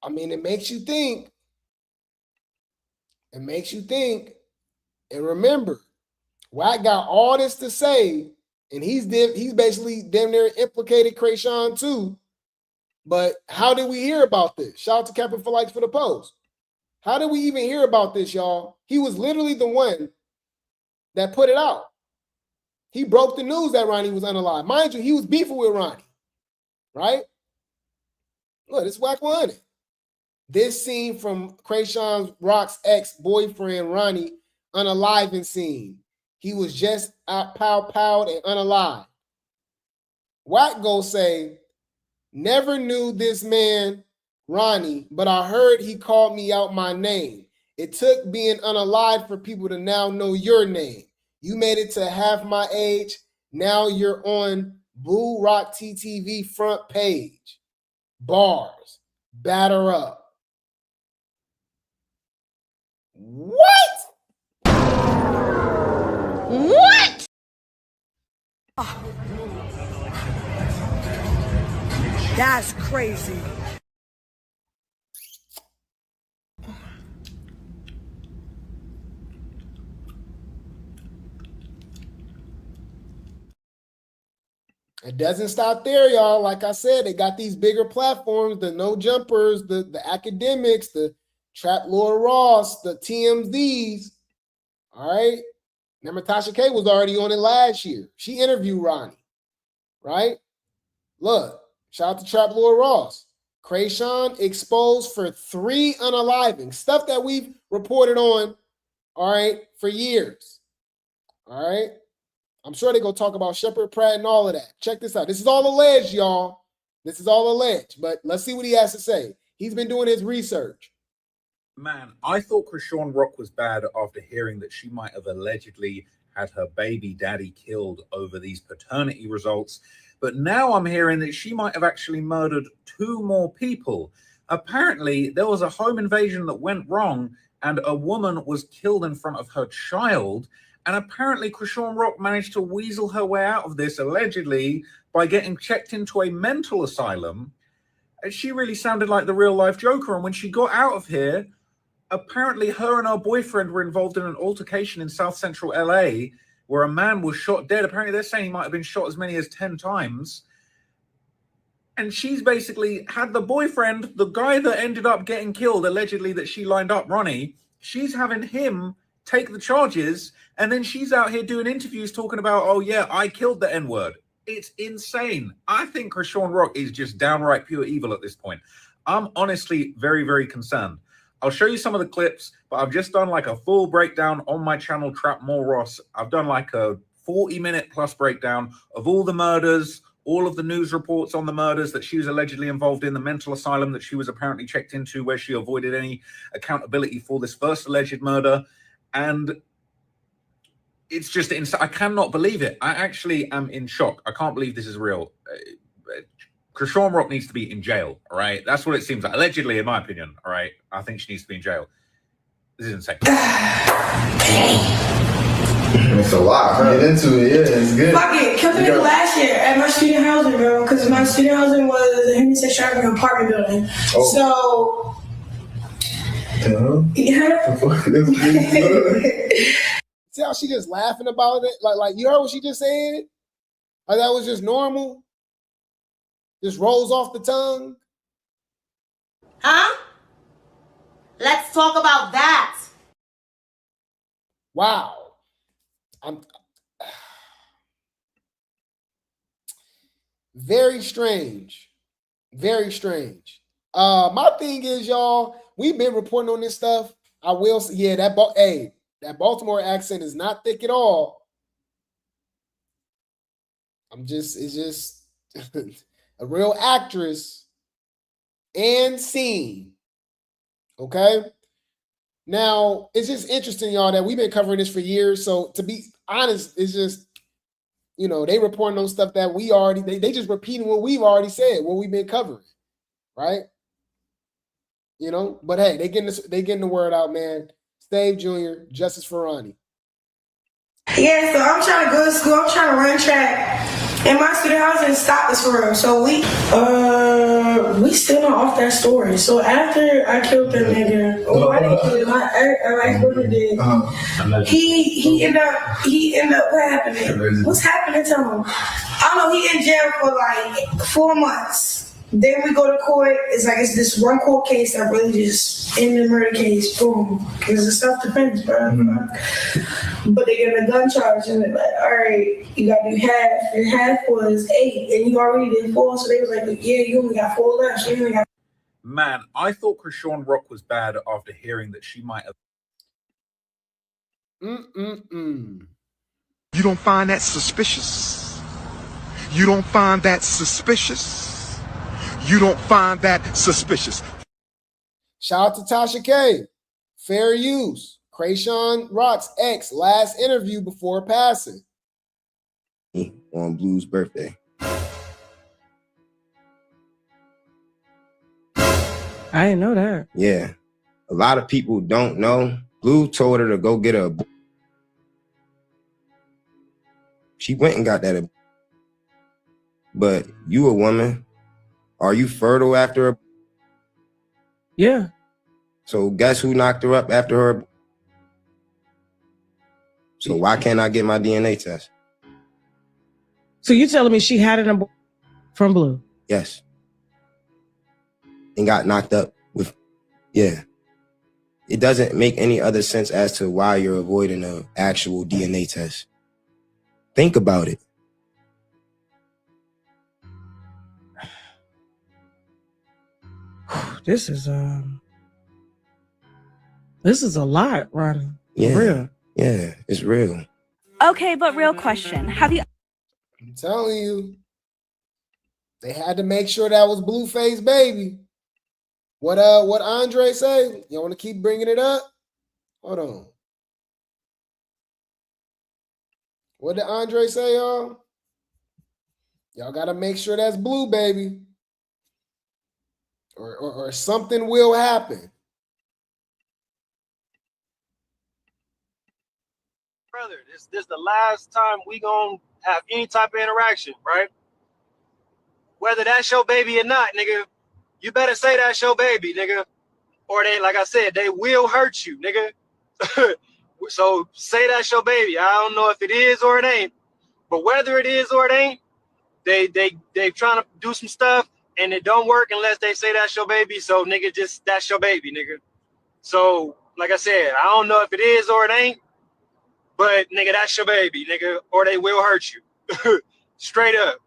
Speaker 3: I mean, it makes you think. It makes you think. And remember, Wack got all this to say, and he's basically damn near implicated Chrisean too. But how did we hear about this? Shout out to Captain for Likes for the post. How did we even hear about this, y'all? He was literally the one that put it out. He broke the news that Ronny was unalive. Mind you, he was beefing with Ronny, right? Look, this Wack 100. This scene from Chrisean Rock's ex-boyfriend, Ronny, unaliving scene. He was just out pow-powed and unalive. Wack go say, never knew this man, Ronny, but I heard he called me out my name. It took being unalive for people to now know your name. You made it to half my age. Now you're on Blue Rock TTV front page. Bars. Batter up. What?
Speaker 9: What? That's crazy.
Speaker 3: It doesn't stop there, y'all. Like I said, they got these bigger platforms, the no jumpers, the academics, the Trap Lord Ross, the TMZs. All right. Remember, Tasha K was already on it last year. She interviewed Ronny, right? Look, shout out to Trap Lord Ross. Chrisean exposed for 3 unalivings, stuff that we've reported on, all right, for years. All right. I'm sure they're going to talk about Shepard Pratt and all of that. Check this out. This is all alleged, y'all. This is all alleged, but let's see what he has to say. He's been doing his research.
Speaker 5: Man, I thought Chrisean Rock was bad after hearing that she might have allegedly had her baby daddy killed over these paternity results. But now I'm hearing that she might have actually murdered 2 more people. Apparently, there was a home invasion that went wrong and a woman was killed in front of her child. And apparently Chrisean Rock managed to weasel her way out of this, allegedly, by getting checked into a mental asylum. And she really sounded like the real-life Joker. And when she got out of here, apparently her and her boyfriend were involved in an altercation in South Central LA where a man was shot dead. Apparently they're saying he might have been shot as many as 10 times. And she's basically had the boyfriend, the guy that ended up getting killed, allegedly that she lined up, Ronny, she's having him take the charges, and then she's out here doing interviews talking about, oh yeah, I killed the N-word. It's insane. I think Chrisean Rock is just downright pure evil at this point. I'm honestly very, very concerned. I'll show you some of the clips, but I've just done like a full breakdown on my channel, Trap More Ross. I've done like a 40-minute plus breakdown of all the murders, all of the news reports on the murders that she was allegedly involved in, the mental asylum that she was apparently checked into where she avoided any accountability for this first alleged murder. And it's just insane. I cannot believe it. I actually am in shock. I can't believe this is real. Chrisean Rock needs to be in jail, all right? That's what it seems like. Allegedly, in my opinion, all right? I think she needs to be in jail. This is insane.
Speaker 7: It's a lot. Get into it, yeah, it's good.
Speaker 9: Fuck it, killed me last year at my student housing, bro, because my student housing was a human sexuality apartment building.
Speaker 7: Oh.
Speaker 9: So, yeah.
Speaker 3: See how she just laughing about it? Like you heard what she just said? Like that was just normal? Just rolls off the tongue?
Speaker 4: Huh? Let's talk about that.
Speaker 3: Wow. Very strange. Very strange. My thing is, y'all, we've been reporting on this stuff. I will say, yeah, that Baltimore accent is not thick at all. It's just a real actress and scene. Okay? Now, it's just interesting, y'all, that we've been covering this for years. So to be honest, it's just, you know, they reporting on stuff that we already, they just repeating what we've already said, what we've been covering. Right? You know, but hey, they getting the word out, man. Stave Jr., justice for Ronny.
Speaker 9: Yeah, so I'm trying to go to school. I'm trying to run track. And my student housing stopped us for real. So we still not off that story. So after I killed that nigga, I didn't kill him. My ex-boyfriend did. He ended up, what happened? What's happening to him? I don't know, he in jail for like 4 months. Then we go to court. It's this one court case that really just in the murder case. Boom. Because it's self-defense, bro. Mm-hmm. But they get a gun charge and they're like, all right, you got to do half. And half was 8. And you already did 4. So they was like, yeah, you only got 4 left. You only got.
Speaker 5: Man, I thought Chrisean Rock was bad after hearing that she might have.
Speaker 15: You don't find that suspicious? You don't find that suspicious? You don't find that suspicious?
Speaker 3: Shout out to Tasha K. Fair use. Chrisean Rock's ex last interview before passing.
Speaker 21: On Blue's birthday.
Speaker 9: I didn't know that.
Speaker 21: Yeah. A lot of people don't know. Blue told her to go get a. She went and got that. But you a woman. Are you fertile after her?
Speaker 9: Yeah.
Speaker 21: So guess who knocked her up after her? So why can't I get my DNA test?
Speaker 9: So you telling me she had an abortion from Blue?
Speaker 16: Yes. And got knocked up with, yeah. It doesn't make any other sense as to why you're avoiding an actual DNA test. Think about it.
Speaker 9: This is a lot, Ronny.
Speaker 16: Yeah.
Speaker 9: Real.
Speaker 16: Yeah, it's real.
Speaker 17: Okay, but real question. Have you
Speaker 3: I'm telling you, they had to make sure that was Blueface baby. What Andre say? You want to keep bringing it up? Hold on. What did Andre say, y'all? Y'all got to make sure that's Blue baby. Or something will happen.
Speaker 13: Brother, this is the last time we gonna have any type of interaction, right? Whether that's your baby or not, nigga, you better say that's your baby, nigga. Or they, like I said, they will hurt you, nigga. So say that's your baby. I don't know if it is or it ain't, but whether it is or it ain't, they trying to do some stuff and it don't work unless they say that's your baby. So nigga, just that's your baby, nigga. So like I said, I don't know if it is or it ain't, but nigga, that's your baby, nigga, or they will hurt you. Straight up.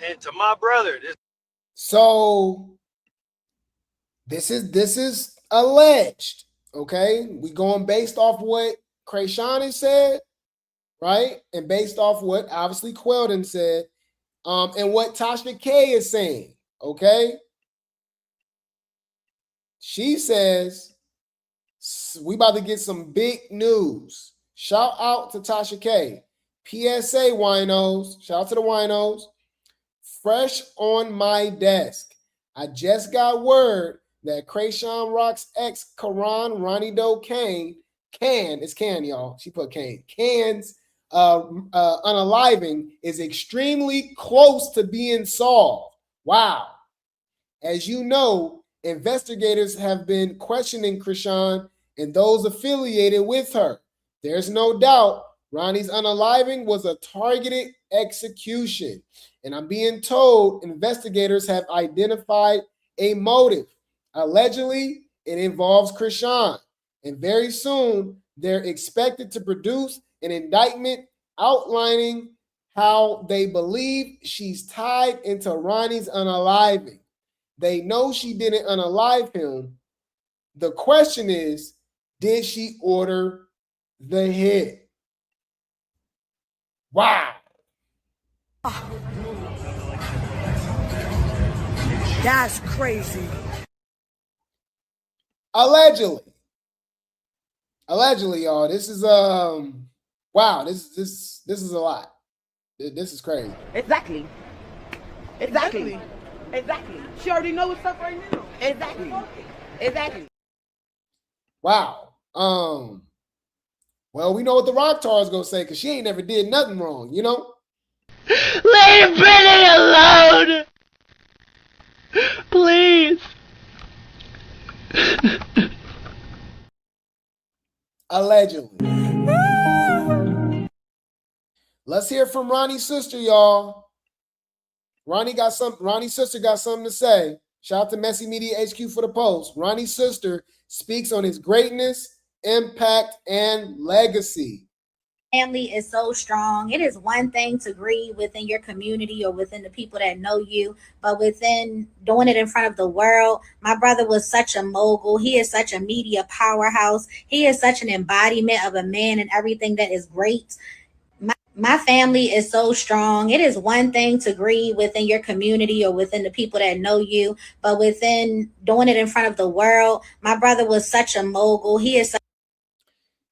Speaker 13: And to my brother,
Speaker 3: So this is alleged. Okay, we going based off what Chrisean has said, right? And based off what obviously Quelden said, and what Tasha K is saying. Okay, she says we about to get some big news. Shout out to Tasha K. PSA winos. Shout out to the winos. Fresh on my desk. I just got word that Chrisean Rock's ex, Ronny Doe Kane, it's Can, y'all. She put Kane. Can's unaliving is extremely close to being solved. Wow. As you know, investigators have been questioning Chrisean and those affiliated with her. There's no doubt Ronnie's unaliving was a targeted execution. And I'm being told investigators have identified a motive. Allegedly, it involves Chrisean. And very soon, they're expected to produce an indictment outlining how they believe she's tied into Ronnie's unaliving. They know she didn't unalive him. The question is, did she order the hit? Wow.
Speaker 9: That's crazy.
Speaker 3: Allegedly, y'all. This is wow. This is a lot. This is crazy.
Speaker 14: Exactly. She already knows what's up right now. Exactly.
Speaker 3: Wow. Well, we know what the Rock Tar is gonna say because she ain't never did nothing wrong, you know.
Speaker 4: Leave Brittany alone! Please.
Speaker 3: Allegedly. Let's hear from Ronnie's sister, y'all. Ronnie's sister got something to say. Shout out to Messy Media HQ for the post. Ronnie's sister speaks on his greatness, impact, and legacy.
Speaker 23: Family is so strong. It is one thing to grieve within your community or within the people that know you, but within doing it in front of the world. My brother was such a mogul. He is such a media powerhouse. He is such an embodiment of a man and everything that is great. My family is so strong. It is one thing to grieve within your community or within the people that know you, but within doing it in front of the world. My brother was such a mogul. He is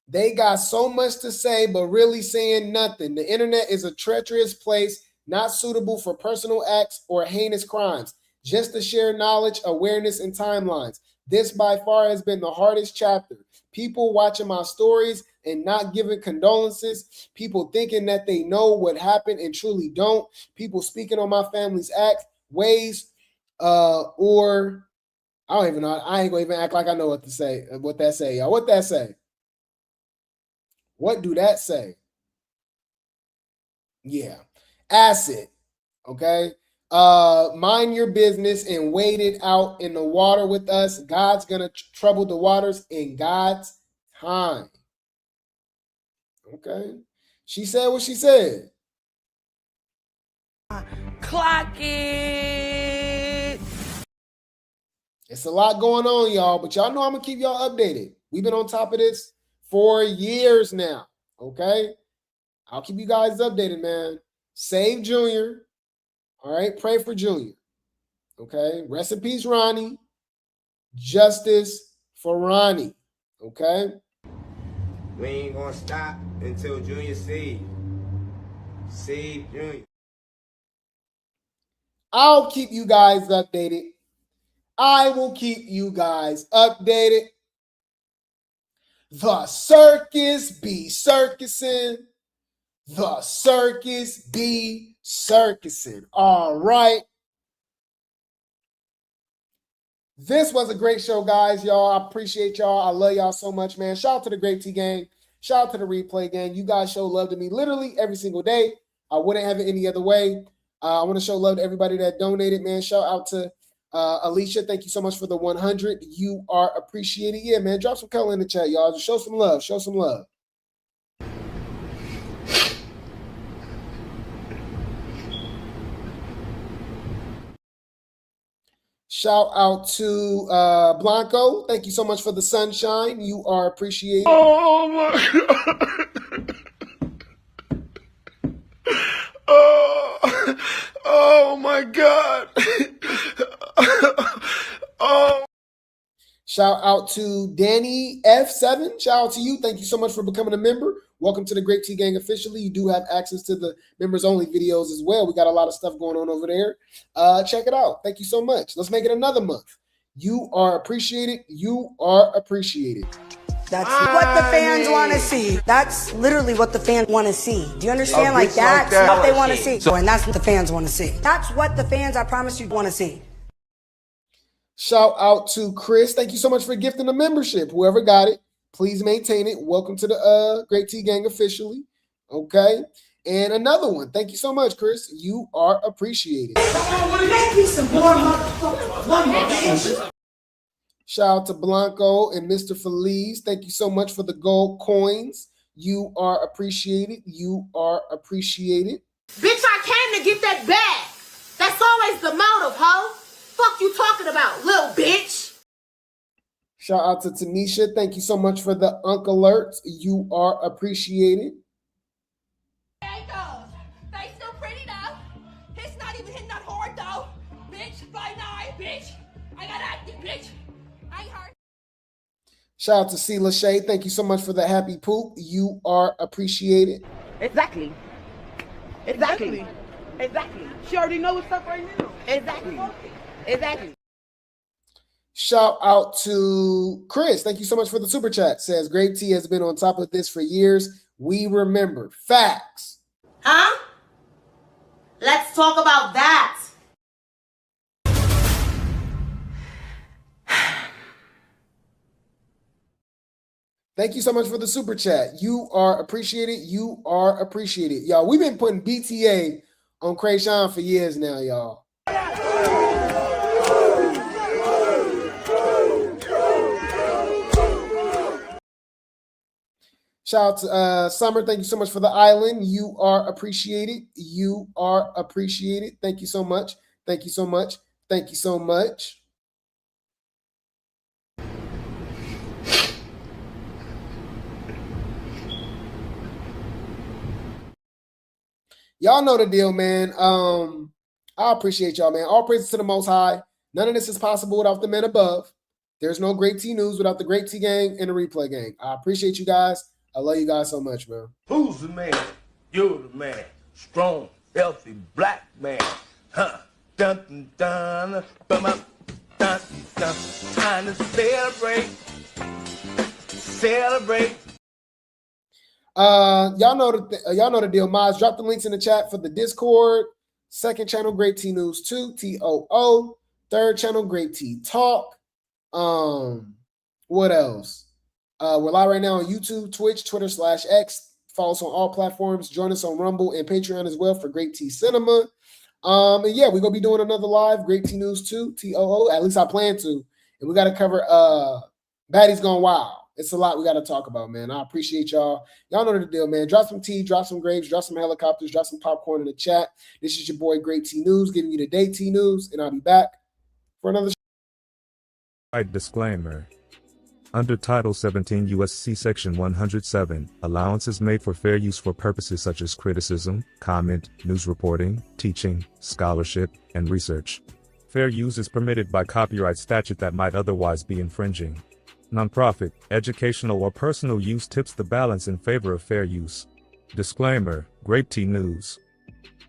Speaker 3: They got so much to say, but really saying nothing. The internet is a treacherous place, not suitable for personal acts or heinous crimes, just to share knowledge, awareness, and timelines. This by far has been the hardest chapter. People watching my stories and not giving condolences. People thinking that they know what happened and truly don't. People speaking on my family's acts, ways, or I don't even know. I ain't gonna even act like I know what to say. What that say, y'all? What that say? What do that say? Yeah. acid. Okay. Mind your business and wade it out in the water with us. God's gonna trouble the waters in God's time. Okay. She said what she said.
Speaker 20: Clock it.
Speaker 3: It's a lot going on, y'all, but y'all know I'm gonna keep y'all updated. We've been on top of this for years now. Okay. I'll keep you guys updated, man. Save Junior. All right. Pray for Junior. Okay. Rest in peace, Ronny. Justice for Ronny. Okay.
Speaker 16: We ain't gonna stop until Junior save. Save Junior.
Speaker 3: I'll keep you guys updated. I will keep you guys updated. The circus be circusing. The circus be circusing. All right. This was a great show, guys. Y'all, I appreciate y'all. I love y'all so much, man. Shout out to the Grape Tea gang. Shout out to the Replay gang. You guys show love to me literally every single day. I wouldn't have it any other way. I want to show love to everybody that donated, man. Shout out to Alicia. Thank you so much for the 100. You are appreciated. Yeah, man. Drop some color in the chat, y'all. Just show some love. Show some love. Shout out to Blanco. Thank you so much for the sunshine. You are appreciated.
Speaker 15: Oh my God. Oh my God. Oh.
Speaker 3: Shout out to Danny F7. Shout out to you. Thank you so much for becoming a member. Welcome to the Grape Tea gang officially. You do have access to the members only videos as well. We got a lot of stuff going on over there. Check it out. Thank you so much. Let's make it another month. You are appreciated. You are appreciated.
Speaker 14: That's what the fans want to see. That's literally what the fans want to see. Do you understand? Like that's what they want to see. And that's what the fans want to see. That's what the fans, I promise you, want to see.
Speaker 3: Shout out to Chris. Thank you so much for gifting the membership. Whoever got it, please maintain it. Welcome to the Grape Tea gang officially. Okay. And another one. Thank you so much, Chris. You are appreciated. Shout out to Blanco and Mr. Feliz. Thank you so much for the gold coins. You are appreciated. You are appreciated.
Speaker 4: Bitch, I came to get that bag. That's always the motive, ho. Fuck you talking about, little bitch.
Speaker 3: Shout out to Tanisha. Thank you so much for the Uncle Alerts. You are appreciated.
Speaker 4: They still pretty though. It's not even hitting that hard though. Bitch, by night, bitch. I got active, bitch. I heard.
Speaker 3: Shout out to C. Lachey. Thank you so much for the happy poop. You are appreciated.
Speaker 14: Exactly. She already knows what's up right now. Exactly.
Speaker 3: Shout out to Chris. Thank you so much for the super chat. Says Grape Tea has been on top of this for years. We remember. Facts.
Speaker 4: Huh? Let's talk about that.
Speaker 3: Thank you so much for the super chat. You are appreciated. You are appreciated. Y'all, we've been putting BTA on Chrisean for years now, y'all. Shout out to Summer. Thank you so much for the island. You are appreciated. You are appreciated. Thank you so much. Thank you so much. Thank you so much. Y'all know the deal, man. I appreciate y'all, man. All praises to the Most High. None of this is possible without the men above. There's no Grape Tea News without the Grape Tea gang and the Replay gang. I appreciate you guys. I love you guys so much, man.
Speaker 12: Who's the man? You're the man. Strong, healthy, black man. Huh? Dun dun dun. Bum up. Dun dun. Time to celebrate. Celebrate.
Speaker 3: Y'all know the deal. Miles, drop the links in the chat for the Discord. Second channel, Grape Tea News 2, TOO. Third channel, Grape Tea Talk. What else? We're live right now on YouTube, Twitch, Twitter/X, Follow us on all platforms. Join us on Rumble and Patreon as well for Grape Tea Cinema. And yeah, we're gonna be doing another live Grape Tea News 2, TOO. At least I plan to. And we gotta cover Baddies Gone Wild. It's a lot we gotta talk about, man. I appreciate y'all. Y'all know the deal, man. Drop some tea, drop some grapes, drop some helicopters, drop some popcorn in the chat. This is your boy Grape Tea News, giving you the day tea news, and I'll be back for another.
Speaker 8: Right, disclaimer. Under Title 17 U.S.C. Section 107, allowance is made for fair use for purposes such as criticism, comment, news reporting, teaching, scholarship, and research. Fair use is permitted by copyright statute that might otherwise be infringing. Nonprofit, educational, or personal use tips the balance in favor of fair use. Disclaimer, Grape Tea News.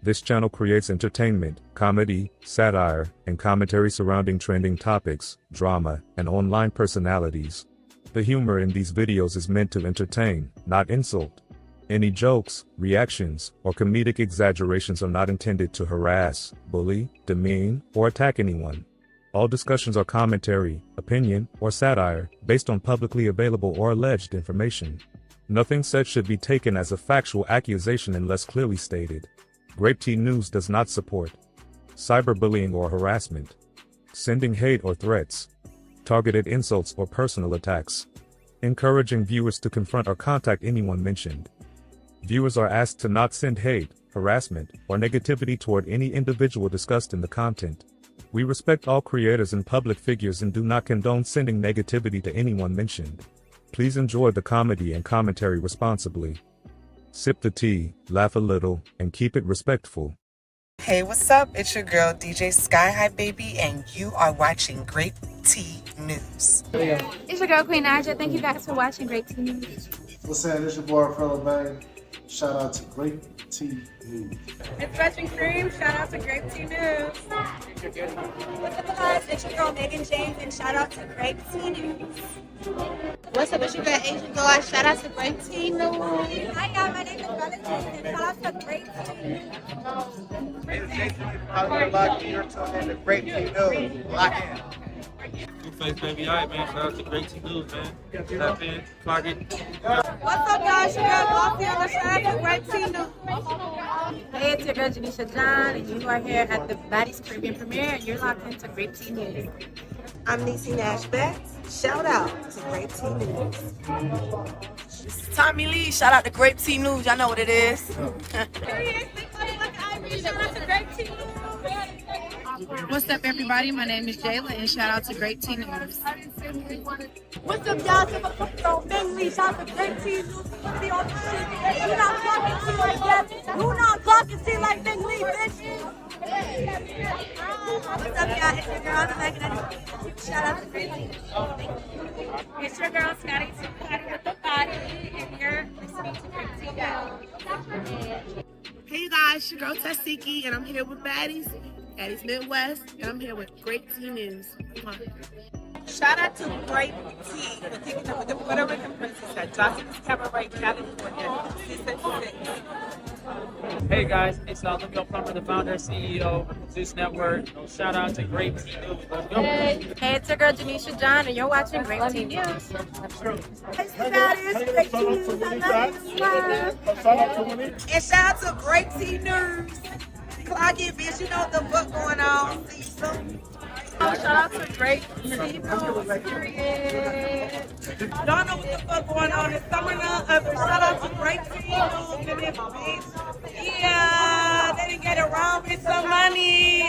Speaker 8: This channel creates entertainment, comedy, satire, and commentary surrounding trending topics, drama, and online personalities. The humor in these videos is meant to entertain, not insult. Any jokes, reactions, or comedic exaggerations are not intended to harass, bully, demean, or attack anyone. All discussions are commentary, opinion, or satire, based on publicly available or alleged information. Nothing said should be taken as a factual accusation unless clearly stated. Grape Tea News does not support cyberbullying or harassment, sending hate or threats, targeted insults or personal attacks, encouraging viewers to confront or contact anyone mentioned. Viewers are asked to not send hate, harassment, or negativity toward any individual discussed in the content. We respect all creators and public figures and do not condone sending negativity to anyone mentioned. Please enjoy the comedy and commentary responsibly. Sip the tea, laugh a little, and keep it respectful.
Speaker 10: Hey, what's up? It's your girl, DJ Sky High Baby, and you are watching Grape Tea News.
Speaker 2: It's your girl, Queen Naja. Thank you guys for watching Grape Tea News.
Speaker 19: What's up? It's your boy, Fellow Bang. Shout out to Grape Tea News.
Speaker 2: It's Veteran Cream. Shout out to Grape Tea News.
Speaker 24: What's up, guys? It's your girl, Megan James, and shout out to Grape Tea News. What's up? It's your girl, Asian Girl. Shout out to Grape Tea News. Hi, guys. My name is Valentine, and shout out to Grape Tea News.
Speaker 25: Hey, it's Jason. You're locked in. You're tuned in to Grape Tea News. Lock in.
Speaker 26: Blueface, baby. All right, man. Shout out to Grape Tea News, man. Tap in, clock it.
Speaker 24: What's up, guys? Your girl, Glossy on the shout out to Grape Tea News.
Speaker 2: Hey, it's your girl, Janisha John, and you are here at the Baddies Caribbean premiere, and you're locked into Grape Tea News.
Speaker 10: I'm Niecy Nash Betts. Shout out to Grape Tea News. This is Tommy Lee. Shout out to Grape Tea News. Y'all know what it is.
Speaker 27: What's up, everybody? My name is Jayla, and shout out to Grape Tea News.
Speaker 24: What's up, y'all? Give a fuck on Bing Lee. Shout out to Grape Tea News. Be on the shit. You not talking to like that. You not talking to like Bing Lee, bitch. What's up, y'all? It's your girl, Megan. Shout out to Grape Tea.
Speaker 2: It's your girl, Scotty with the body, and you're listening to Grape Tea News.
Speaker 27: Hey, you guys, your girl Tasiki, and I'm here with Baddies Midwest, and I'm here with Grape Tea News. Come on.
Speaker 10: Shout out to Grape Tea for kicking up with the Puerto Rican princess at Johnson Cabaret, California.
Speaker 26: Hey, guys. It's Lucio Plummer, the founder and CEO of Zeus Network. Shout out to Grape Tea News. Let's go.
Speaker 2: Hey, it's your girl, Janisha John, and you're watching Grape Tea News.
Speaker 10: And shout out to Grape Tea News. Clock it, bitch. You know what the fuck going on. See you soon.
Speaker 27: Shout out to Grape Tea News. Period.
Speaker 10: Don't know what the fuck going on. It's summer now. Shout out to Grape Tea News. Bitch. Yeah, they didn't get around with some money.